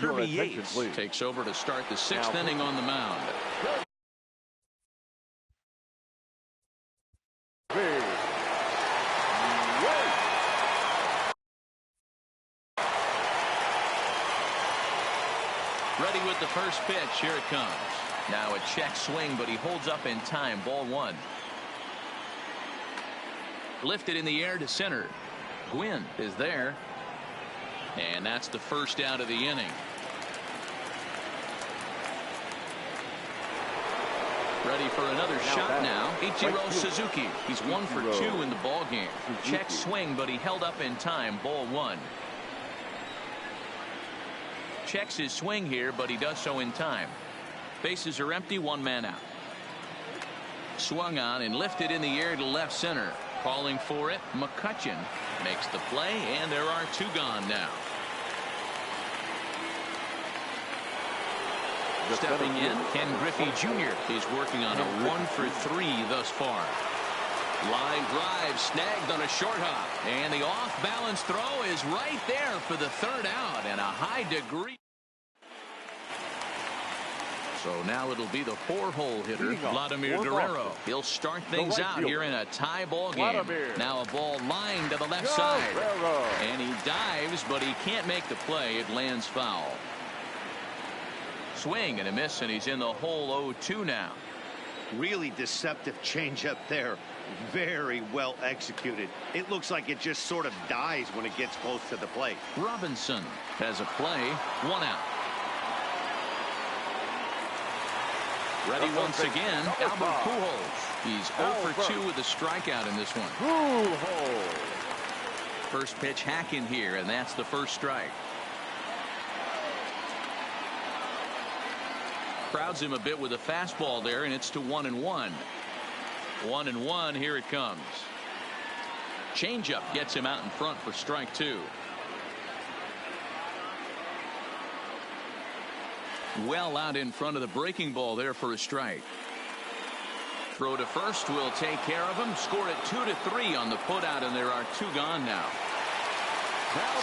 Kirby Yates takes over to start the 6th inning on the mound. Ready with the first pitch. Here it comes. Now a check swing, but he holds up in time. Ball 1. Lifted in the air to center. Gwynn is there. And that's the first out of the inning. Ready for another shot now. Ichiro Suzuki. He's 1 for 2 in the ball game. Check swing, but he held up in time. Ball 1. Checks his swing here, but he does so in time. Bases are empty, 1 man out. Swung on and lifted in the air to left center. Calling for it, McCutcheon makes the play, and there are 2 gone now. Stepping in, Ken Griffey Jr. is working on a 1 for 3 thus far. Line drive snagged on a short hop, and the off-balance throw is right there for the 3rd out, and a high degree. So now it'll be the 4-hole hitter, Vladimir Guerrero. He'll start things out here in a tie ball game. Now a ball lined to the left side. And he dives, but he can't make the play. It lands foul. Swing and a miss, and he's in the hole 0-2 now. Really deceptive changeup there. Very well executed. It looks like it just sort of dies when it gets close to the plate. Robinson has a play. 1 out. Ready once again, Albert Pujols. He's 0 for 2 with a strikeout in this one. First pitch hack in here, and that's the first strike. Crowds him a bit with a fastball there, and it's to 1-1. 1-1. Here it comes. Changeup gets him out in front for strike 2. Well out in front of the breaking ball there for a strike. Throw to first will take care of him. Score it 2-3 on the putout, and there are 2 gone now.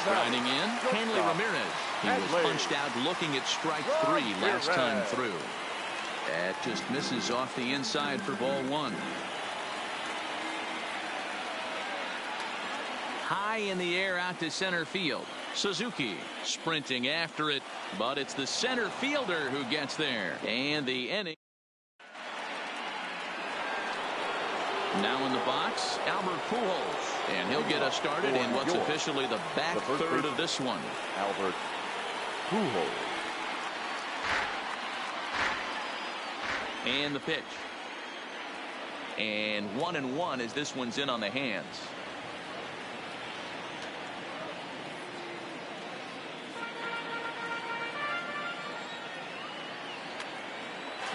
Grinding in, Hanley Ramirez. He was punched out looking at strike 3 last time through. That just misses off the inside for ball 1. High in the air out to center field. Suzuki sprinting after it, but it's the center fielder who gets there. And the inning. Now in the box, Albert Pujols, and he'll get us started in what's officially the back third of this one. Albert Pujols. And the pitch. And 1-1 as this one's in on the hands.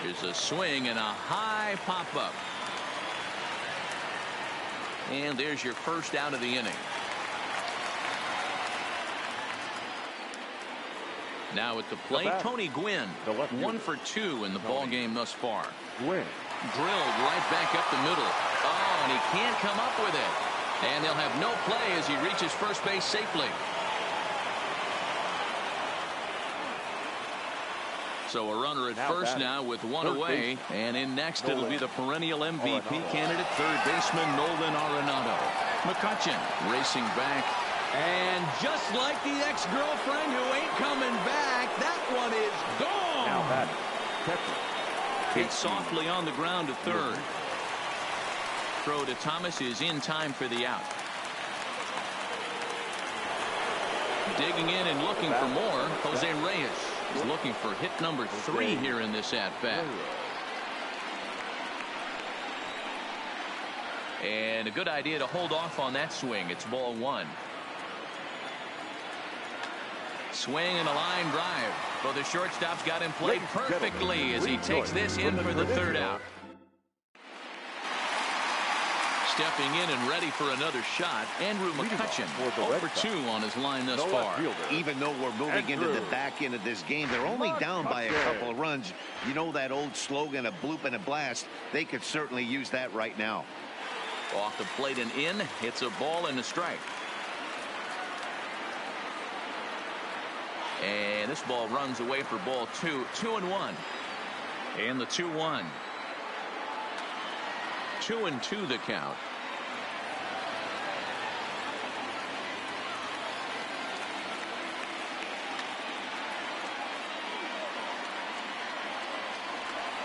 Here's a swing and a high pop-up. And there's your first out of the inning. Now at the plate, Tony Gwynn. 1 for 2 in the ball game thus far. Gwynn. Drilled right back up the middle. Oh, and he can't come up with it. And they'll have no play as he reaches first base safely. So a runner at first now with 1 away. And in next it'll be the perennial MVP candidate, third baseman Nolan Arenado. McCutcheon racing back. And just like the ex-girlfriend who ain't coming back, that one is gone. Now that catcher. Hit softly on the ground to third. Throw to Thomas is in time for the out. Digging in and looking for more, Jose Reyes is looking for hit number 3 here in this at-bat. And a good idea to hold off on that swing. It's ball 1. Swing and a line drive. But the shortstop's got him played perfectly as he takes this in for the third out. stepping in and ready for another shot. Andrew McCutchen, 0 for 2 on his line thus far. Even though we're moving into the back end of this game, they're only down by a couple of runs. You know that old slogan, a bloop and a blast. They could certainly use that right now. Off the plate and in. It's a ball and a strike. And this ball runs away for ball 2. 2-1. And the 2-1. 2-2 the count.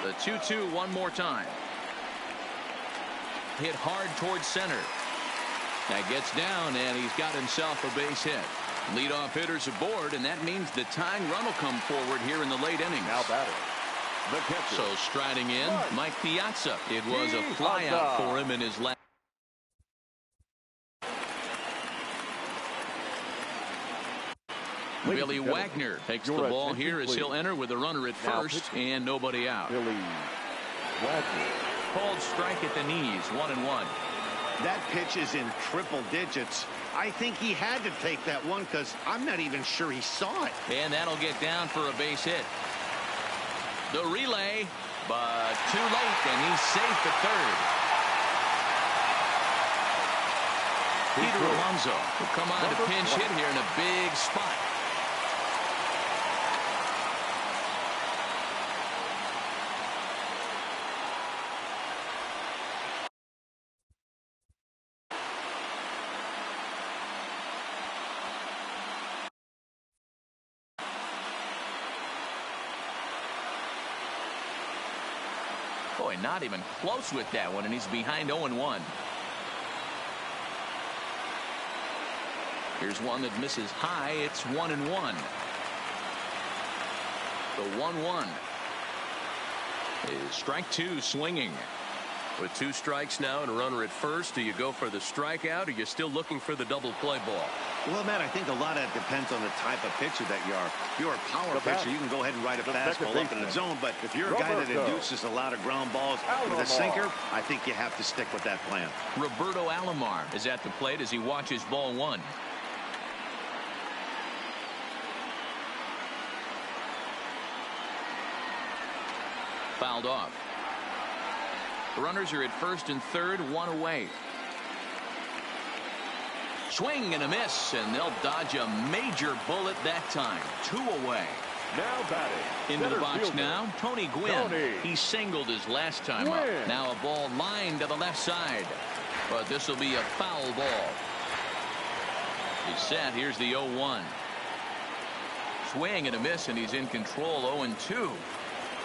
The 2-2 one more time. Hit hard towards center. That gets down, and he's got himself a base hit. Leadoff hitters aboard, and that means the tying run will come forward here in the late innings. Now batting. The catcher. So striding in, Mike Piazza. It was a flyout for him in his last. Billy Wagner takes the ball here as he'll enter with a runner at first and nobody out. Billy Wagner. Called strike at the knees, 1-1. That pitch is in triple digits. I think he had to take that one because I'm not even sure he saw it. And that'll get down for a base hit. The relay, but too late, and he's safe at third. Peter Alonso will come on to pinch hit here in a big spot. Boy, not even close with that one, and he's behind 0-1. Here's one that misses high. It's 1-1. The 1-1 is strike 2 swinging. With 2 strikes now and a runner at first, do you go for the strikeout or are you still looking for the double play ball? Well, Matt, I think a lot of it depends on the type of pitcher that you are. If you're a power pitcher, you can go ahead and ride a fastball up in the zone. But if you're a guy that induces a lot of ground balls with a sinker, I think you have to stick with that plan. Roberto Alomar is at the plate as he watches ball 1. Fouled off. The runners are at first and third, 1 away. Swing and a miss, and they'll dodge a major bullet that time. 2 away. Now batting. Into the box now, Tony Gwynn. He singled his last time up. Now a ball lined to the left side. But this will be a foul ball. He's set. Here's the 0-1. Swing and a miss, and he's in control, 0-2.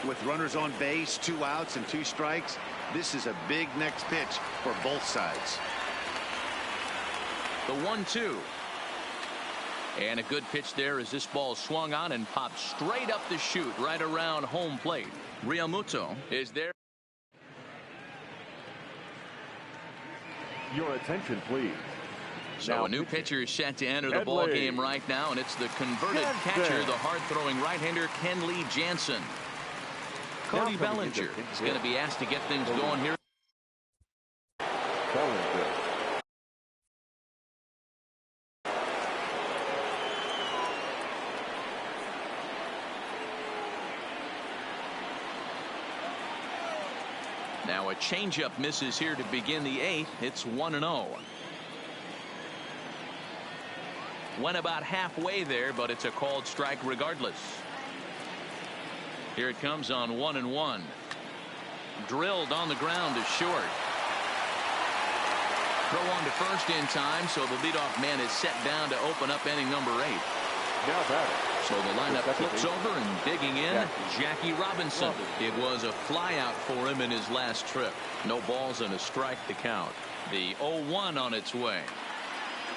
With runners on base, 2 outs and 2 strikes, this is a big next pitch for both sides. The 1-2. And a good pitch there as this ball swung on and popped straight up the chute right around home plate. Realmuto is there. Your attention, please. So Now a new pitcher is set to enter the Kenley. ball game right now, and it's the converted catcher, the hard-throwing right-hander Kenley Jansen. Cody Bellinger is going to be asked to get things going here. Bellinger. Now a changeup misses here to begin the 8th. It's 1-0. Went about halfway there, but it's a called strike regardless. Here it comes on 1-1. Drilled on the ground to short. Throw on to first in time, so the leadoff man is set down to open up inning number 8. Now batting. So the lineup flips over, and digging in, Jackie Robinson. It was a flyout for him in his last trip. No balls and a strike to count. The 0-1 on its way.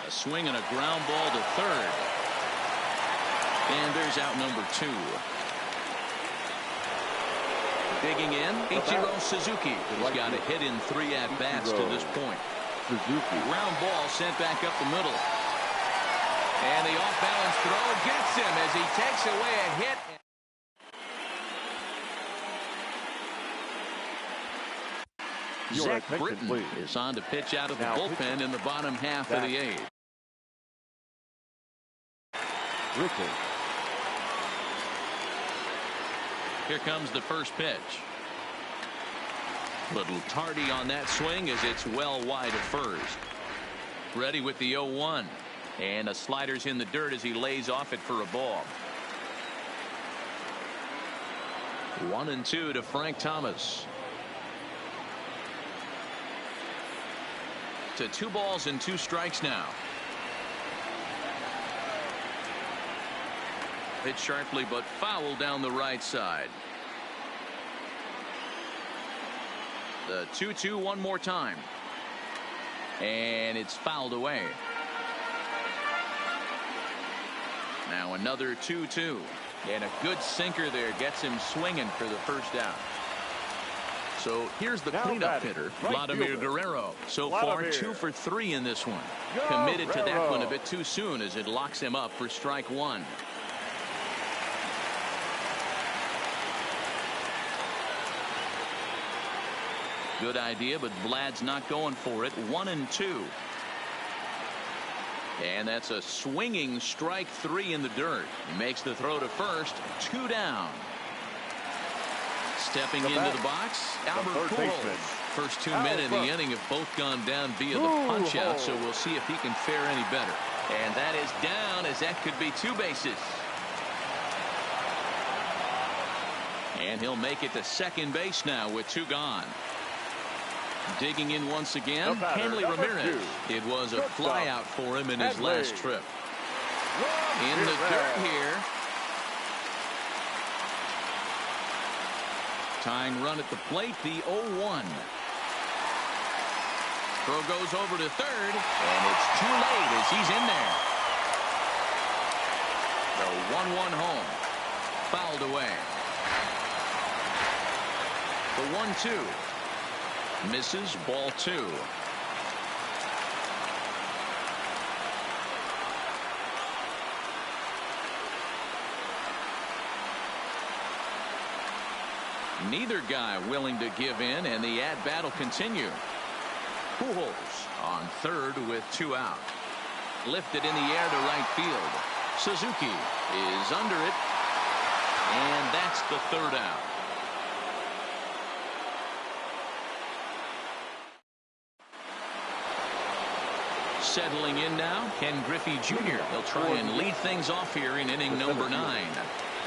A swing and a ground ball to third. And there's out number 2. Digging in, Ichiro Suzuki. He's got a hit in 3 at-bats to this point. Suzuki. Ground ball sent back up the middle. And the off-balance throw gets him as he takes away a hit. Your Zach attention, Britton please. is on to pitch out of the Now bullpen in the bottom half of the eighth. Ricky. Here comes the first pitch. Little tardy on that swing as it's well wide of first. Ready with the 0-1. And a slider's in the dirt as he lays off it for a ball. 1-2 to Frank Thomas. To 2 balls and 2 strikes now. Hit sharply but foul down the right side. The 2-2 one more time. And it's fouled away. Now another 2-2. And a good sinker there gets him swinging for the first out. So here's the cleanup hitter, Vladimir Guerrero. So far 2 for 3 in this one. Committed to that one a bit too soon as it locks him up for strike 1. Good idea, but Vlad's not going for it. 1-2. And that's a swinging strike 3 in the dirt. He makes the throw to first. 2 down. Stepping into the box, Albert Pujols. First 2 men in the inning have both gone down via the punch out, so we'll see if he can fare any better. And that is down, as that could be 2 bases. And he'll make it to second base now with 2 gone. Digging in once again, Hanley Ramirez. It was a fly out for him in his last trip. In the dirt here. Tying run at the plate, the 0-1. Throw goes over to third, and it's too late as he's in there. The 1-1 home. Fouled away. The 1-2. Misses, ball 2. Neither guy willing to give in, and the at-bat will continue. Pujols on third with 2 out. Lifted in the air to right field. Suzuki is under it, and that's the 3rd out. Settling in now, Ken Griffey Jr. He'll try and lead things off here in inning number 9.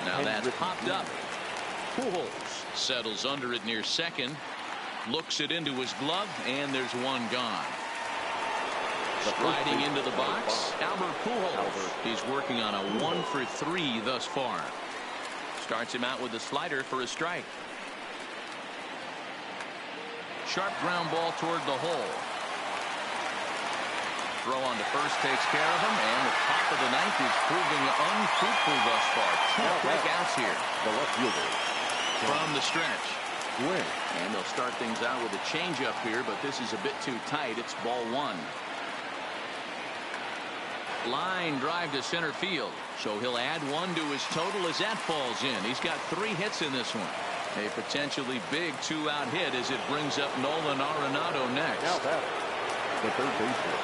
Now that's popped up. Pujols settles under it near second. Looks it into his glove, and there's 1 gone. Striding into the box, Albert Pujols. He's working on a 1 for 3 thus far. Starts him out with a slider for a strike. Sharp ground ball toward the hole. Throw on to first takes care of him, and the top of the 9th is proving unfruitful thus far. 2 strikeouts here. The left fielder from the stretch. And they'll start things out with a changeup here, but this is a bit too tight. It's ball 1. Line drive to center field, so he'll add 1 to his total as that falls in. He's got 3 hits in this one. A potentially big 2-out hit as it brings up Nolan Arenado next. Now that the third baseman.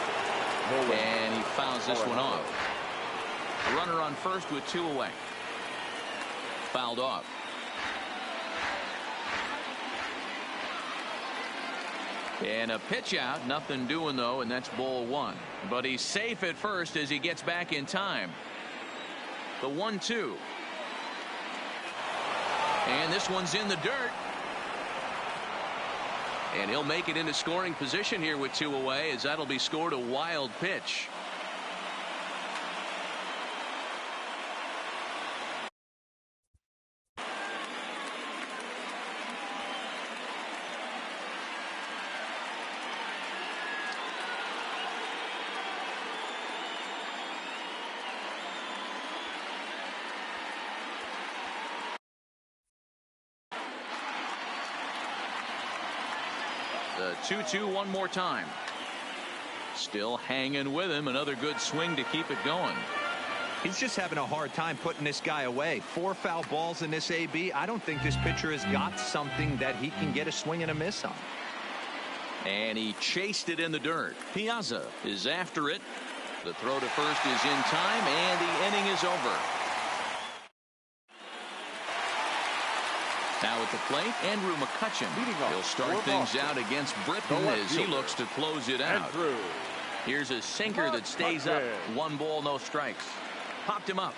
And he fouls this one off. Runner on first with 2 away. Fouled off. And a pitch out. Nothing doing though, and that's ball 1. But he's safe at first as he gets back in time. The 1-2. And this one's in the dirt. And he'll make it into scoring position here with 2 away, as that'll be scored a wild pitch. The 2-2 one more time. Still hanging with him. Another good swing to keep it going. He's just having a hard time putting this guy away. 4 foul balls in this AB. I don't think this pitcher has got something that he can get a swing and a miss on. And he chased it in the dirt. Piazza is after it. The throw to first is in time, and the inning is over. Now at the plate, Andrew McCutchen. He'll start things out against Britton as he looks to close it out. Here's a sinker that stays up. 1 ball, no strikes. Popped him up.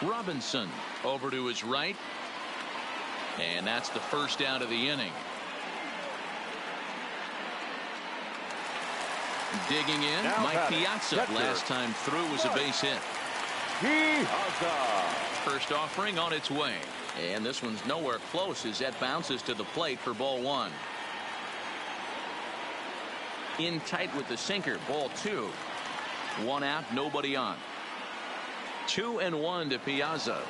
Robinson over to his right. And that's the first out of the inning. Digging in, Mike Piazza. Last time through was a base hit. First offering on its way. And this one's nowhere close as that bounces to the plate for ball 1. In tight with the sinker, ball 2. 1 out, nobody on. 2-1 to Piazza.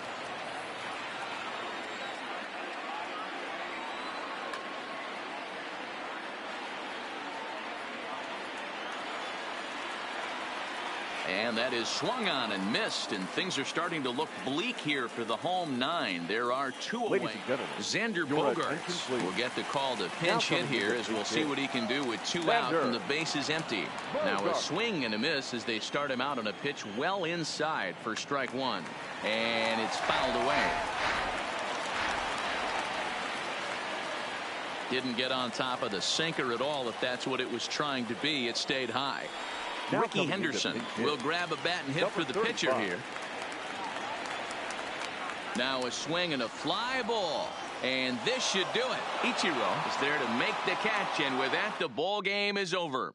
And that is swung on and missed, and things are starting to look bleak here for the home 9. There are 2 away. Xander Bogaerts will get the call to pinch hit here as we'll see what he can do with 2 out and the base is empty. Now a swing and a miss as they start him out on a pitch well inside for strike 1. And it's fouled away. Didn't get on top of the sinker at all if that's what it was trying to be. It stayed high. Ricky Henderson will grab a bat and hit for the pitcher here. Now a swing and a fly ball. And this should do it. Ichiro is there to make the catch, and with that the ball game is over.